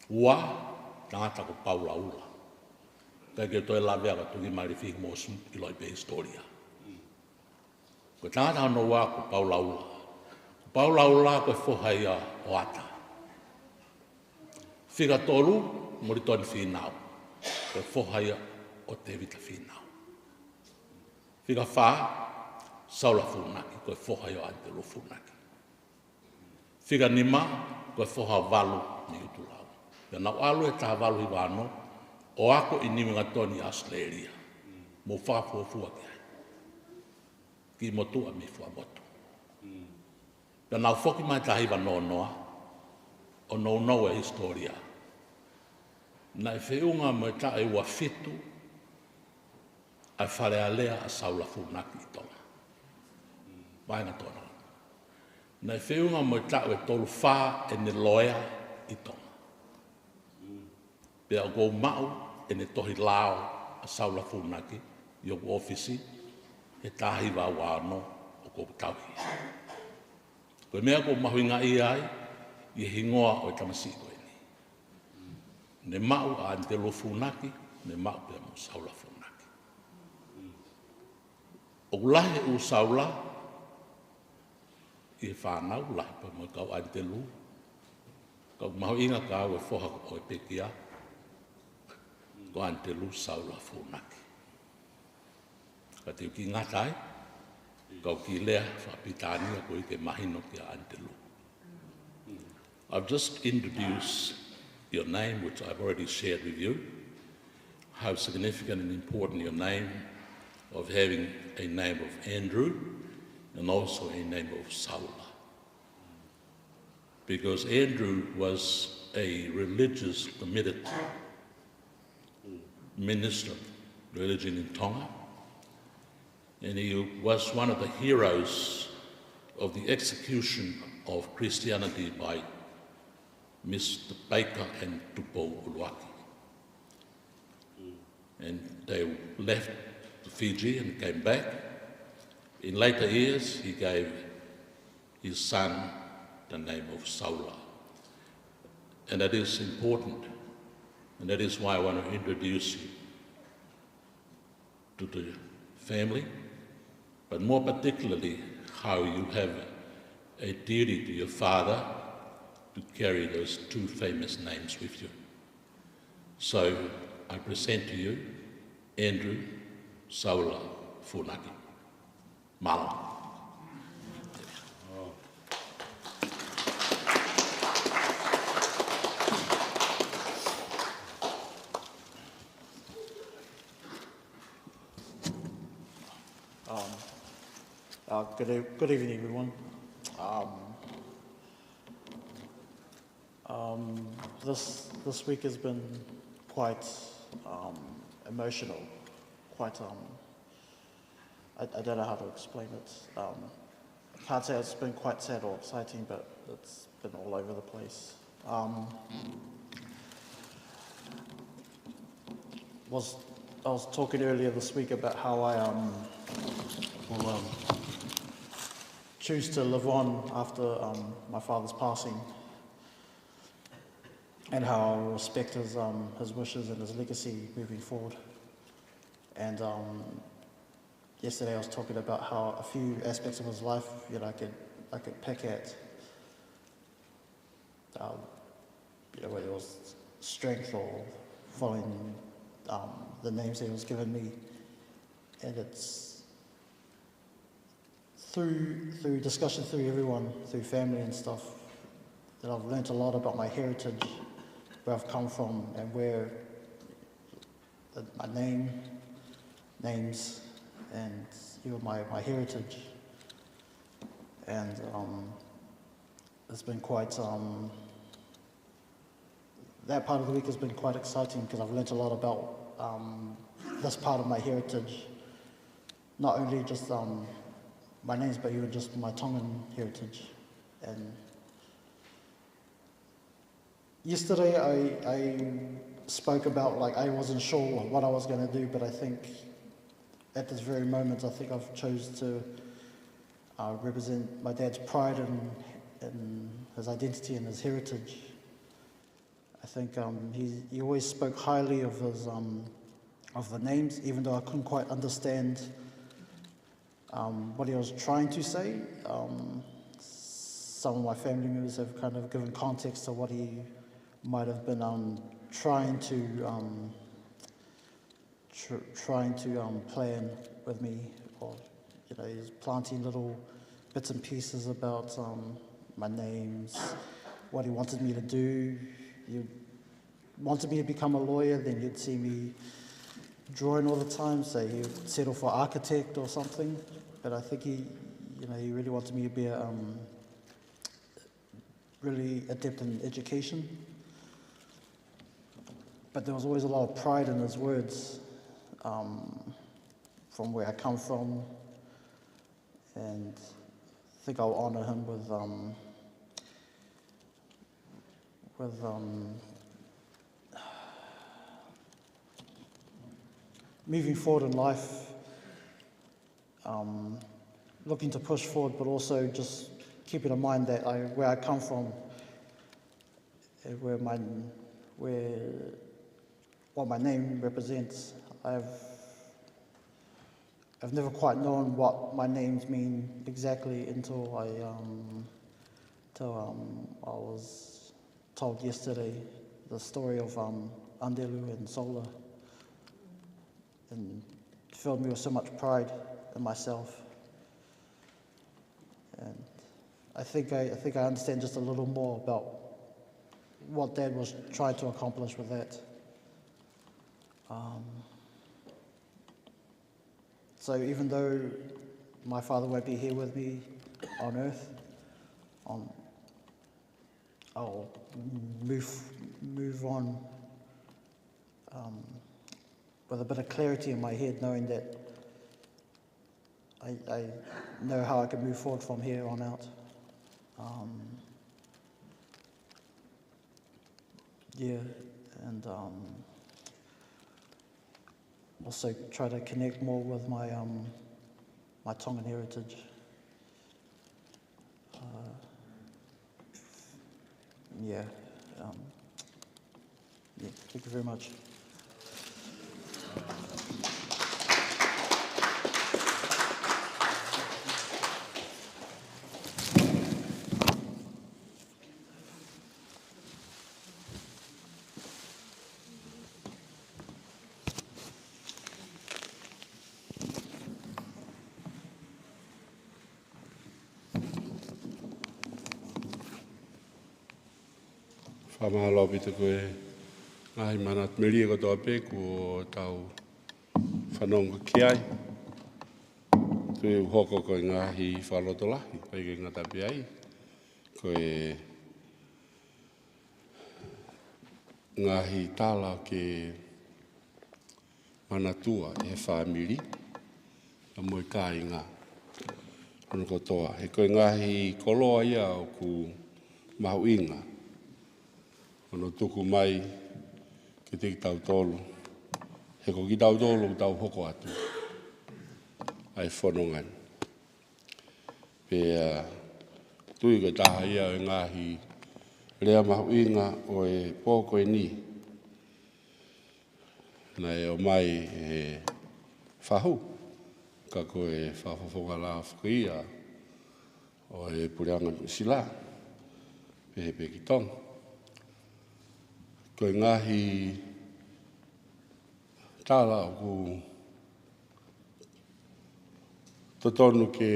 Ua, tangata ko paulaula. Kai ke toi lavea ka tungi mai le whihi mosu i loi pe historia. Ko tangata hano ua ko paulaula. Ko paulaula ko e whohai a o ata. Whiga tolu, moritoni whinau. Ko e whohai o te vita whinau. Whiga wha, Saula Funaki, ko e whohai o ante lo Funaki. Whiga nima, ko e whoha walu ni utulau. Pea nau alu e taha walu i wano, o ako i niwinga toni Australia. Mo whakafua ki ai. Ki motua mi whamotu. Pea nau whoki mai taha iwa noa, o no e historia. Na e whiunga mo e taha i ua fitu, ai whare alea a Saula Funaki i tonga. Vainga tōna. Nei whiunga mo i tau e tolu whā e ne loea i tonga. Pea o kou mau e ne tohi lao a Saula Funaki i o ofisi e tahi wā wāno o kou tauhi. Koe mea kou mahuinga i ai i e hingoa o e tamasi koe ni. Ne mau a ante lo Funaki, ne mau pea mo Saula Funaki. O lahe u Saula, i whanau lahi pa mo kau ante lu. Kau maho inga kau e whoha o e pekia. Ko ante lu Saula Funaki. Ka te ki ngatai, kau ki lea whapitania ko i ke mahino ki ante lu. I've just introduced your name, which I've already shared with you. How significant and important your name of having a name of Andrew and also a name of Saula. Because Andrew was a religious, committed minister of religion in Tonga, and he was one of the heroes of the execution of Christianity by Mr. Baker and Tupo Uluaki. And they left Fiji and came back. In later years, he gave his son the name of Saula. And that is important. And that is why I want to introduce you to the family, but more particularly how you have a duty to your father to carry those two famous names with you. So I present to you Andrew Saula Funaki. Malo. Good evening, everyone. This week has been quite emotional. Quite I don't know how to explain it. I can't say it's been quite sad or exciting, but it's been all over the place. I was talking earlier this week about how I will choose to live on after my father's passing, and how I will respect his wishes and his legacy moving forward. And yesterday I was talking about how a few aspects of his life, I could pick at, whether it was strength or following the names that he was given me. And it's through discussion, through everyone, through family and stuff, that I've learnt a lot about my heritage, where I've come from, and where my names, and my heritage. And it's been quite, that part of the week has been quite exciting, because I've learnt a lot about this part of my heritage, not only just my names, but even just my Tongan heritage. And yesterday I spoke about, I wasn't sure what I was going to do, but I think at this very moment, I think I've chose to represent my dad's pride in his identity and his heritage. I think he always spoke highly of his of the names, even though I couldn't quite understand what he was trying to say. Some of my family members have kind of given context to what he might have been trying to plan with me, or he's planting little bits and pieces about my names, what he wanted me to do. He wanted me to become a lawyer, then you'd see me drawing all the time, say he'd settle for architect or something. But I think he really wanted me to be really adept in education. But there was always a lot of pride in his words, from where I come from, and I think I'll honour him with moving forward in life, looking to push forward, but also just keeping in mind that where I come from, what my name represents. I've never quite known what my names mean exactly until I was told yesterday the story of Andelu and Sola, and filled me with so much pride in myself. And I think I understand just a little more about what Dad was trying to accomplish with that. So even though my father won't be here with me on earth, I'll move on with a bit of clarity in my head, knowing that I know how I can move forward from here on out. And also try to connect more with my my Tongan heritage. Thank you very much. Whamahalo pita koe ngai manat melia ko tō pe ko tau whanonga ki ai. Tu tui hoko koe ngahi whalotolahi, koe ke ngata peai. Koe ngahi tala ke manatua e whamiri, a moe kai ngā. Ono kotoa, he koe ngahi koloa ia o ku mahu inga. Ono tuku mai ke te tau tolu. He ko ki tau tolu tau hoko atu. Ai whanongan. Pea tui ka taha ia o ngahi rea mahu inga o e pōkoe ni. Nei o mai e whahu. Ka koe whawhawhonga la whakaia o e pureanga sila. Pehe pe ki tong. Koe ngahi tala o ku totonu ke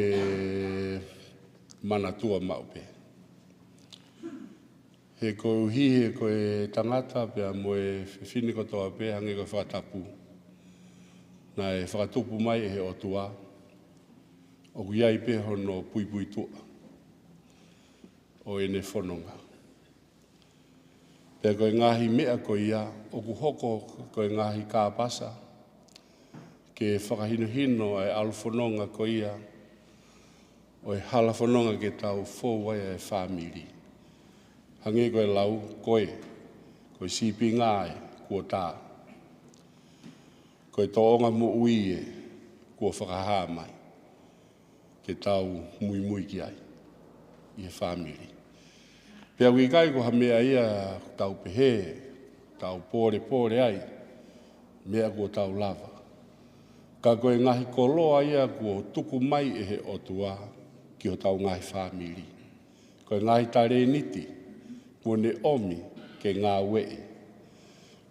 manatua maupe. He koe uhi he koe tangata pea moe whiwhini kotoa pe hange koe whatapu. Na e whakatupu mai e he otua. O ku iai pe hono pui pui tua. O ene whanonga. Pea koe ngahi mea koe ia, o ku hoko koe ngahi kāpasa. Ke whakahino hino ai alu whanonga koe ia. O e hala whanonga ke tau fōwai e whamiri. Hange koe lau koe, koe sipi ngāe kua tā. Koe toonga mo ui e kua whakaha mai. Ke tau mui mui ki ai, i e whamiri. Pea wikai ko ha mea ia tau pehe, tau pōre pōre ai, mea kua tau lava. Ka koe ngahi koloa ia kua tuku mai e he otua ki o tau ngahi whamiri. Koe ngahi tare niti, kua ne omi ke ngā wei.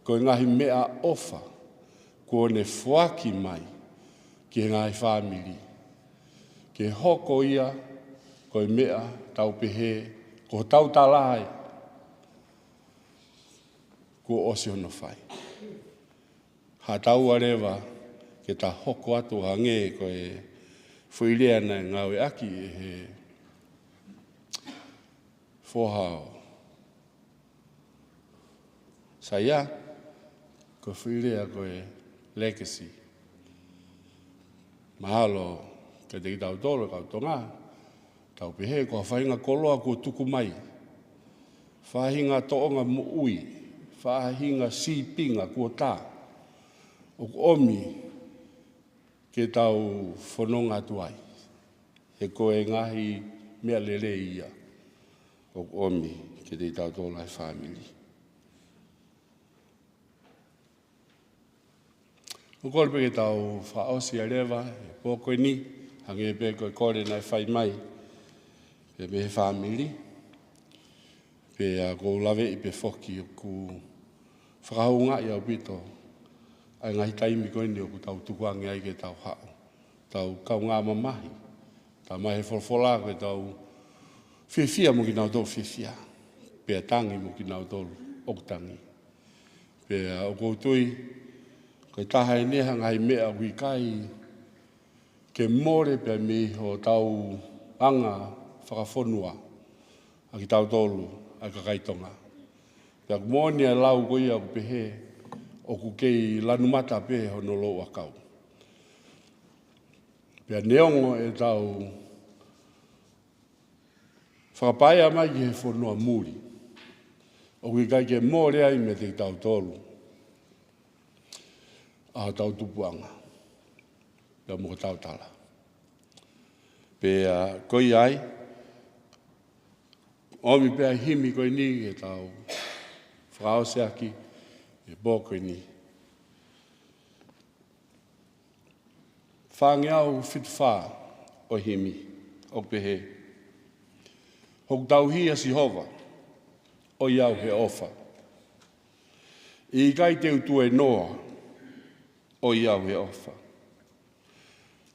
Koe ngahi mea ofa, kua ne whaki mai ki ngahi whamiri. Ke hoko ia, koe mea tau pehe, ko tau talai, kua osi hono whai. Ha tau arewa, ke ta hoko atu hange koe whuirea nei ngawe aki e he whohao. Saia, ko whuirea koe legacy. Mahalo, ke te ki tau tolo, kau tonga, tau pehe, ko whahinga koloa ko tuku mai. Whahinga toonga mo ui, whahinga sipinga kua tā. O omi, ke tau whanonga tuai. He koe ngahi mea lele ia. O omi, ke te tau tolo ai whamiri. O kore pe ke tau whaosi a rewa, e pōkoe ni, hange pe koe kore nai whai mai, pe me he whamiri, pe a kou lawe i pe whoki o ku whakahunga i au pito, ai ngahi taimi koe ni o ku tau tukuangi ai ke tau hao, tau kau ngā mamahi, tau mai he wholwhola koe tau whiwhia mo ki nau tolu whiwhia, pe a tangi mo ki nau tolu oktangi, pe a o koutui, koe taha e neha ngai mea hui kai ke more pe me ho tau anga whakawhonua a ki tau tolu a ka kaitonga. Pea kumoni a lau koe ia ku pehe o ku kei lanumata pe hono lo akau. Pea neongo e tau whakapaia mai ki he whonua muri. O kui kai ke more ai me te tau tolu. A tau tupuanga. Pea mo tau tala. Pea koi ai. Omi pea himi koi ni e tau whakaose aki e bō koi ni. Whangi au whitwha o himi o pehe. Hok tau hia si hova o iau he ofa. I kai te utu e noa o iau he ofa.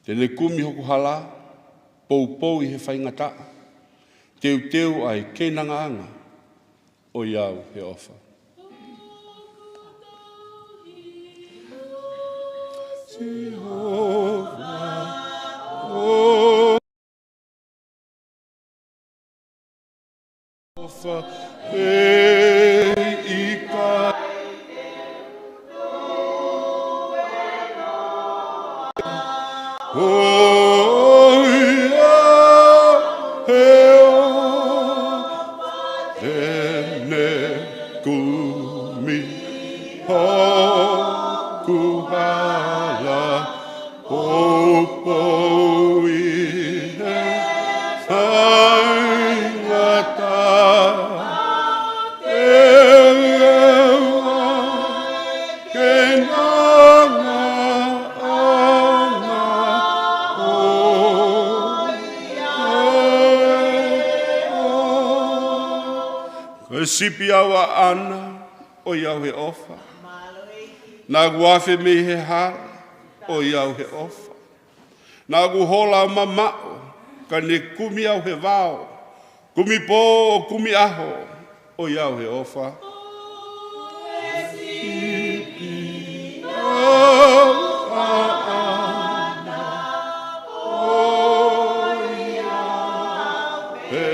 Te le kumi hoku hala, pou pou i he whaingata, teu ai kenanga anga o iau he ofa. Jehova, o ofa e ika o ia he o ene kumi ho kuhala o i he whaingata sipi awa ana o iau he ofa. Nā guafe me he hala o iau he ofa. Nā guhola mamao ka ne kumi au he vao. Kumi pō o kumi aho o iau he ofa. Sipi awa ana o iau he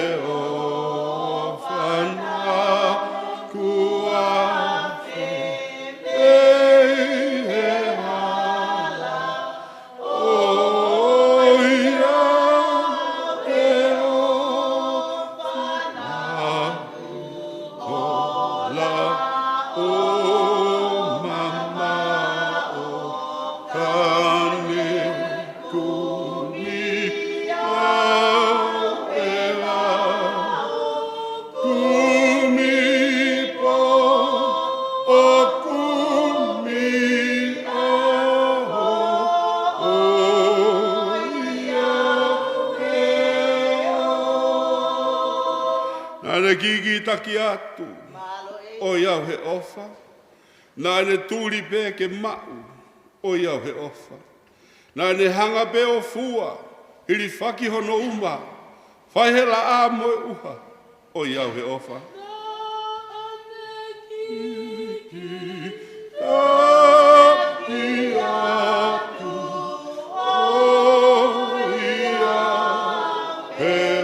Gigi taki atu o iau he ofa. Nā ne tūri pē ke mau o iau he ofa. Nā ne hanga pē o fua hiri whaki hono uma. Whaihela a moe uha o iau he ofa. Taki atu o iau he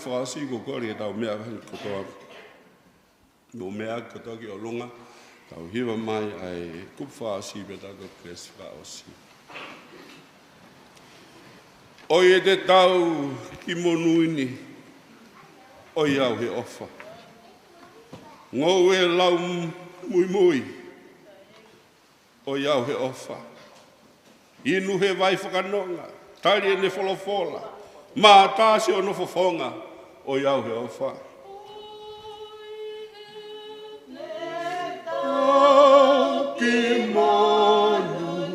whaasi ko kore e tau mea kotoa. No mea kotoa ki o longa. Tau hiwa mai ai kup whaasi me tako kres whaosi. Oi e te tau ki monuini. Oi au he ofa. Ngau e lau mui mui. Oi au he ofa. Inu he vai whakanonga. Tari e ne wholofola. Mā tāsi o no fofonga o iau he ofa. O ki monu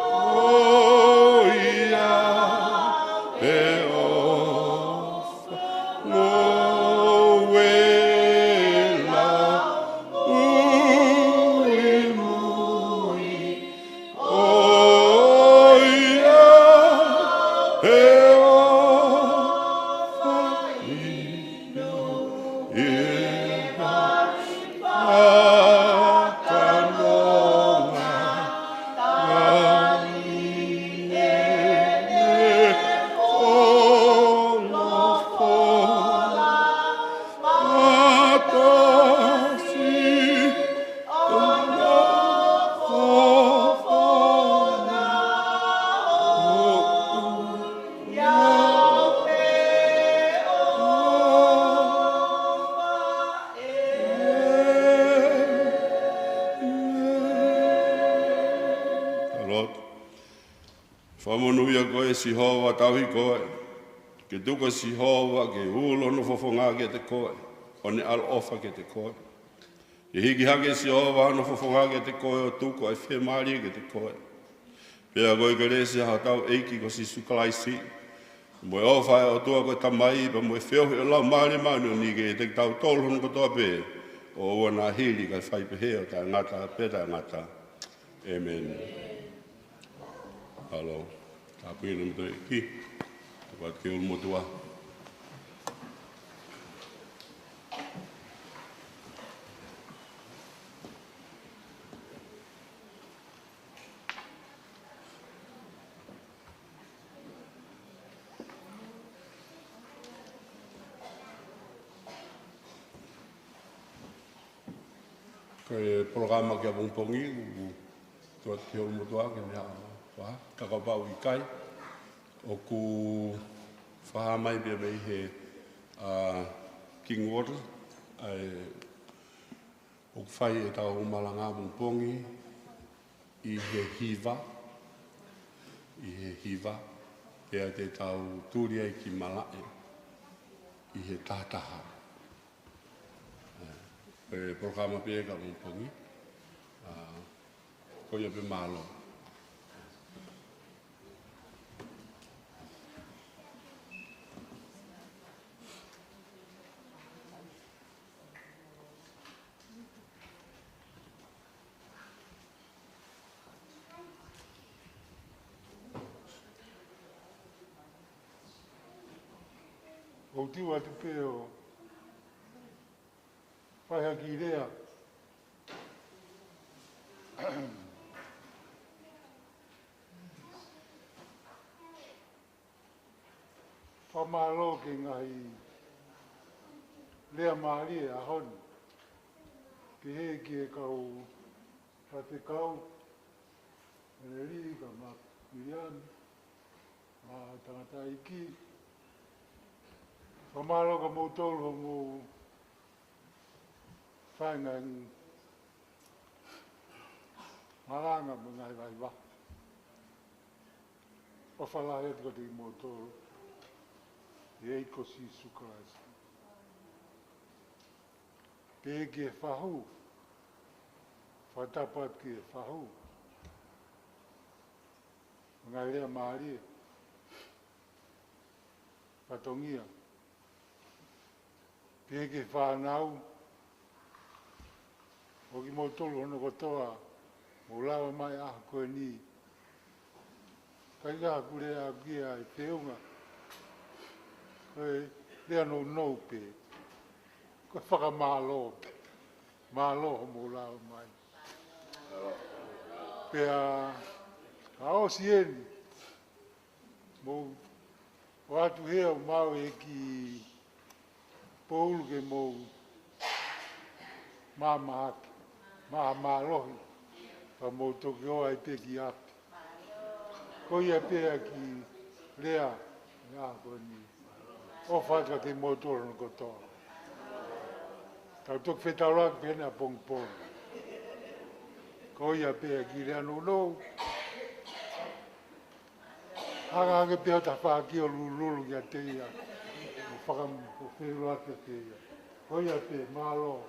o iau he ofa. Ngō e la ui mui o iau he ofa. si hoa tauhi koe. Ke tuka si hoa ke ulo no fofonga ke te koe. O ne al ofa ke te koe. Ke hiki hake si hoa no fofonga ke te koe o tuko ai whemari ke te koe. Pea koe ke rese ha tau eiki ko si sukalaisi. Moe ofa e o tua koe tamai, pa moe whiohi o lau maare manu ni ke te tau tolu hono kotoa pē. O ua nā hiri kai whaipehe o tā ngata, pētā ngata. Amen. Hello. Tā pūina mto e ki. Te wat ke ulu motua. Koe programa kia pongpongi, tuat kia umutua kia mea wha, kakapau i kai. O ku whahamai bia mei he King Water, o ku whai e tau umalanga pongpongi i he hiva, pia te tau tūria i ki malae, i he tātaha. E programa pia ka pongpongi, ko ia pe malo. O tiu atu pe o whaiha ki rea. Whamalo ke ngai lea maari e ahoni. Ke he ki e kau hate kau, e ri ka ma Miriam, ma tangata iki. Whamalo ka mautolu ho mo whainga maranga mo ngai vai wa. O whalai atu ka te mautolu. E eiko si sukarasi. Pe ki e whahu. Whatapat ki e whahu. Ngai rea maari e. Whatongia. Pe ki e whanau. O ki mautolu hono kotoa. Mo lawa mai aha koe ni. Kai kaha kure a kia e peunga. Koe rea no nou pe. Koe whakamālo pe. Mālo ho mo lawa mai. Pea a osi eni. Mo o atu hea o mau e ki poulu ke mo mamahaki. Maha mālohi. Pa mo toki oa i pe ki api. Ko ia pea ki rea. Ia koe ni. O whaka te motoro no kotoa. Tau toki whetaurak pene a pongpong. Ko ia pea ki rea no nou. Hanga ange pea ta whaki o lulu ki a te ia. Whakam o wheruak a te ia. Ko ia pea mālo.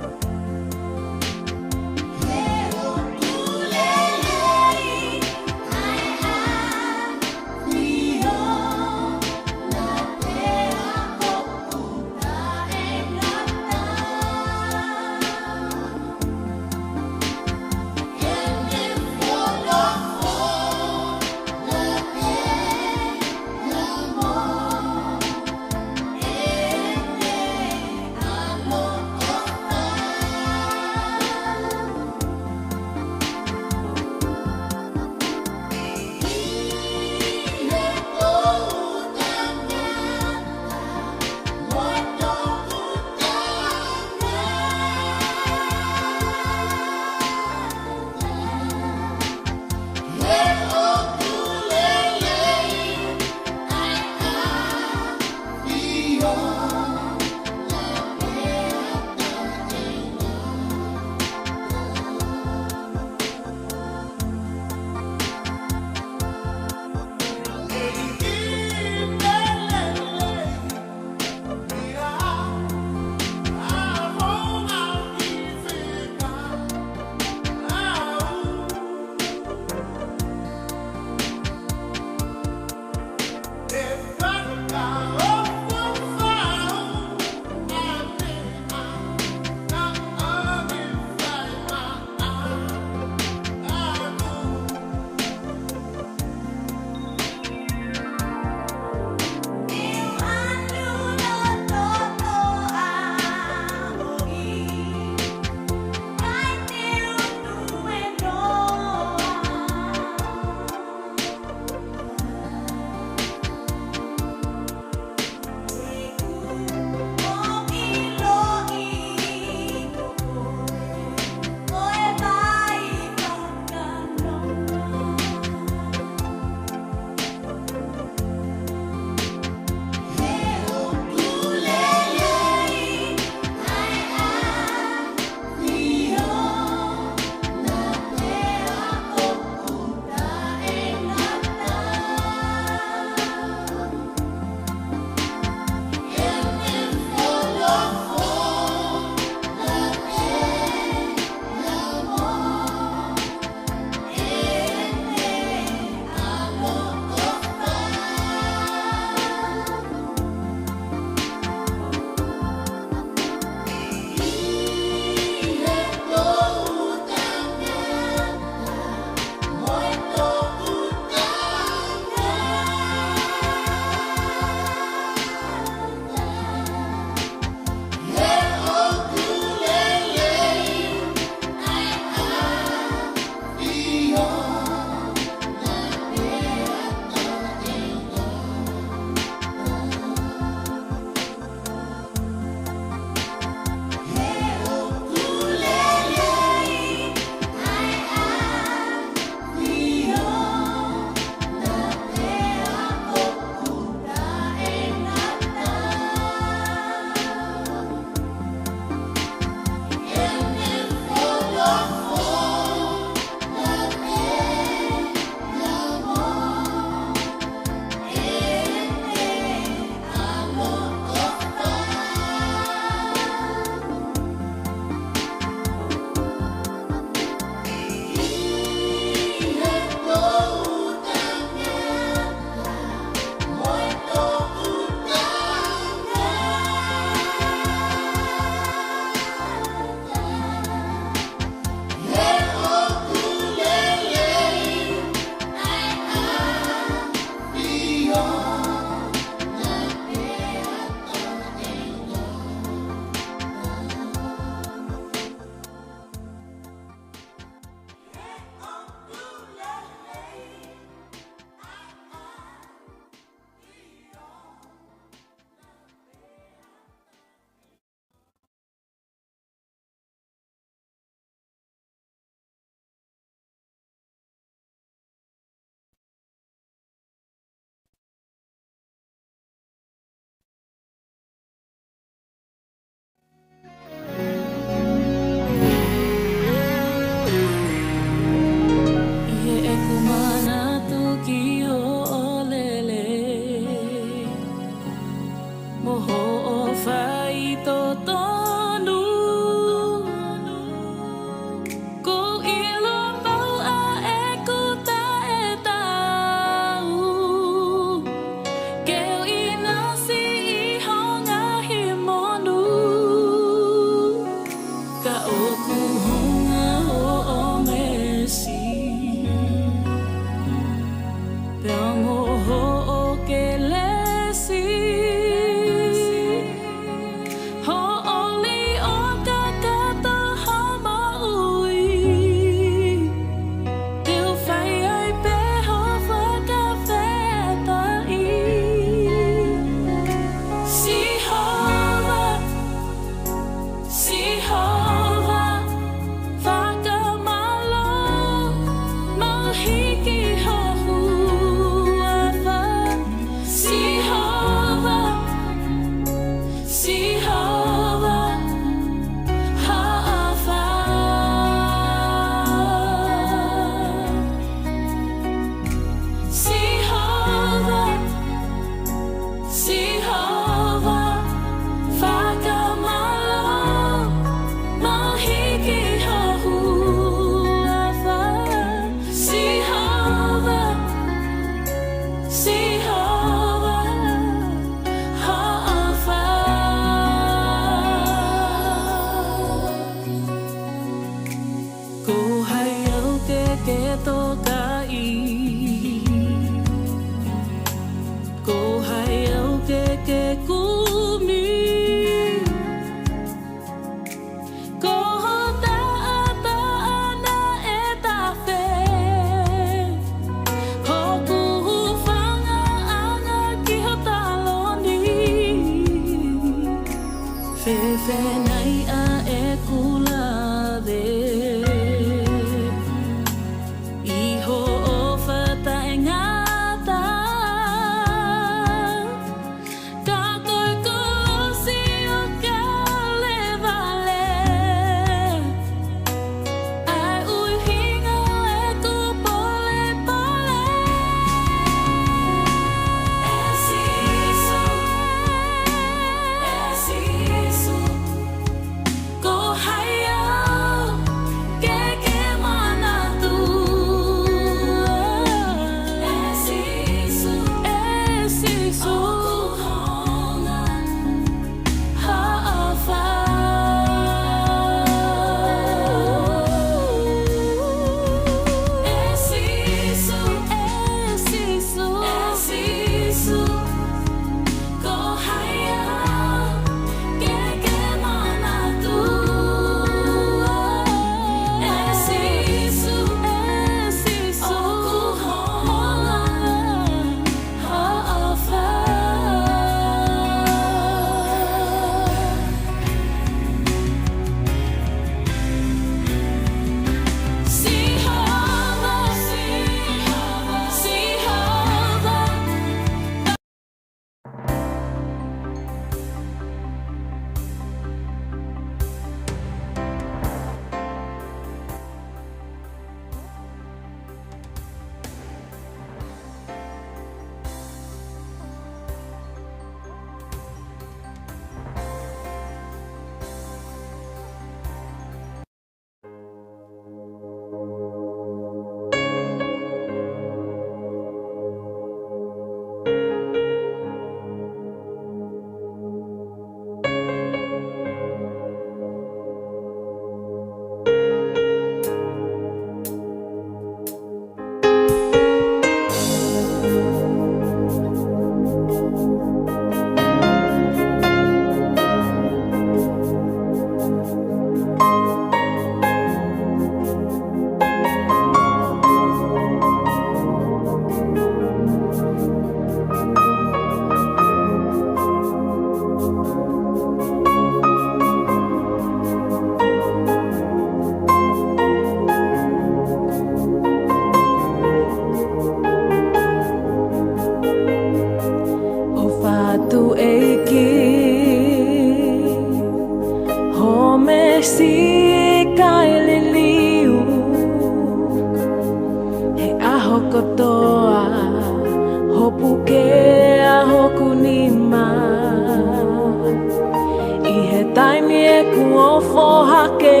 ku ofo hake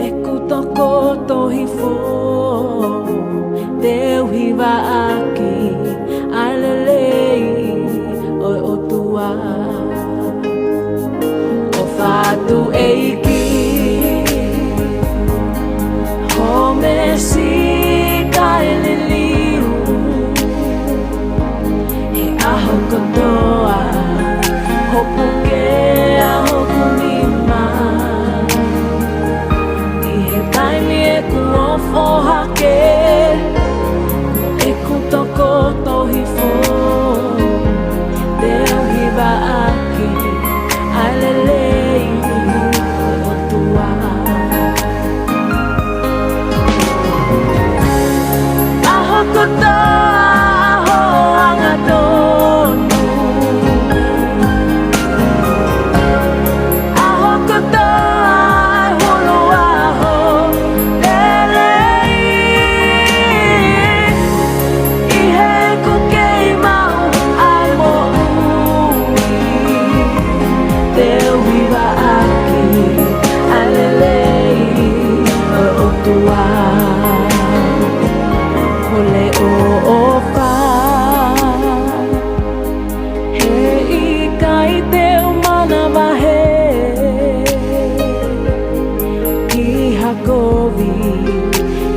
e ku toko tohi fo te uhiwa aki alelei oi o tua o fatu eiki ho me si kai liliu e aho kotoa ho pukea ho kumima i he taimi e ku ofo hake e ku toko tohi fo te uhiwa aki alelei o tua aho kotoa aho angatonu aho kotoa hulu aho lelei i he kukei mau ai mo ui te uhiwa aki alelei o tua Hole o ofa he i kai te umana wahe ki hakovi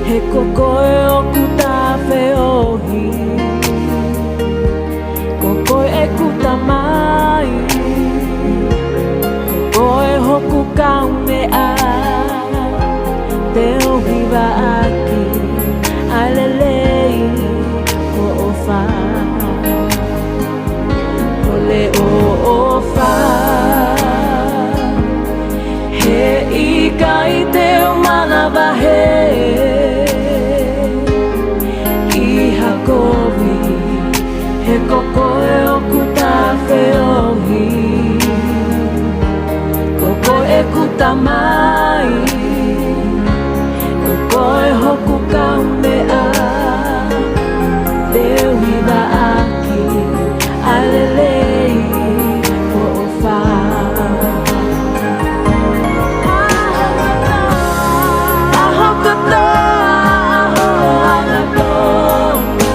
he kokoe o kuta whiohi kokoe e kuta mai kokoe hoku kaunea te uhiwa aki alelei ko ofa Hole o ofa he i kai te umana wahe ki hakovi he kokoe o kuta whiohi kokoe e kuta mai kokoe hoku kaumea te uhiwa aki alelei ko ofa aho kotoa aho angatonu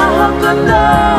aho kotoa